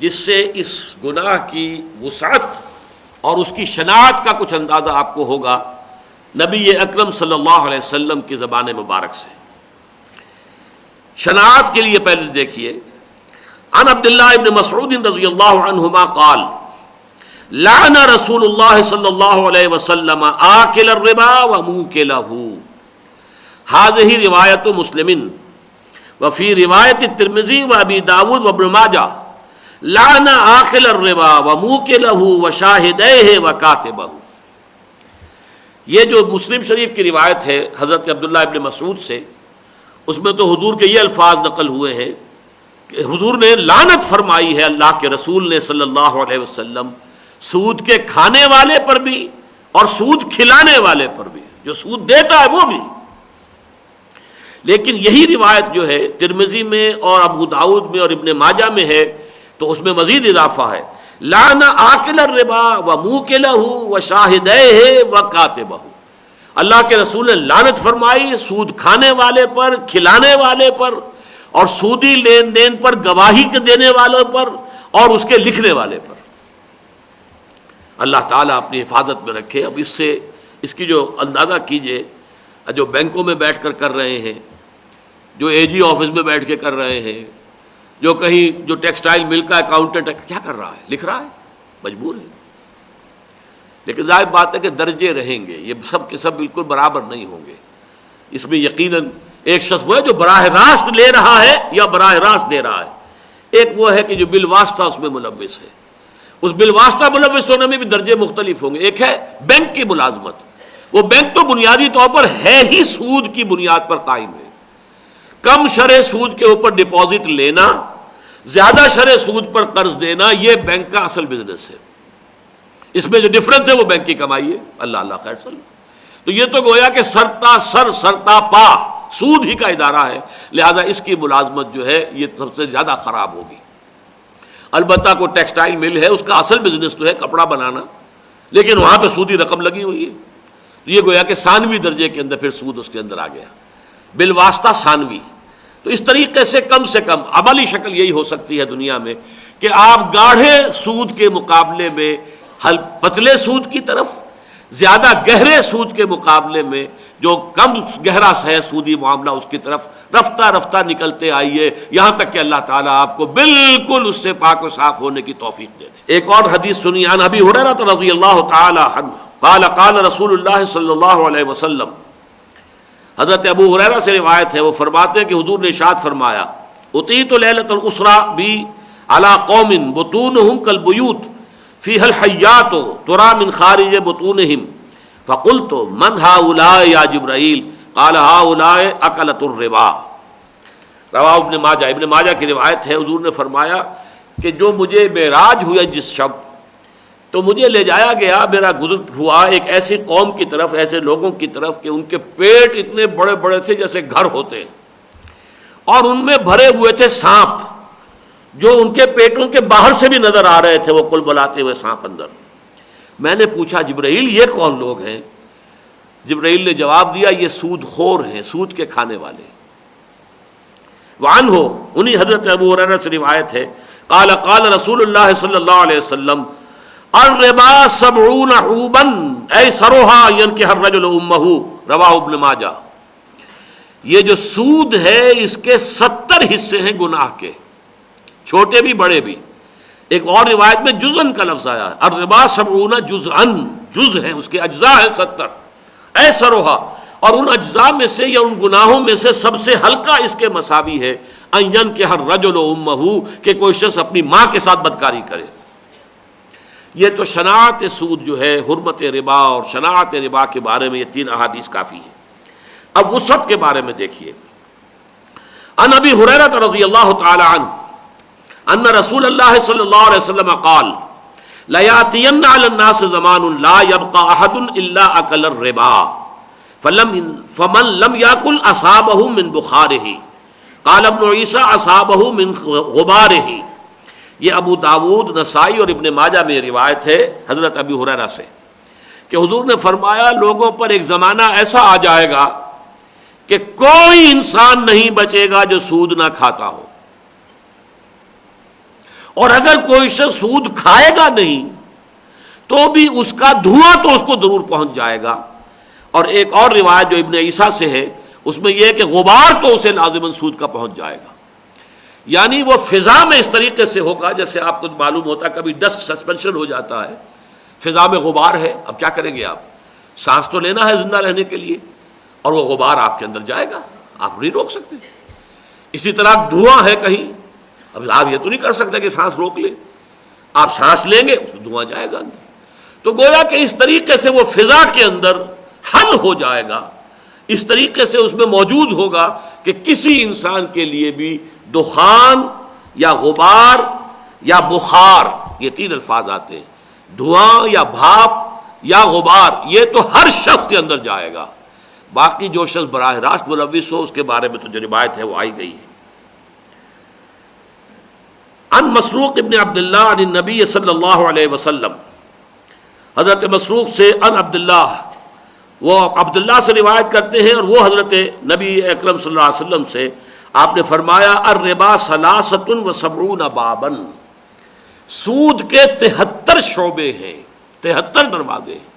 جس سے اس گناہ کی وسعت اور اس کی شناعت کا کچھ اندازہ آپ کو ہوگا نبی اکرم صلی اللہ علیہ وسلم کی زبان مبارک سے. شناعت کے لیے پہلے دیکھیے، عن عبداللہ ابن مسعود رضی اللہ عنہما قال لعن رسول اللہ صلی اللہ علیہ وسلم آکل الربا وموکلہ. هذه روایت مسلم وفی روایت الترمذی وابی داود وابن ماجہ لعن آکل الربا وموکلہ وشاہدیہ وکاتبہ. یہ جو مسلم شریف کی روایت ہے حضرت عبداللہ ابن مسعود سے، اس میں تو حضور کے یہ الفاظ نقل ہوئے ہیں کہ حضور نے لعنت فرمائی ہے اللہ کے رسول نے صلی اللہ علیہ وسلم سود کے کھانے والے پر بھی اور سود کھلانے والے پر بھی، جو سود دیتا ہے وہ بھی. لیکن یہی روایت جو ہے ترمذی میں اور ابو داؤد میں اور ابن ماجہ میں ہے تو اس میں مزید اضافہ ہے، لعن آکل الربا وموکلہ وشاہدیہ وکاتبہ. اللہ کے رسول نے لعنت فرمائی سود کھانے والے پر، کھلانے والے پر، اور سودی لین دین پر گواہی کے دینے والوں پر اور اس کے لکھنے والے پر. اللہ تعالیٰ اپنی حفاظت میں رکھے. اب اس سے اس کی جو اندازہ کیجئے، جو بینکوں میں بیٹھ کر کر رہے ہیں، جو اے جی آفس میں بیٹھ کے کر رہے ہیں، جو کہیں جو ٹیکسٹائل مل کا اکاؤنٹنٹ ہے، کیا کر رہا ہے؟ لکھ رہا ہے، مجبور ہے. لیکن ظاہر بات ہے کہ درجے رہیں گے، یہ سب کے سب بالکل برابر نہیں ہوں گے. اس میں یقیناً ایک شخص وہ ہے جو براہ راست لے رہا ہے یا براہ راست دے رہا ہے، ایک وہ ہے کہ جو بالواسطہ اس میں ملوث ہے. اس بالواسطہ ملوث ہونے میں بھی درجے مختلف ہوں گے. ایک ہے بینک کی ملازمت، وہ بینک تو بنیادی طور پر ہے ہی سود کی بنیاد پر قائم ہے. کم شرح سود کے اوپر ڈپازٹ لینا، زیادہ شرح سود پر قرض دینا، یہ بینک کا اصل بزنس ہے. اس میں جو ڈفرنس ہے وہ بینک کی کمائی ہے. اللہ اللہ خیر صلی. تو یہ تو گویا کہ سرتا سر سرتا پا سود ہی کا ادارہ ہے، لہذا اس کی ملازمت جو ہے یہ سب سے زیادہ خراب ہوگی. البتہ کوئی ٹیکسٹائل مل ہے، اس کا اصل بزنس تو ہے کپڑا بنانا، لیکن وہاں پہ سودی رقم لگی ہوئی ہے. یہ گویا کہ ثانوی درجے کے اندر پھر سود اس کے اندر آ گیا، بالواسطہ ثانوی. تو اس طریقے سے کم عملی شکل یہی ہو سکتی ہے دنیا میں کہ آپ گاڑھے سود کے مقابلے میں پتلے سود کی طرف، زیادہ گہرے سود کے مقابلے میں جو کم گہرا ہے سودی معاملہ اس کی طرف رفتہ رفتہ نکلتے آئیے، یہاں تک کہ اللہ تعالیٰ آپ کو بالکل اس سے پاک و صاف ہونے کی توفیق دے دے. ایک اور حدیث سنی عن ابی ہریرہ رضی اللہ تعالی عنہ قال قال رسول اللہ صلی اللہ علیہ وسلم. حضرت ابو ہریرہ سے روایت ہے، وہ فرماتے ہیں کہ حضور نے ارشاد فرمایا اتیت لیلۃ الاسرا بی علی قوم بطونہم کالبیوت فیہا الحیات ترا من خارج بطونہم فقلت من ہؤلاء یا جبرائیل قال ہؤلاء اکلۃ الربا. رواہ ابن ماجہ. ابن ماجہ کی روایت ہے، حضور نے فرمایا کہ جو مجھے معراج ہوا جس شب، تو مجھے لے جایا گیا، میرا گزر ہوا ایک ایسی قوم کی طرف، ایسے لوگوں کی طرف کہ ان کے پیٹ اتنے بڑے بڑے تھے جیسے گھر ہوتے ہیں، اور ان میں بھرے ہوئے تھے سانپ جو ان کے پیٹوں کے باہر سے بھی نظر آ رہے تھے، وہ کل بلاتے ہوئے سانپ اندر. میں نے پوچھا جبرائیل یہ کون لوگ ہیں؟ جبرائیل نے جواب دیا یہ سود خور ہیں، سود کے کھانے والے. وعنہ انہی حضرت ابو ہریرہ سے روایت ہے قال قال رسول اللہ صلی اللہ علیہ وسلم الربا 70 حوبا ایسرها ينكح الرجل امه. رواہ ابن ماجہ. یہ جو سود ہے اس کے 70 حصے ہیں گناہ کے، چھوٹے بھی بڑے بھی. ایک اور روایت میں جزءن کا لفظ آیا ہے، الربا 70 جزءن، جز ہیں اس کے اجزاء ہیں 70. ایسرها، اور ان اجزاء میں سے یا ان گناہوں میں سے سب سے ہلکا اس کے مساوی ہے ان ينكح الرجل امه، کہ کوئی شخص اپنی ماں کے ساتھ بدکاری کرے. یہ تو شناعت سود جو ہے، حرمت ربا اور شناعت ربا کے بارے میں یہ 3 احادیث کافی ہیں. اب وسعت کے بارے میں دیکھیے. عن ابی ہریرہ رضی اللہ تعالی عنہ ان رسول اللہ صلی اللہ علیہ وسلم قال لَيَأْتِيَنَّ عَلَى النَّاسِ زَمَانٌ لَا يَبْقَى أَحَدٌ إِلَّا أَكَلَ الرِّبَا فَمَنْ لَمْ يَأْكُلْ أَصَابَهُ مِنْ بُخَارِهِ قال ابن عیسیٰ أَصَابَهُ مِنْ غُبَارِهِ۔ یہ ابو داود، نسائی اور ابن ماجہ میں روایت ہے حضرت ابی ہریرہ سے کہ حضور نے فرمایا لوگوں پر ایک زمانہ ایسا آ جائے گا کہ کوئی انسان نہیں بچے گا جو سود نہ کھاتا ہو، اور اگر کوئی شخص سود کھائے گا نہیں تو بھی اس کا دھواں تو اس کو ضرور پہنچ جائے گا۔ اور ایک اور روایت جو ابن عیسیٰ سے ہے اس میں یہ ہے کہ غبار تو اسے لازماً سود کا پہنچ جائے گا، یعنی وہ فضا میں اس طریقے سے ہوگا جیسے آپ کو معلوم ہوتا ہے کبھی ڈسٹ سسپینشن ہو جاتا ہے، فضا میں غبار ہے، اب کیا کریں گے آپ؟ سانس تو لینا ہے زندہ رہنے کے لیے، اور وہ غبار آپ کے اندر جائے گا، آپ نہیں روک سکتے۔ اسی طرح دھواں ہے کہیں، اب آپ یہ تو نہیں کر سکتے کہ سانس روک لیں، آپ سانس لیں گے اس میں دھواں جائے گا اندر، تو گویا کہ اس طریقے سے وہ فضا کے اندر حل ہو جائے گا، اس طریقے سے اس میں موجود ہوگا کہ کسی انسان کے لیے بھی دخان یا غبار یا بخار، یہ تین الفاظ آتے ہیں، دھواں یا بھاپ یا غبار، یہ تو ہر شخص کے اندر جائے گا۔ باقی جو شخص براہ راست ملوث ہو اس کے بارے میں تو جو روایت ہے وہ آئی گئی ہے۔ عن مسروق ابن عبداللہ عن النبی صلی اللہ علیہ وسلم، حضرت مسروق سے عن عبداللہ، وہ عبداللہ سے روایت کرتے ہیں اور وہ حضرت نبی اکرم صلی اللہ علیہ وسلم سے آپ نے فرمایا الربا ثلاثۃ وسبعون بابا، سود کے 73 شعبے ہیں، 73 دروازے ہیں۔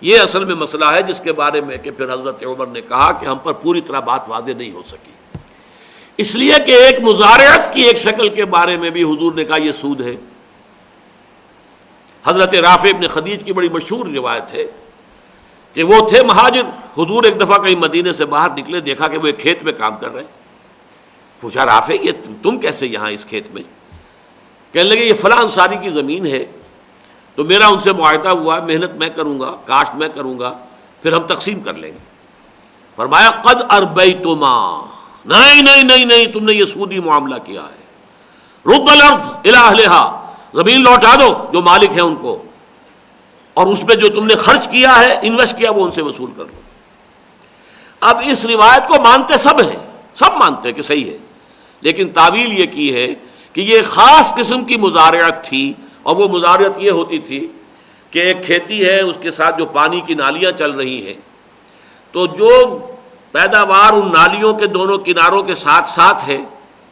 یہ اصل میں مسئلہ ہے جس کے بارے میں کہ پھر حضرت عمر نے کہا کہ ہم پر پوری طرح بات واضح نہیں ہو سکی، اس لیے کہ ایک مزارعت کی ایک شکل کے بارے میں بھی حضور نے کہا یہ سود ہے۔ حضرت رافع ابن خدیج کی بڑی مشہور روایت ہے کہ وہ تھے مہاجر، حضور ایک دفعہ کہیں مدینے سے باہر نکلے، دیکھا کہ وہ ایک کھیت میں کام کر رہے ہیں، پوچھا رافع یہ تم کیسے یہاں اس کھیت میں؟ کہنے لگے یہ فلاں انصاری کی زمین ہے، تو میرا ان سے معاہدہ ہوا، محنت میں کروں گا، کاشت میں کروں گا، پھر ہم تقسیم کر لیں گے۔ فرمایا قد اربیتما، نہیں نہیں نہیں نہیں، تم نے یہ سودی معاملہ کیا ہے، رد الارض الی اہلہا، زمین لوٹا دو جو مالک ہیں ان کو، اور اس پہ جو تم نے خرچ کیا ہے، انویسٹ کیا، وہ ان سے وصول کر لو۔ اب اس روایت کو مانتے سب ہیں، سب مانتے ہیں کہ صحیح ہے، لیکن تعویل یہ کی ہے کہ یہ خاص قسم کی مزارعت تھی، اور وہ مزارعت یہ ہوتی تھی کہ ایک کھیتی ہے، اس کے ساتھ جو پانی کی نالیاں چل رہی ہیں، تو جو پیداوار ان نالیوں کے دونوں کناروں کے ساتھ ساتھ ہے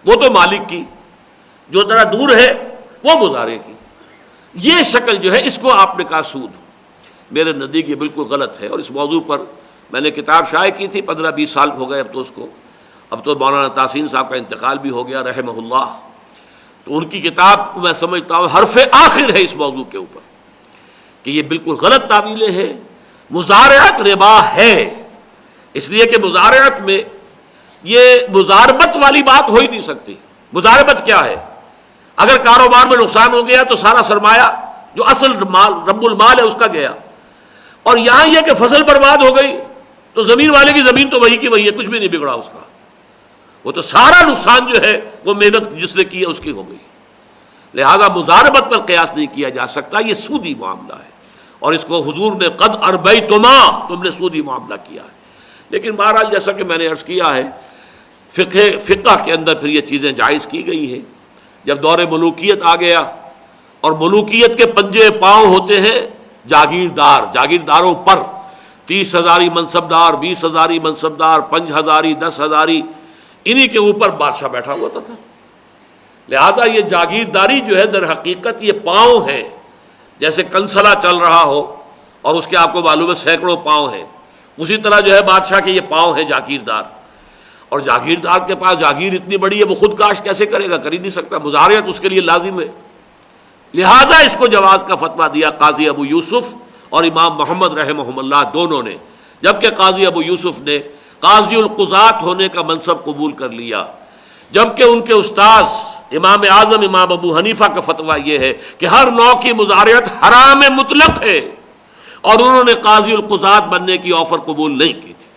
وہ تو مالک کی، جو ذرا دور ہے وہ مزارع کی۔ یہ شکل جو ہے اس کو آپ نے کہا سود۔ میرے نزدیک یہ بالکل غلط ہے، اور اس موضوع پر میں نے کتاب شائع کی تھی، 15-20 سال ہو گئے اب تو اس کو، اب تو مولانا تحسین صاحب کا انتقال بھی ہو گیا رحمہ اللہ، تو ان کی کتاب کو میں سمجھتا ہوں حرف آخر ہے اس موضوع کے اوپر کہ یہ بالکل غلط تعویلیں ہیں۔ مزارعت ربا ہے، اس لیے کہ مزارعت میں یہ مزاربت والی بات ہو ہی نہیں سکتی۔ مزاربت کیا ہے؟ اگر کاروبار میں نقصان ہو گیا تو سارا سرمایہ جو اصل مال رب المال ہے اس کا گیا، اور یہاں یہ کہ فصل برباد ہو گئی تو زمین والے کی زمین تو وہی کی وہی ہے، کچھ بھی نہیں بگڑا اس کا، وہ تو سارا نقصان جو ہے وہ محنت جس نے کی ہے اس کی ہو گئی۔ لہذا مزاربت پر قیاس نہیں کیا جا سکتا، یہ سودی معاملہ ہے، اور اس کو حضور نے قد اربیتما، تم نے سودی معاملہ کیا ہے۔ لیکن بہرحال جیسا کہ میں نے عرض کیا ہے، فقہ کے اندر پھر یہ چیزیں جائز کی گئی ہیں۔ جب دور ملوکیت آ گیا، اور ملوکیت کے پنجے پاؤں ہوتے ہیں جاگیردار، جاگیرداروں پر 30,000 منصبدار، 20,000 منصبدار، 5,000، 10,000، انہی کے اوپر بادشاہ بیٹھا ہوتا تھا۔ لہذا یہ جاگیرداری جو ہے در حقیقت یہ پاؤں ہے، جیسے کنسلا چل رہا ہو اور اس کے آپ کو معلوم ہے سینکڑوں پاؤں ہیں، اسی طرح جو ہے بادشاہ کے یہ پاؤں ہیں جاگیردار، اور جاگیردار کے پاس جاگیر اتنی بڑی ہے وہ خود کاشت کیسے کرے گا؟ کر ہی نہیں سکتا، مزارعت اس کے لیے لازم ہے۔ لہذا اس کو جواز کا فتویٰ دیا قاضی ابو یوسف اور امام محمد رحمہم اللہ دونوں نے، جبکہ قاضی ابو یوسف نے قاضی القضات ہونے کا منصب قبول کر لیا، جبکہ ان کے استاذ امام اعظم امام ابو حنیفہ کا فتویٰ یہ ہے کہ ہر نوع کی مزارعت حرام مطلق ہے، اور انہوں نے قاضی القضات بننے کی آفر قبول نہیں کی تھی۔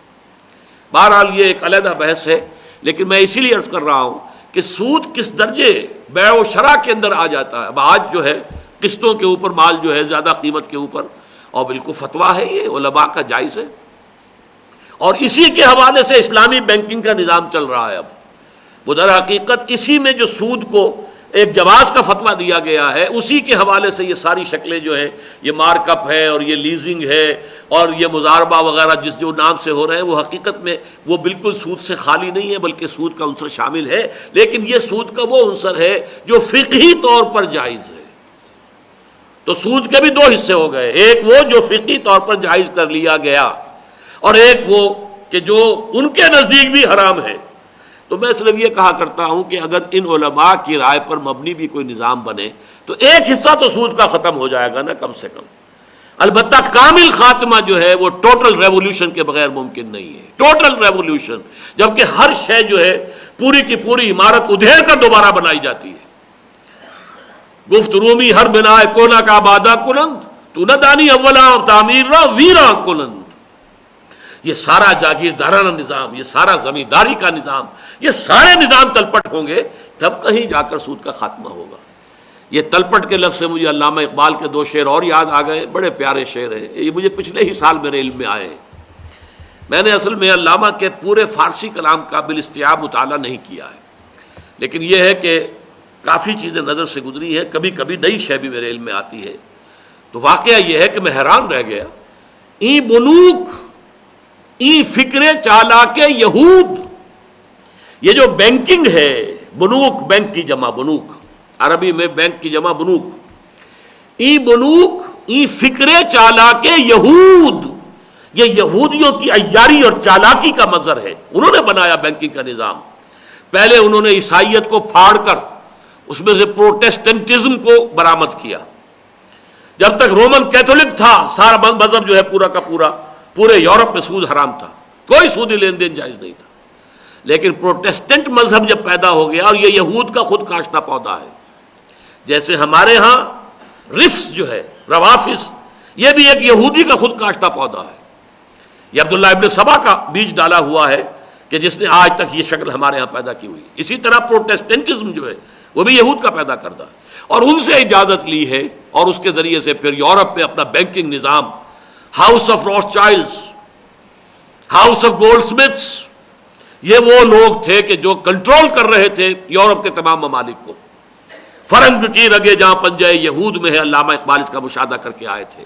بہرحال یہ ایک علیحدہ بحث ہے لیکن میں اسی لیے عرض کر رہا ہوں کہ سود کس درجے بیع و شرع کے اندر آ جاتا ہے. اب آج جو ہے قسطوں کے اوپر مال جو ہے زیادہ قیمت کے اوپر، اور بالکل فتویٰ ہے یہ علماء کا جائز ہے، اور اسی کے حوالے سے اسلامی بینکنگ کا نظام چل رہا ہے. اب وہ در حقیقت اسی میں جو سود کو ایک جواز کا فتویٰ دیا گیا ہے، اسی کے حوالے سے یہ ساری شکلیں جو ہے، یہ مارک اپ ہے اور یہ لیزنگ ہے اور یہ مضاربہ وغیرہ جس جو نام سے ہو رہے ہیں، وہ حقیقت میں وہ بالکل سود سے خالی نہیں ہے، بلکہ سود کا عنصر شامل ہے. لیکن یہ سود کا وہ عنصر ہے جو فقہی طور پر جائز ہے. تو سود کے بھی دو حصے ہو گئے، ایک وہ جو فقہی طور پر جائز کر لیا گیا، اور ایک وہ کہ جو ان کے نزدیک بھی حرام ہے. تو میں صرف یہ کہا کرتا ہوں کہ اگر ان علماء کی رائے پر مبنی بھی کوئی نظام بنے تو ایک حصہ تو سود کا ختم ہو جائے گا نا کم سے کم. البتہ کامل خاتمہ جو ہے وہ ٹوٹل ریولوشن کے بغیر ممکن نہیں ہے. ٹوٹل ریولوشن، جبکہ ہر شے جو ہے پوری کی پوری عمارت ادھیڑ کر دوبارہ بنائی جاتی ہے. گفت رومی ہر بنا کونا کا آبادہ کنند تو نہ دانی اولا تعمیر را ویرا کنند. یہ سارا جاگیردارانہ نظام، یہ سارا زمینداری کا نظام، یہ سارے نظام تلپٹ ہوں گے تب کہیں جا کر سود کا خاتمہ ہوگا. یہ تلپٹ کے لفظ سے مجھے علامہ اقبال کے دو شعر اور یاد آ گئے، بڑے پیارے شعر ہیں. یہ مجھے پچھلے ہی سال میرے علم میں آئے ہیں. میں نے اصل میں علامہ کے پورے فارسی کلام کا بالاستیعاب مطالعہ نہیں کیا ہے، لیکن یہ ہے کہ کافی چیزیں نظر سے گزری ہیں، کبھی کبھی نئی شے بھی میرے علم میں آتی ہے. تو واقعہ یہ ہے کہ میں حیران رہ گیا. این بنوک این فکر چالاک یہود، یہ جو بینکنگ ہے، بنوک بینک کی جمع، بنوک عربی میں بینک کی جمع بنوک. این بنوک این فکر چالاک یہود، یہ یہودیوں کی عیاری اور چالاکی کا مظہر ہے. انہوں نے بنایا بینکنگ کا نظام. پہلے انہوں نے عیسائیت کو پھاڑ کر اس میں سے پروٹیسٹنٹزم کو برآمد کیا. جب تک رومن کیتھولک تھا سارا مذہب جو ہے پورا کا پورا، پورے یورپ میں سود حرام تھا، کوئی سودی لین دین جائز نہیں تھا. لیکن پروٹیسٹنٹ مذہب جب پیدا ہو گیا، اور یہ یہود کا خود کاشتہ پودا ہے، جیسے ہمارے ہاں رفس جو ہے، روافظ، یہ بھی ایک یہودی کا خود کاشتہ پودا ہے. یہ عبداللہ ابن سبا کا بیج ڈالا ہوا ہے کہ جس نے آج تک یہ شکل ہمارے ہاں پیدا کی ہوئی. اسی طرح پروٹیسٹنٹزم جو ہے وہ بھی یہود کا پیدا کردہ ہے، اور ان سے اجازت لی ہے، اور اس کے ذریعے سے پھر یورپ میں اپنا بینکنگ نظام، house of Rothschilds, house of Goldsmiths, یہ وہ لوگ تھے کہ جو کنٹرول کر رہے تھے یورپ کے تمام ممالک کو. فرنگ کی رگے جہاں پنجے یہود میں ہے، علامہ اقبال اس کا مشاہدہ کر کے آئے تھے.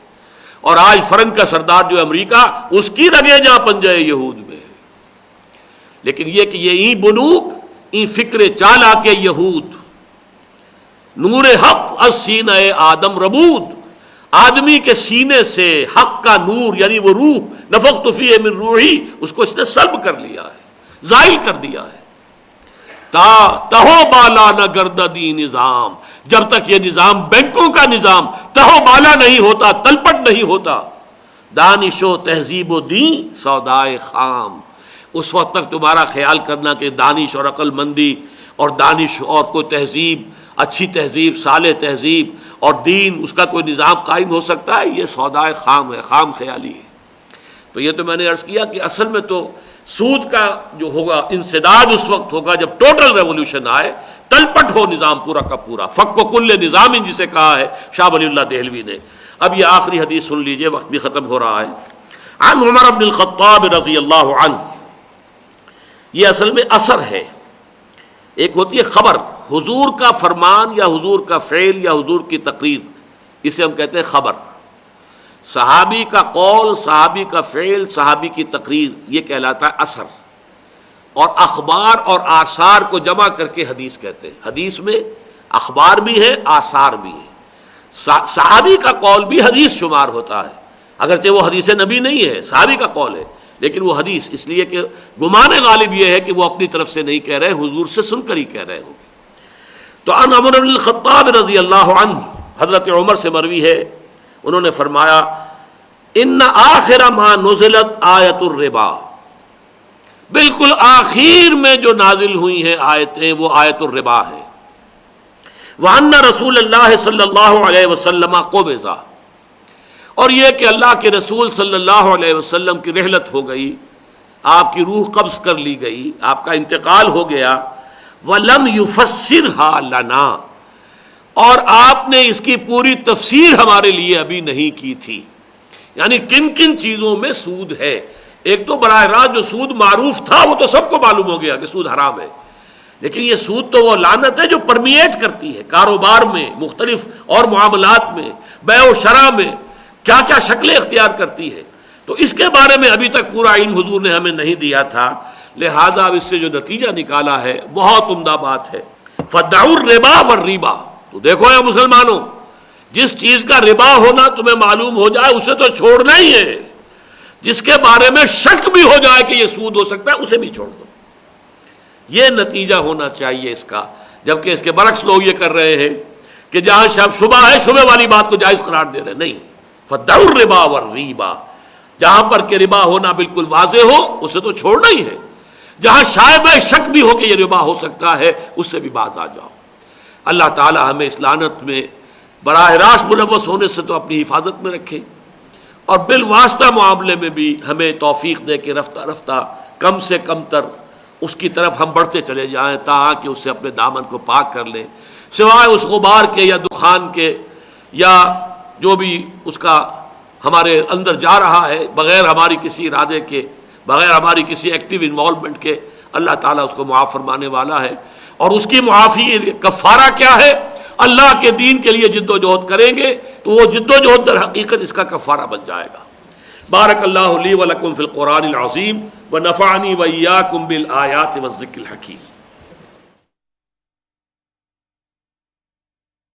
اور آج فرنگ کا سردار جو امریکہ، اس کی رگے جہاں پنجے یہود میں ہے. لیکن یہ کہ یہ این بنوک این فکر چالا کے یہود، نور حق از سینہ آدم ربود، آدمی کے سینے سے حق کا نور یعنی وہ روح، نفخت فیہ من روحی، اس کو اس نے سلب کر لیا ہے، زائل کر دیا ہے. تہو بالا نہ گرددی نظام، جب تک یہ نظام بینکوں کا نظام تہو بالا نہیں ہوتا، تلپٹ نہیں ہوتا، دانش و تہذیب و دین سودائے خام، اس وقت تک تمہارا خیال کرنا کہ دانش اور عقل مندی اور دانش اور کوئی تہذیب، اچھی تہذیب، صالح تہذیب اور دین، اس کا کوئی نظام قائم ہو سکتا ہے؟ یہ سودائے خام ہے، خام خیالی ہے. تو یہ تو میں نے عرض کیا کہ اصل میں تو سود کا جو ہوگا انسداد اس وقت ہوگا جب ٹوٹل ریولوشن آئے، تلپٹ ہو نظام پورا کا پورا، فک و کل نظام جسے کہا ہے شاہ ولی اللہ دہلوی نے. اب یہ آخری حدیث سن لیجئے، وقت بھی ختم ہو رہا ہے. عن عمر بن الخطاب رضی اللہ عنہ، یہ اصل میں اثر ہے. ایک ہوتی ہے خبر، حضور کا فرمان یا حضور کا فعل یا حضور کی تقریر، اسے ہم کہتے ہیں خبر. صحابی کا قول، صحابی کا فعل، صحابی کی تقریر، یہ کہلاتا ہے اثر. اور اخبار اور آثار کو جمع کر کے حدیث کہتے ہیں. حدیث میں اخبار بھی ہے، آثار بھی ہے. صحابی کا قول بھی حدیث شمار ہوتا ہے، اگرچہ وہ حدیث نبی نہیں ہے، صحابی کا قول ہے، لیکن وہ حدیث، اس لیے کہ گمان غالب یہ ہے کہ وہ اپنی طرف سے نہیں کہہ رہے، حضور سے سن کر ہی کہہ رہے ہوں. تو عن عمر بن الخطاب رضی اللہ عنہ، حضرت عمر سے مروی ہے، انہوں نے فرمایا ان آخر ما نزلت آیت الربا، بالکل آخر میں جو نازل ہوئی ہیں آیتیں وہ آیت الربا ہے. وان رسول اللہ صلی اللہ علیہ وسلم قبض، اور یہ کہ اللہ کے رسول صلی اللہ علیہ وسلم کی رحلت ہو گئی، آپ کی روح قبض کر لی گئی، آپ کا انتقال ہو گیا، وَلَمْ يُفَسِّرْهَا لَنَا، اور آپ نے اس کی پوری تفسیر ہمارے لیے ابھی نہیں کی تھی. یعنی کن کن چیزوں میں سود ہے. ایک تو براہ راست جو سود معروف تھا وہ تو سب کو معلوم ہو گیا کہ سود حرام ہے، لیکن یہ سود تو وہ لعنت ہے جو پرمیٹ کرتی ہے کاروبار میں، مختلف اور معاملات میں، بیع و شرع میں کیا کیا شکلیں اختیار کرتی ہے. تو اس کے بارے میں ابھی تک پورا علم حضور نے ہمیں نہیں دیا تھا، لہذا اب اس سے جو نتیجہ نکالا ہے بہت عمدہ بات ہے. فَدَعُوا الرِّبَا وَالرِّبَا، تو دیکھو یا مسلمانوں، جس چیز کا ربا ہونا تمہیں معلوم ہو جائے اسے تو چھوڑنا ہی ہے، جس کے بارے میں شک بھی ہو جائے کہ یہ سود ہو سکتا ہے اسے بھی چھوڑ دو. یہ نتیجہ ہونا چاہیے اس کا. جبکہ اس کے برعکس لوگ یہ کر رہے ہیں کہ جہاں شبہ ہے شبہ والی بات کو جائز قرار دے رہے ہیں. نہیں، فَدَعُوا الرِّبَا وَالرِّبَا، جہاں پر کہ ربا ہونا بالکل واضح ہو اسے تو چھوڑنا ہی ہے، جہاں شائبہ شک بھی ہو کہ یہ ربا ہو سکتا ہے اس سے بھی باز آ جاؤ. اللہ تعالی ہمیں اس لعنت میں براہ راست ملوث ہونے سے تو اپنی حفاظت میں رکھے، اور بالواسطہ معاملے میں بھی ہمیں توفیق دے کہ رفتہ رفتہ کم سے کم تر اس کی طرف ہم بڑھتے چلے جائیں تاکہ اس سے اپنے دامن کو پاک کر لیں، سوائے اس غبار کے یا دخان کے یا جو بھی اس کا ہمارے اندر جا رہا ہے بغیر ہماری کسی ارادے کے، بغیر ہماری کسی ایکٹیو انوالومنٹ کے. اللہ تعالیٰ اس کو معاف فرمانے والا ہے، اور اس کی معافی کفارہ کیا ہے؟ اللہ کے دین کے لیے جد و جہد کریں گے تو وہ جد و جہد در حقیقت اس کا کفارہ بن جائے گا. بارک اللہ لی و لکم فی القرآن العظیم ونفعنی و ایاکم بالآیات والذکر الحکیم.